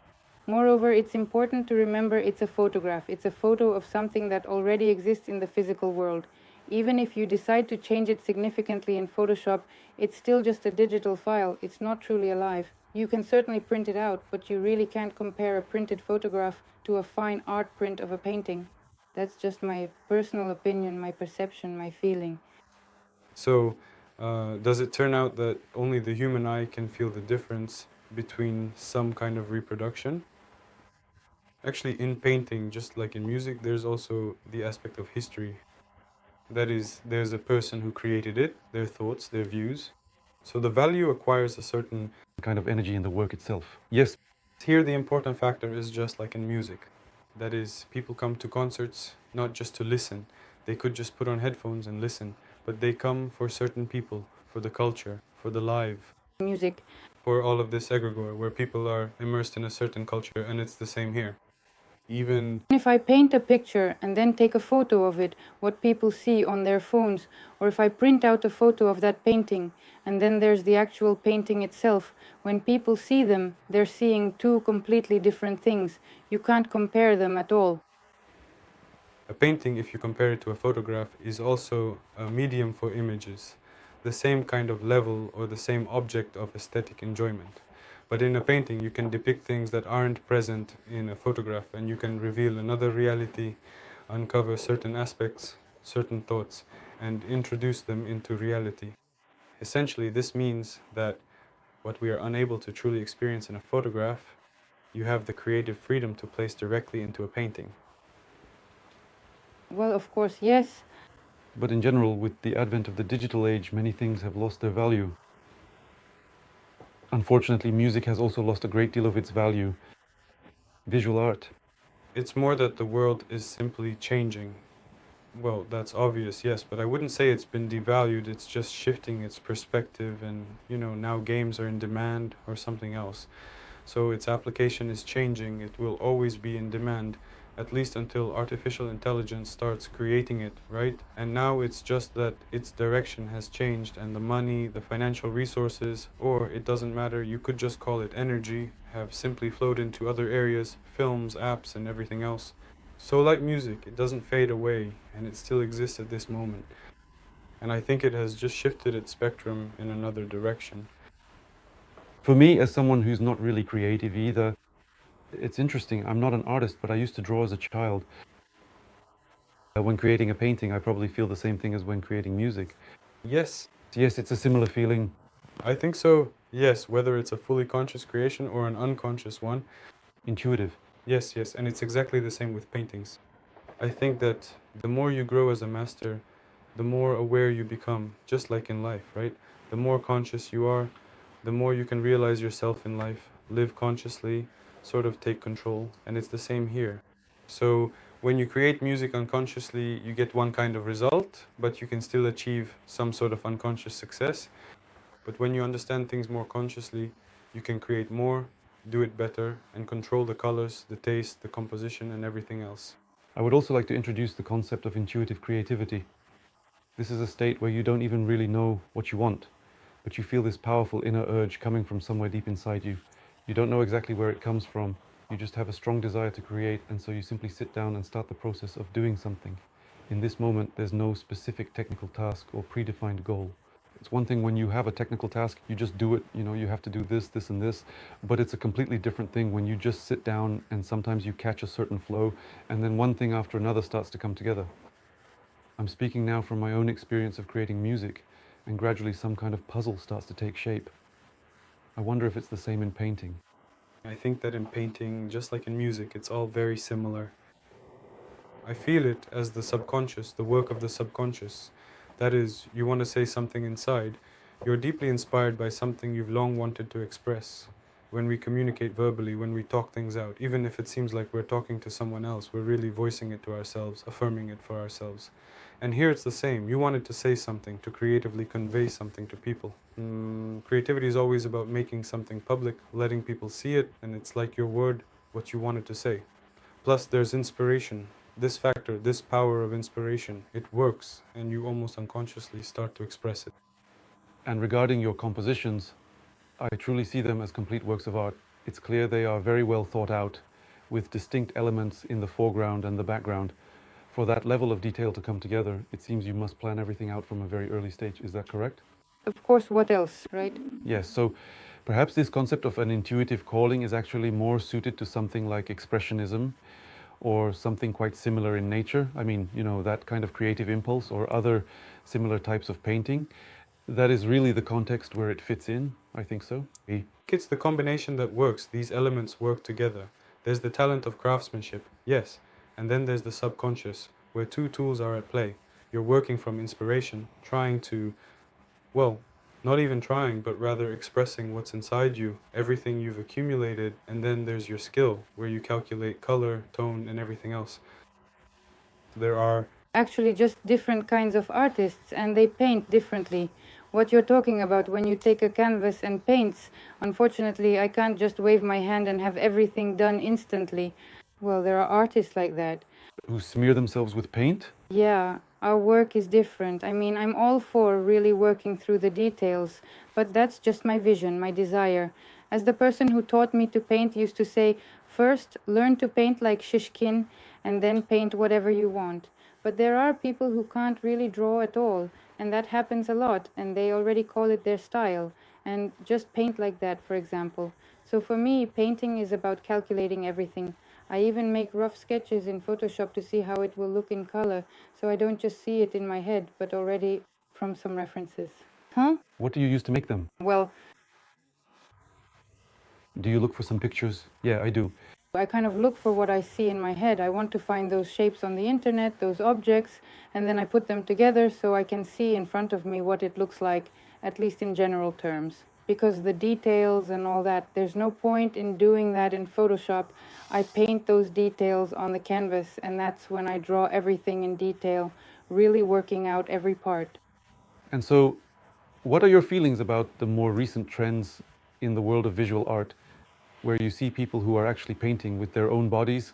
Moreover, it's important to remember it's a photograph. It's a photo of something that already exists in the physical world. Even if you decide to change it significantly in Photoshop, it's still just a digital file. It's not truly alive. You can certainly print it out, but you really can't compare a printed photograph to a fine art print of a painting. That's just my personal opinion, my perception, my feeling. So, does it turn out that only the human eye can feel the difference between some kind of reproduction? Actually, in painting, just like in music, there's also the aspect of history. That is, there's a person who created it, their thoughts, their views. So the value acquires a certain Kind of energy in the work itself. Yes, Here, the important factor is just like in music. That is, people come to concerts not just to listen. They could just put on headphones and listen, but they come for certain people, for the culture, for the live, Music. for all of this egregore, where people are immersed in a certain culture, and it's the same here. Even If I paint a picture and then take a photo of it, what people see on their phones, or if I print out a photo of that painting, and then there's the actual painting itself, when people see them, they're seeing two completely different things. You can't compare them at all. a painting, if you compare it to a photograph, is also a medium for images, the same kind of level or the same object of aesthetic enjoyment. But in a painting, you can depict things that aren't present in a photograph, and you can reveal another reality, uncover certain aspects, certain thoughts, and introduce them into reality. Essentially, this means that what we are unable to truly experience in a photograph, you have the creative freedom to place directly into a painting. Well, of course, yes. but in general, with the advent of the digital age, many things have lost their value. Unfortunately, music has also lost a great deal of its value. Visual art. It's more that the world is simply changing. Well, that's obvious, yes, but I wouldn't say it's been devalued. It's just shifting its perspective, and, now games are in demand or something else. So its application is changing. It will always be in demand, at least until artificial intelligence starts creating it, right? And now it's just that its direction has changed, and the money, the financial resources, or it doesn't matter, you could just call it energy, have simply flowed into other areas, films, apps, and everything else. So like music, it doesn't fade away, and it still exists at this moment. And I think it has just shifted its spectrum in another direction. For me, as someone who's not really creative either, it's interesting. I'm not an artist, but I used to draw as a child. When creating a painting, I probably feel the same thing as when creating music. Yes, Yes, it's a similar feeling. I think so, yes, whether it's a fully conscious creation or an unconscious one. Intuitive. Yes, yes, and it's exactly the same with paintings. I think that the more you grow as a master, the more aware you become, just like in life, right? The more conscious you are, the more you can realize yourself in life, live consciously, sort of take control, and it's the same here. So when you create music unconsciously, you get one kind of result, but you can still achieve some sort of unconscious success. But when you understand things more consciously, you can create more, do it better, and control the colors, the taste, the composition, and everything else. I would also like to introduce the concept of intuitive creativity. This is a state where you don't even really know what you want, but you feel this powerful inner urge coming from somewhere deep inside you. You don't know exactly where it comes from. You just have a strong desire to create, and so you simply sit down and start the process of doing something. In this moment, there's no specific technical task or predefined goal. It's one thing when you have a technical task, you just do it, you have to do this, this, and this, but it's a completely different thing when you just sit down and sometimes you catch a certain flow, and then one thing after another starts to come together. I'm speaking now from my own experience of creating music, and gradually some kind of puzzle starts to take shape. I wonder if it's the same in painting. I think that in painting, just like in music, it's all very similar. I feel it as the subconscious, the work of the subconscious. That is, you want to say something inside. You're deeply inspired by something you've long wanted to express. When we communicate verbally, when we talk things out, even if it seems like we're talking to someone else, we're really voicing it to ourselves, affirming it for ourselves. And here it's the same. You wanted to say something, to creatively convey something to people. Creativity is always about making something public, letting people see it, and it's like your word, what you wanted to say. Plus, there's inspiration. This factor, this power of inspiration, it works, and you almost unconsciously start to express it. And regarding your compositions, I truly see them as complete works of art. It's clear they are very well thought out, with distinct elements in the foreground and the background. For that level of detail to come together, it seems you must plan everything out from a very early stage. Is that correct? Of course, what else, right? Yes, so perhaps this concept of an intuitive calling is actually more suited to something like expressionism or something quite similar in nature. I mean, that kind of creative impulse or other similar types of painting. That is really the context where it fits in. I think so. It's the combination that works. These elements work together. There's the talent of craftsmanship, yes, and then there's the subconscious, where two tools are at play. You're working from inspiration, trying to, well, not even trying, but rather expressing what's inside you, everything you've accumulated, and then there's your skill, where you calculate color, tone, and everything else. There are Actually just different kinds of artists, and they paint differently. What you're talking about when you take a canvas and paints, unfortunately, I can't just wave my hand and have everything done instantly. Well, there are artists like that. Who smear themselves with paint? Yeah, our work is different. I mean, I'm all for really working through the details, but that's just my vision, my desire. As the person who taught me to paint used to say, first learn to paint like Shishkin and then paint whatever you want. But there are people who can't really draw at all, and that happens a lot, and they already call it their style, and just paint like that, for example. So for me, painting is about calculating everything. I even make rough sketches in Photoshop to see how it will look in color, so I don't just see it in my head, but already from some references. Huh? What do you use to make them? Well, Do you look for some pictures? Yeah, I do. I kind of look for what I see in my head. I want to find those shapes on the internet, those objects, and then I put them together so I can see in front of me what it looks like, at least in general terms. Because the details and all that, there's no point in doing that in Photoshop. I paint those details on the canvas, and that's when I draw everything in detail, really working out every part. And so, what are your feelings about the more recent trends in the world of visual art, where you see people who are actually painting with their own bodies?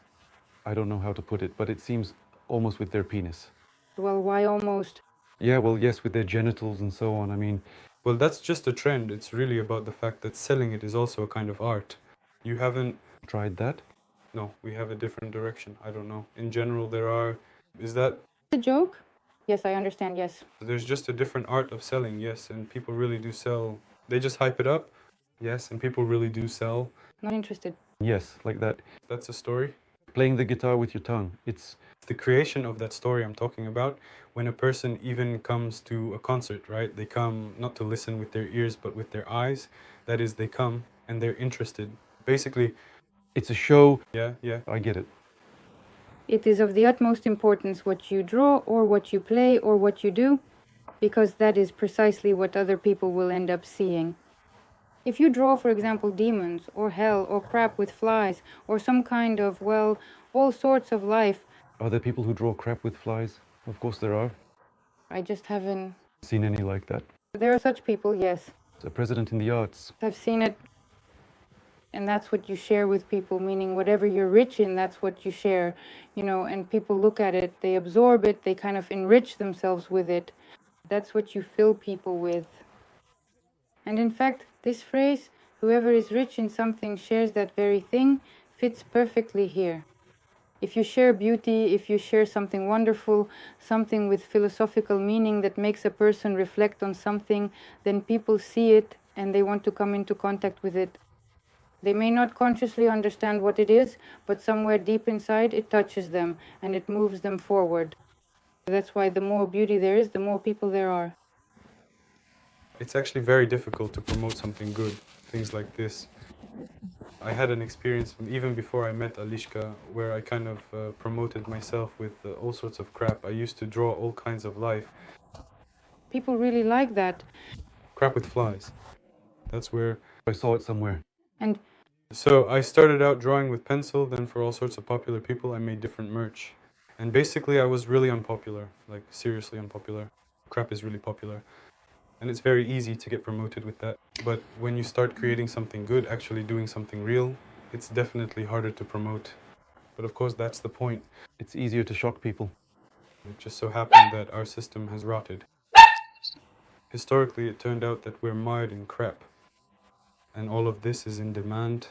I don't know how to put it, but it seems almost with their penis. Well, why almost? Yeah, well, yes, with their genitals and so on. I mean, well, that's just a trend. It's really about the fact that selling it is also a kind of art. You haven't tried that? No, we have a different direction. I don't know. In general, there are. Is that A joke? Yes, I understand, yes. there's just a different art of selling, yes, and people really do sell. They just hype it up, yes, and people really do sell. Not interested. Yes, like that. That's a story. playing the guitar with your tongue. It's the creation of that story I'm talking about. When a person even comes to a concert, right? They come not to listen with their ears, but with their eyes. That is, they come and they're interested. Basically, it's a show. yeah. I get it. It is of the utmost importance what you draw or what you play or what you do, because that is precisely what other people will end up seeing. If you draw, for example, demons or hell or crap with flies or some kind of, well, all sorts of life. Are there people who draw crap with flies? Of course there are. I just haven't Seen any like that. There are such people, yes. A president in the arts. I've seen it. And that's what you share with people, meaning whatever you're rich in, that's what you share, and people look at it, they absorb it, they kind of enrich themselves with it. That's what you fill people with. And in fact, this phrase, whoever is rich in something shares that very thing, fits perfectly here. If you share beauty, if you share something wonderful, something with philosophical meaning that makes a person reflect on something, then people see it and they want to come into contact with it. They may not consciously understand what it is, but somewhere deep inside it touches them and it moves them forward. That's why the more beauty there is, the more people there are. It's actually very difficult to promote something good, things like this. I had an experience even before I met Alishka where I kind of promoted myself with all sorts of crap. I used to draw all kinds of life. People really like that. Crap with flies. That's where I saw it somewhere. And so I started out drawing with pencil, then for all sorts of popular people I made different merch. And basically I was really unpopular, like seriously unpopular. Crap is really popular. And it's very easy to get promoted with that. But when you start creating something good, actually doing something real, it's definitely harder to promote. But of course that's the point. It's easier to shock people. It just so happened that our system has rotted. Historically it turned out that we're mired in crap. And all of this is in demand.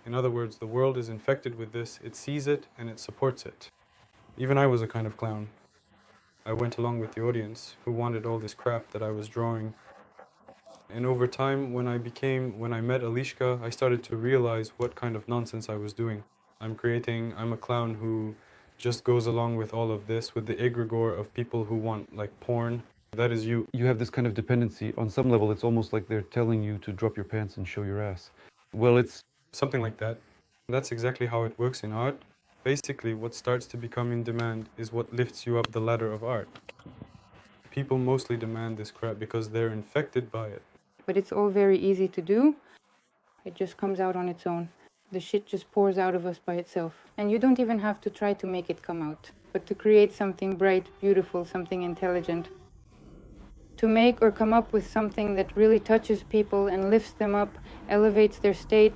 In other words, the world is infected with this, it sees it and it supports it. Even I was a kind of clown. I went along with the audience who wanted all this crap that I was drawing. And over time, when I met Alishka, I started to realize what kind of nonsense I was doing. I'm a clown who just goes along with all of this, with the egregore of people who want, like, porn. That is you. You have this kind of dependency. On some level, it's almost like they're telling you to drop your pants and show your ass. Well, it's something like that. That's exactly how it works in art. Basically, what starts to become in demand is what lifts you up the ladder of art. People mostly demand this crap because they're infected by it. But it's all very easy to do. It just comes out on its own. The shit just pours out of us by itself. And you don't even have to try to make it come out, but to create something bright, beautiful, something intelligent. To make or come up with something that really touches people and lifts them up, elevates their state.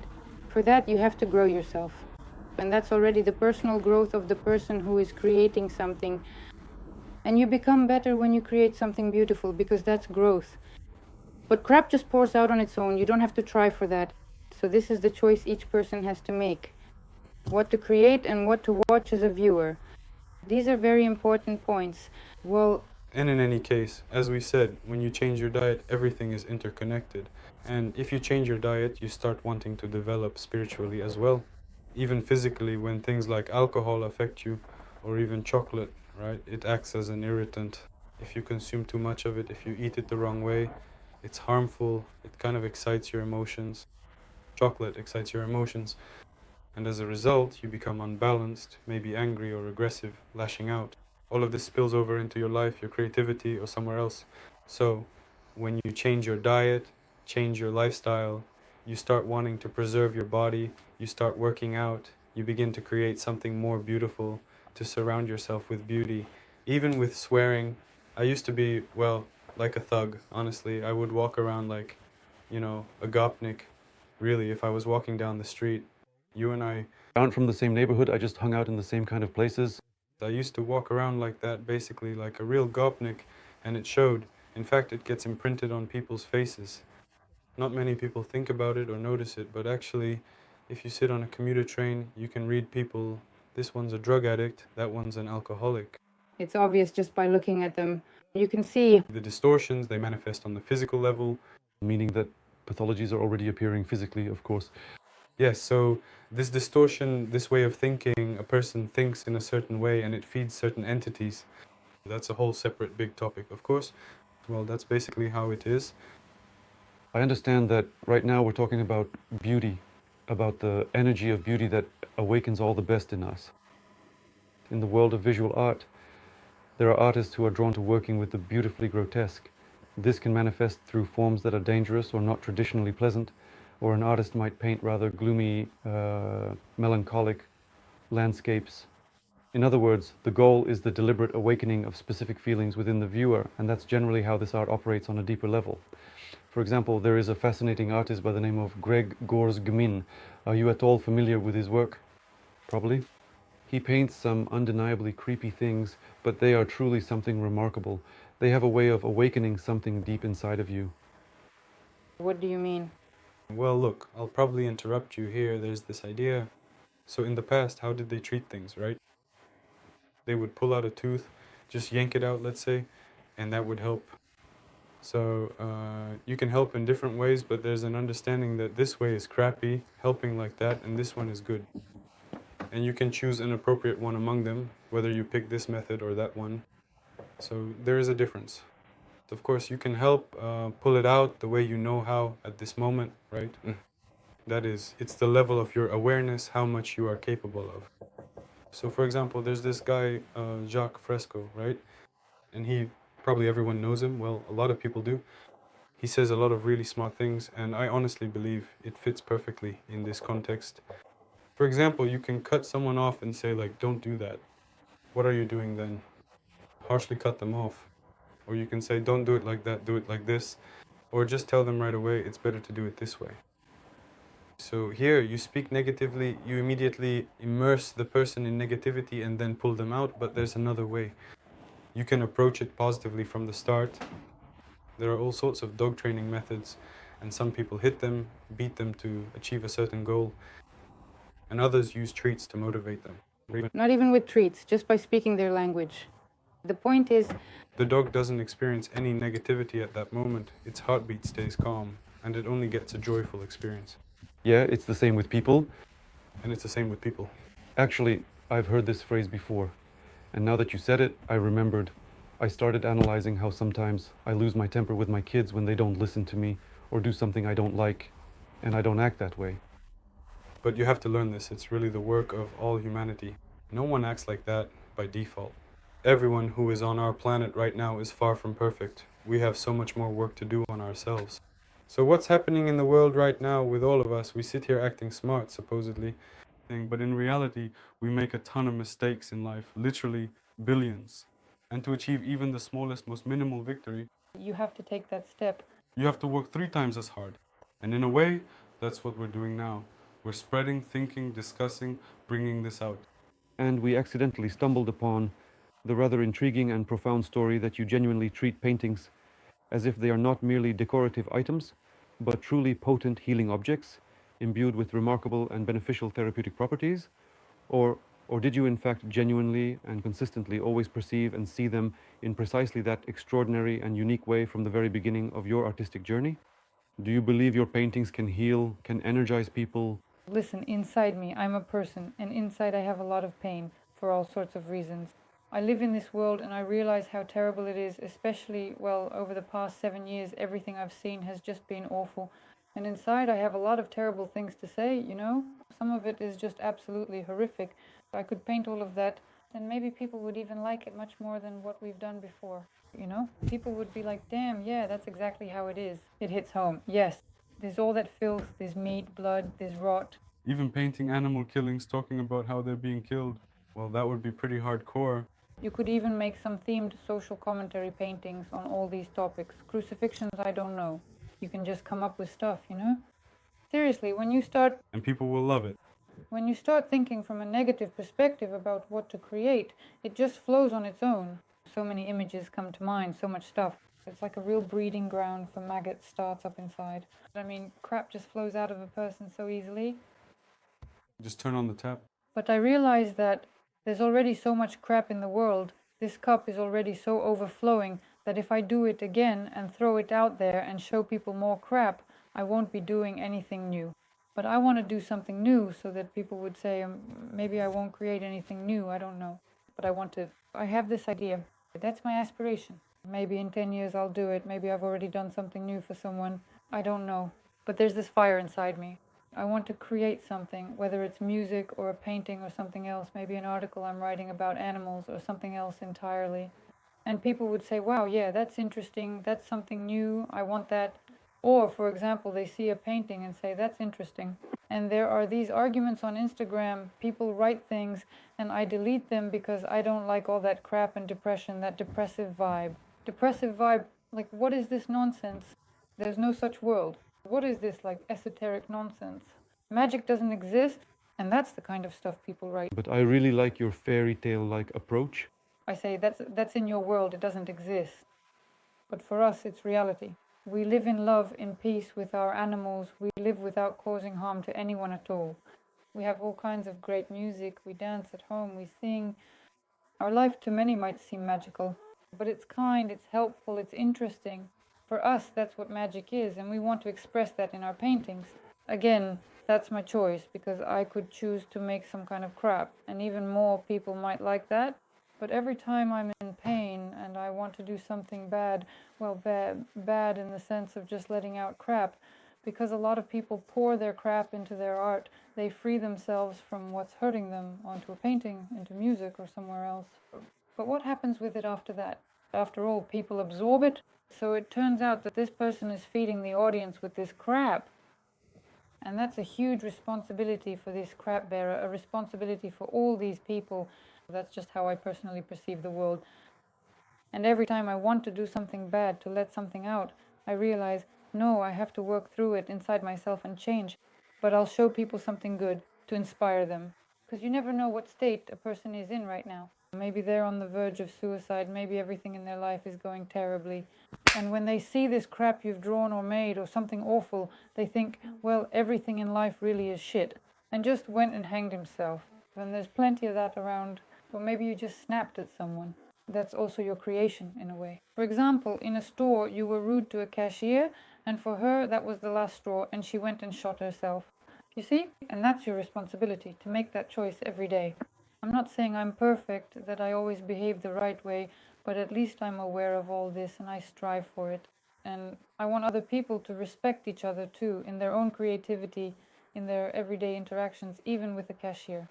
For that, you have to grow yourself. And that's already the personal growth of the person who is creating something. And you become better when you create something beautiful, because that's growth. But crap just pours out on its own. You don't have to try for that. So this is the choice each person has to make. What to create and what to watch as a viewer. These are very important points. Well, and in any case, as we said, when you change your diet, everything is interconnected. And if you change your diet, you start wanting to develop spiritually as well. Even physically, when things like alcohol affect you, or even chocolate, right? It acts as an irritant. If you consume too much of it, if you eat it the wrong way, it's harmful. It kind of excites your emotions. Chocolate excites your emotions. And as a result, you become unbalanced, maybe angry or aggressive, lashing out. All of this spills over into your life, your creativity, or somewhere else. So, when you change your diet, change your lifestyle, you start wanting to preserve your body, you start working out, you begin to create something more beautiful, to surround yourself with beauty. Even with swearing, I used to be, well, like a thug, honestly. I would walk around like, a gopnik. Really, if I was walking down the street, you and I aren't from the same neighborhood, I just hung out in the same kind of places. I used to walk around like that, basically like a real gopnik, and it showed. In fact, it gets imprinted on people's faces. Not many people think about it or notice it, but actually, if you sit on a commuter train, you can read people. This one's a drug addict, that one's an alcoholic. It's obvious just by looking at them. You can see the distortions, they manifest on the physical level. Meaning that pathologies are already appearing physically, of course. Yes, so this distortion, this way of thinking, a person thinks in a certain way and it feeds certain entities. That's a whole separate big topic, of course. Well, that's basically how it is. I understand that right now we're talking about beauty, about the energy of beauty that awakens all the best in us. In the world of visual art, there are artists who are drawn to working with the beautifully grotesque. This can manifest through forms that are dangerous or not traditionally pleasant, or an artist might paint rather gloomy, melancholic landscapes. In other words, the goal is the deliberate awakening of specific feelings within the viewer, and that's generally how this art operates on a deeper level. For example, there is a fascinating artist by the name of Greg Gors-Gmin. Are you at all familiar with his work? Probably. He paints some undeniably creepy things, but they are truly something remarkable. They have a way of awakening something deep inside of you. What do you mean? Well, look, I'll probably interrupt you here. There's this idea. So in the past, how did they treat things, right? They would pull out a tooth, just yank it out, let's say, and that would help. So you can help in different ways, but there's an understanding that this way is crappy, helping like that, and this one is good. And you can choose an appropriate one among them, whether you pick this method or that one. So there is a difference. Of course, you can help pull it out the way you know how at this moment, right? That is, it's the level of your awareness, how much you are capable of. So for example, there's this guy, Jacques Fresco, right? And he, probably everyone knows him, well, a lot of people do. He says a lot of really smart things, and I honestly believe it fits perfectly in this context. For example, you can cut someone off and say, like, don't do that. What are you doing then? Harshly cut them off. Or you can say, don't do it like that, do it like this. Or just tell them right away, it's better to do it this way. So here, you speak negatively, you immediately immerse the person in negativity and then pull them out, but there's another way. You can approach it positively from the start. There are all sorts of dog training methods, and some people hit them, beat them to achieve a certain goal, and others use treats to motivate them. Not even with treats, just by speaking their language. The point is, The dog doesn't experience any negativity at that moment. Its heartbeat stays calm, and it only gets a joyful experience. Yeah, it's the same with people. And it's the same with people. Actually, I've heard this phrase before, and now that you said it, I remembered. I started analyzing how sometimes I lose my temper with my kids when they don't listen to me or do something I don't like, and I don't act that way. But you have to learn this. It's really the work of all humanity. No one acts like that by default. Everyone who is on our planet right now is far from perfect. We have so much more work to do on ourselves. So what's happening in the world right now with all of us? We sit here acting smart, supposedly, but in reality, we make a ton of mistakes in life, literally billions. And to achieve even the smallest, most minimal victory, you have to take that step. you have to work 3 times as hard. And in a way, that's what we're doing now. We're spreading, thinking, discussing, bringing this out. And we accidentally stumbled upon the rather intriguing and profound story that you genuinely treat paintings as if they are not merely decorative items, but truly potent healing objects, imbued with remarkable and beneficial therapeutic properties? Or did you in fact genuinely and consistently always perceive and see them in precisely that extraordinary and unique way from the very beginning of your artistic journey? Do you believe your paintings can heal, can energize people? Listen, inside me, I'm a person, and inside I have a lot of pain for all sorts of reasons. I live in this world and I realize how terrible it is, especially, well, over the past 7 years, everything I've seen has just been awful. And inside I have a lot of terrible things to say, you know? Some of it is just absolutely horrific. If I could paint all of that, then maybe people would even like it much more than what we've done before, you know? People would be like, damn, yeah, that's exactly how it is. It hits home, yes. There's all that filth, there's meat, blood, there's rot. Even painting animal killings, talking about how they're being killed, well, that would be pretty hardcore. You could even make some themed social commentary paintings on all these topics. Crucifixions, I don't know. You can just come up with stuff, you know? Seriously, when you start thinking from a negative perspective about what to create, it just flows on its own. So many images come to mind, so much stuff. It's like a real breeding ground for maggots starts up inside. I mean, crap just flows out of a person so easily. Just turn on the tap. But I realize that there's already so much crap in the world, this cup is already so overflowing that if I do it again and throw it out there and show people more crap, I won't be doing anything new. But I want to do something new so that people would say, maybe I won't create anything new, I don't know. But I want to. I have this idea. That's my aspiration. Maybe in 10 years I'll do it. Maybe I've already done something new for someone. I don't know. But there's this fire inside me. I want to create something, whether it's music or a painting or something else, maybe an article I'm writing about animals or something else entirely. And people would say, wow, yeah, that's interesting, that's something new, I want that. Or, for example, they see a painting and say, that's interesting. And there are these arguments on Instagram, people write things, and I delete them because I don't like all that crap and depression, that depressive vibe. Depressive vibe, like, what is this nonsense? There's no such world. What is this, like, esoteric nonsense? Magic doesn't exist, and that's the kind of stuff people write. But I really like your fairy tale-like approach. I say, that's in your world, it doesn't exist. But for us, it's reality. We live in love, in peace with our animals. We live without causing harm to anyone at all. We have all kinds of great music. We dance at home. We sing. Our life to many might seem magical, but it's kind, it's helpful, it's interesting. For us, that's what magic is, and we want to express that in our paintings. Again, that's my choice, because I could choose to make some kind of crap, and even more people might like that. But every time I'm in pain and I want to do something bad, well, bad in the sense of just letting out crap, because a lot of people pour their crap into their art, they free themselves from what's hurting them onto a painting, into music, or somewhere else. But what happens with it after that? After all, people absorb it, so it turns out that this person is feeding the audience with this crap. And that's a huge responsibility for this crap bearer, a responsibility for all these people. That's just how I personally perceive the world. And every time I want to do something bad, to let something out, I realize, no, I have to work through it inside myself and change. But I'll show people something good to inspire them. Because you never know what state a person is in right now. Maybe they're on the verge of suicide, maybe everything in their life is going terribly. And when they see this crap you've drawn or made or something awful, they think, well, everything in life really is shit. And just went and hanged himself. And there's plenty of that around. Or maybe you just snapped at someone. That's also your creation, in a way. For example, in a store, you were rude to a cashier, and for her, that was the last straw, and she went and shot herself. You see? And that's your responsibility, to make that choice every day. I'm not saying I'm perfect, that I always behave the right way, but at least I'm aware of all this, and I strive for it. And I want other people to respect each other, too, in their own creativity, in their everyday interactions, even with the cashier.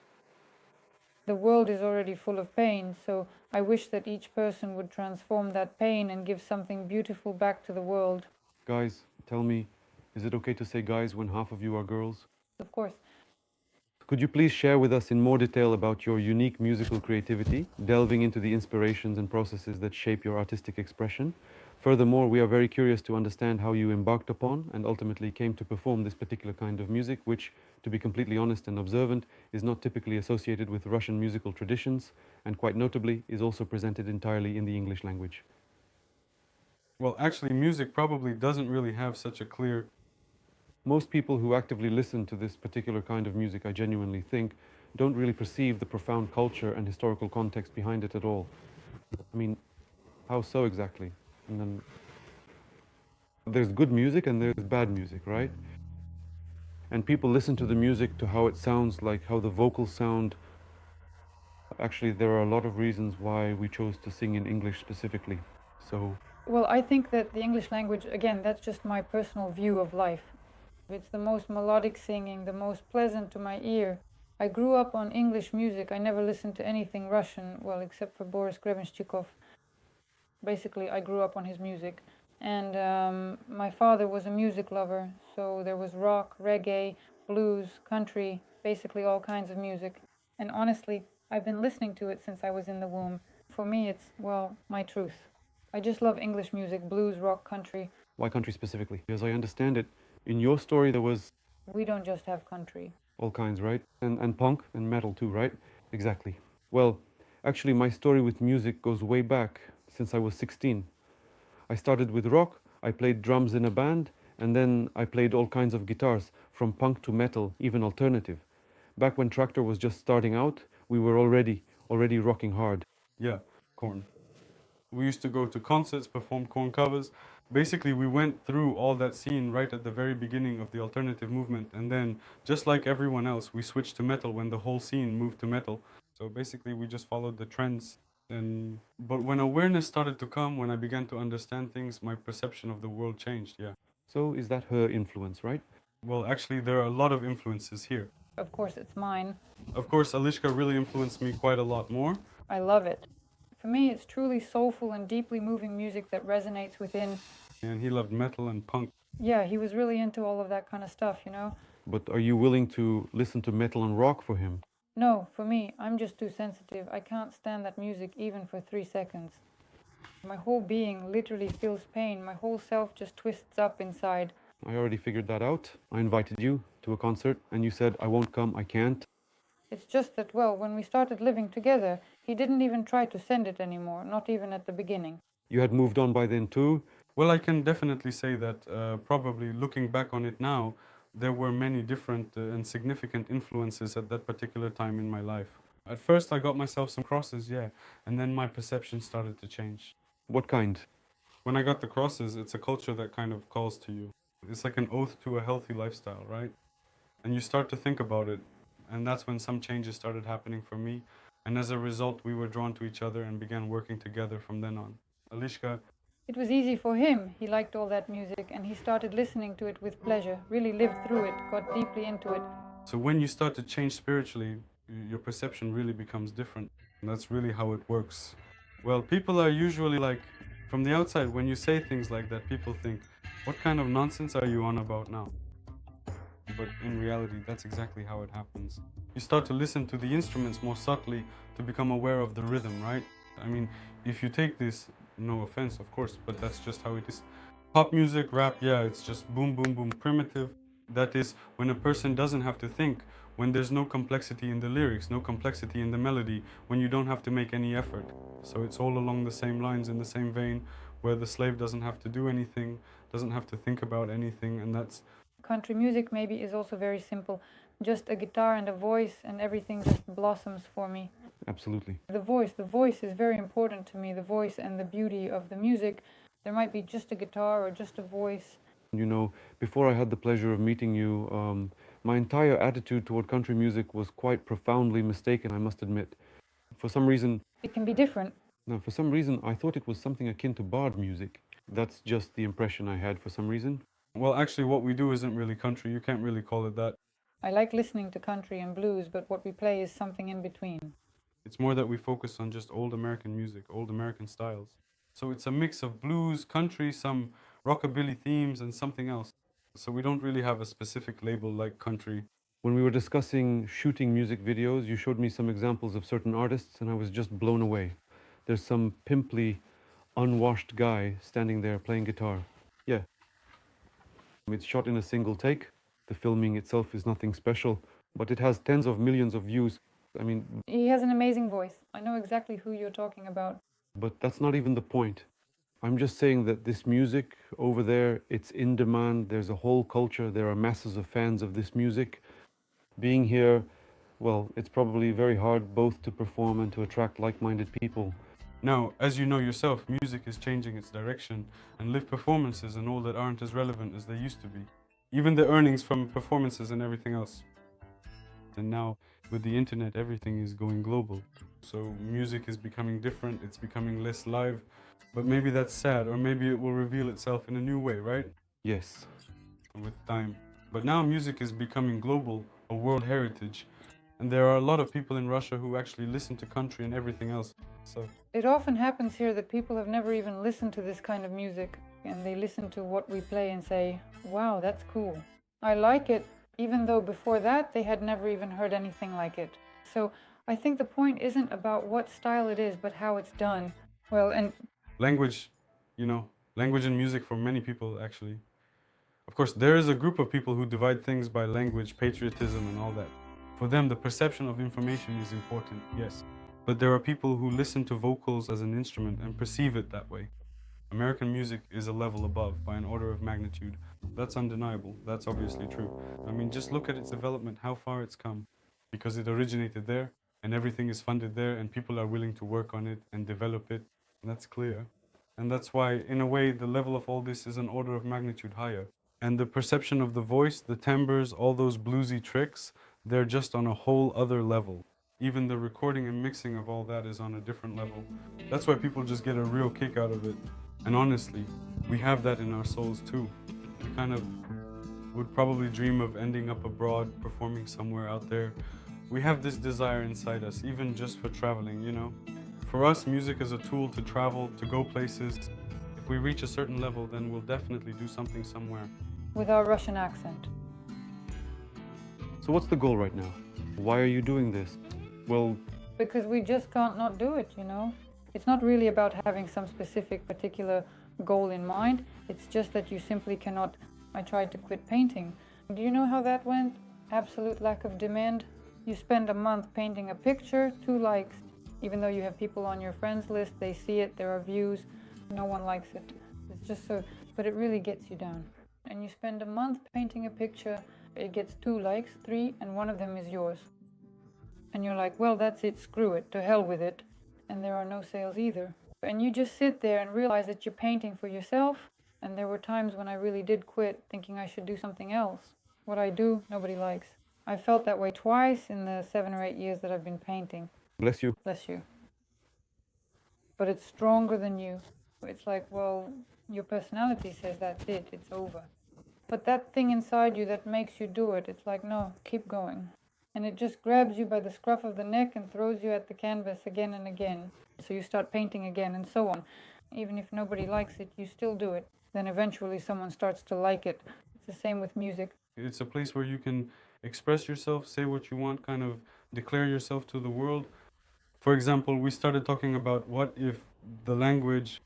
The world is already full of pain, so I wish that each person would transform that pain and give something beautiful back to the world. Guys, tell me, is it okay to say guys when half of you are girls? Of course. Could you please share with us in more detail about your unique musical creativity, delving into the inspirations and processes that shape your artistic expression? Furthermore, we are very curious to understand how you embarked upon and ultimately came to perform this particular kind of music, which, to be completely honest and observant, is not typically associated with Russian musical traditions, and quite notably, is also presented entirely in the English language. Well, actually, music probably doesn't really have such a clear... Most people who actively listen to this particular kind of music, I genuinely think, don't really perceive the profound culture and historical context behind it at all. I mean, how so exactly? And then there's good music and there's bad music, right? And people listen to the music to how it sounds, like how the vocals sound. Actually, there are a lot of reasons why we chose to sing in English specifically. So, Well, I think that the English language, again, that's just my personal view of life. It's the most melodic singing, the most pleasant to my ear. I grew up on English music. I never listened to anything Russian, well, except for Boris Grebenshchikov. Basically, I grew up on his music. And my father was a music lover, so there was rock, reggae, blues, country, basically all kinds of music. And honestly, I've been listening to it since I was in the womb. For me, it's, well, my truth. I just love English music, blues, rock, country. why country specifically? As I understand it, in your story there was We don't just have country. all kinds, right? And punk and metal too, right? Exactly. Well, actually my story with music goes way back, since I was 16. I started with rock, I played drums in a band, and then I played all kinds of guitars, from punk to metal, even alternative. Back when Tractor was just starting out, we were already rocking hard. Yeah, Korn. We used to go to concerts, perform Korn covers, Basically, we went through all that scene right at the very beginning of the alternative movement, and then, just like everyone else, we switched to metal when the whole scene moved to metal. So basically, we just followed the trends. But when awareness started to come, when I began to understand things, my perception of the world changed, yeah. So is that her influence, right? Well, actually, there are a lot of influences here. Of course, it's mine. Of course, Alishka really influenced me quite a lot more. I love it. For me, it's truly soulful and deeply moving music that resonates within. And he loved metal and punk. Yeah, he was really into all of that kind of stuff, you know? But are you willing to listen to metal and rock for him? No, for me, I'm just too sensitive. I can't stand that music even for 3 seconds. My whole being literally feels pain. My whole self just twists up inside. I already figured that out. I invited you to a concert and you said, I won't come, I can't. It's just that, well, when we started living together, he didn't even try to send it anymore, not even at the beginning. You had moved on by then too? Well, I can definitely say that probably looking back on it now, there were many different and significant influences at that particular time in my life. At first, I got myself some crosses, yeah, and then my perception started to change. What kind? When I got the crosses, it's a culture that kind of calls to you. It's like an oath to a healthy lifestyle, right? And you start to think about it, and that's when some changes started happening for me. And as a result, we were drawn to each other and began working together from then on. Alishka, It was easy for him. He liked all that music and he started listening to it with pleasure, really lived through it, got deeply into it. so when you start to change spiritually, your perception really becomes different. And that's really how it works. Well, people are usually like, from the outside, when you say things like that, people think, what kind of nonsense are you on about now? But in reality, that's exactly how it happens. You start to listen to the instruments more subtly to become aware of the rhythm, right? I mean, if you take this, no offense, of course, but that's just how it is. Pop music, rap, yeah, it's just boom, boom, boom, primitive. That is when a person doesn't have to think, when there's no complexity in the lyrics, no complexity in the melody, when you don't have to make any effort. So it's all along the same lines, in the same vein, where the slave doesn't have to do anything, doesn't have to think about anything, and that's Country music maybe is also very simple. Just a guitar and a voice and everything just blossoms for me. Absolutely. The voice is very important to me, the voice and the beauty of the music. There might be just a guitar or just a voice. You know, before I had the pleasure of meeting you, my entire attitude toward country music was quite profoundly mistaken, I must admit. For some reason, It can be different. I thought it was something akin to bard music. That's just the impression I had for some reason. well, actually, what we do isn't really country. You can't really call it that. I like listening to country and blues, but what we play is something in between. It's more that we focus on just old American music, old American styles. So it's a mix of blues, country, some rockabilly themes, and something else. So we don't really have a specific label like country. When we were discussing shooting music videos, you showed me some examples of certain artists, and I was just blown away. There's some pimply, unwashed guy standing there playing guitar. Yeah. It's shot in a single take. The filming itself is nothing special, but it has tens of millions of views. I mean, He has an amazing voice. I know exactly who you're talking about. but that's not even the point. I'm just saying that this music over there, it's in demand. There's a whole culture. There are masses of fans of this music. Being here, well, it's probably very hard both to perform and to attract like-minded people. Now, as you know yourself, music is changing its direction, and live performances and all that aren't as relevant as they used to be. Even the earnings from performances and everything else. And now, with the internet, everything is going global. So music is becoming different, it's becoming less live, but maybe that's sad, or maybe it will reveal itself in a new way, right? Yes. With time. But now music is becoming global, a world heritage, and there are a lot of people in Russia who actually listen to country and everything else. So It often happens here that people have never even listened to this kind of music, and they listen to what we play and say, wow, that's cool. I like it, even though before that they had never even heard anything like it. So I think the point isn't about what style it is, but how it's done. Well, and language, language and music for many people actually. Of course, there is a group of people who divide things by language, patriotism, and all that. For them, the perception of information is important, yes. But there are people who listen to vocals as an instrument and perceive it that way. American music is a level above by an order of magnitude. That's undeniable. That's obviously true. I mean, just look at its development, how far it's come. Because it originated there, and everything is funded there, and people are willing to work on it and develop it. And that's clear. And that's why, in a way, the level of all this is an order of magnitude higher. And the perception of the voice, the timbres, all those bluesy tricks, they're just on a whole other level. Even the recording and mixing of all that is on a different level. That's why people just get a real kick out of it. And honestly, we have that in our souls too. We kind of would probably dream of ending up abroad, performing somewhere out there. We have this desire inside us, even just for traveling, you know? For us, music is a tool to travel, to go places. If we reach a certain level, then we'll definitely do something somewhere. With our Russian accent. So what's the goal right now? Why are you doing this? Well, Because we just can't not do it, you know? It's not really about having some specific particular goal in mind. It's just that you simply cannot. I tried to quit painting. Do you know how that went? Absolute lack of demand. You spend a month painting a picture, 2 likes. Even though you have people on your friends list, they see it, there are views, no one likes it. It's just so, but it really gets you down. And you spend a month painting a picture, it gets 2 likes, 3, and one of them is yours. And you're like, well, that's it, screw it, to hell with it. And there are no sales either. And you just sit there and realize that you're painting for yourself. And there were times when I really did quit, thinking I should do something else. What I do, nobody likes. I felt that way twice in the 7 or 8 years that I've been painting. bless you. Bless you. But it's stronger than you. It's like, well, your personality says that's it, it's over. But that thing inside you that makes you do it, it's like, no, keep going. And it just grabs you by the scruff of the neck and throws you at the canvas again and again. So you start painting again and so on. Even if nobody likes it, you still do it. Then eventually someone starts to like it. It's the same with music. It's a place where you can express yourself, say what you want, kind of declare yourself to the world. For example, we started talking about what if the language...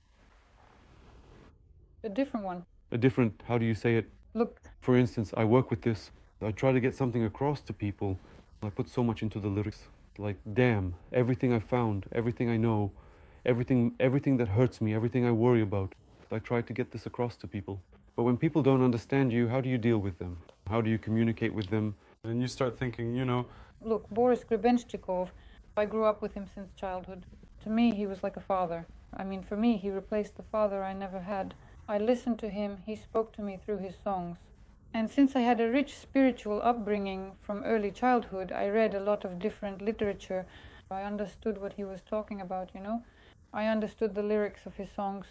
A different one. A different, how do you say it? Look, For instance, I work with this. I try to get something across to people. I put so much into the lyrics. Like, damn, everything I found, everything I know, everything that hurts me, everything I worry about. I try to get this across to people. But when people don't understand you, how do you deal with them? How do you communicate with them? And you start thinking, you know, look, Boris Grebenshchikov, I grew up with him since childhood. To me, he was like a father. I mean, for me, he replaced the father I never had. I listened to him, he spoke to me through his songs. And since I had a rich spiritual upbringing from early childhood, I read a lot of different literature. I understood what he was talking about, you know. I understood the lyrics of his songs.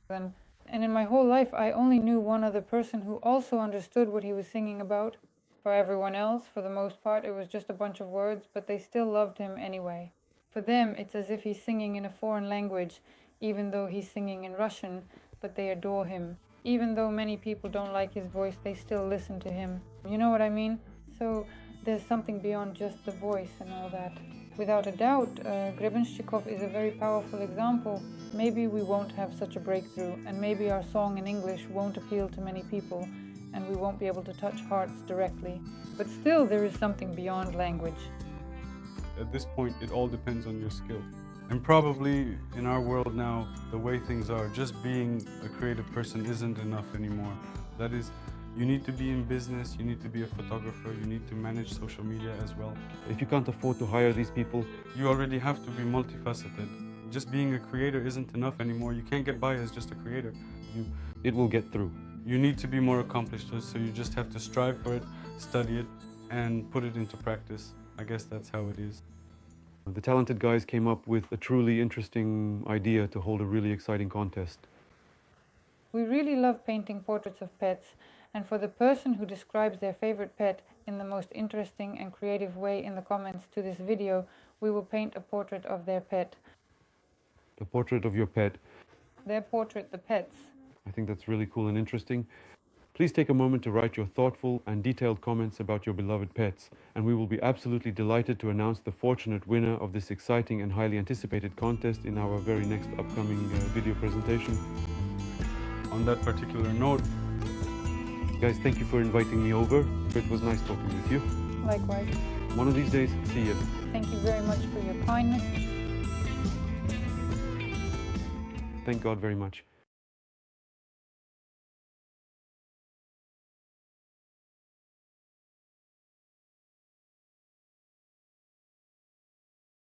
And in my whole life, I only knew one other person who also understood what he was singing about. For everyone else, for the most part, it was just a bunch of words, but they still loved him anyway. For them, it's as if he's singing in a foreign language, even though he's singing in Russian, but they adore him. Even though many people don't like his voice, they still listen to him. You know what I mean? So there's something beyond just the voice and all that. Without a doubt, Grebenshchikov is a very powerful example. Maybe we won't have such a breakthrough, and maybe our song in English won't appeal to many people, and we won't be able to touch hearts directly. But still, there is something beyond language. at this point, it all depends on your skill. And probably in our world now, the way things are, just being a creative person isn't enough anymore. That is, you need to be in business, you need to be a photographer, you need to manage social media as well. If you can't afford to hire these people, You already have to be multifaceted. Just being a creator isn't enough anymore. You can't get by as just a creator. it will get through. You need to be more accomplished, so you just have to strive for it, study it, and put it into practice. I guess that's how it is. The talented guys came up with a truly interesting idea to hold a really exciting contest. We really love painting portraits of pets, and for the person who describes their favorite pet in the most interesting and creative way in the comments to this video, we will paint a portrait of their pet. A portrait of your pet. Their portrait, the pet's. I think that's really cool and interesting. Please take a moment to write your thoughtful and detailed comments about your beloved pets, and we will be absolutely delighted to announce the fortunate winner of this exciting and highly anticipated contest in our very next upcoming video presentation. On that particular note, Guys, thank you for inviting me over. It was nice talking with you. Likewise. One of these days, see you. Thank you very much for your kindness. Thank God very much.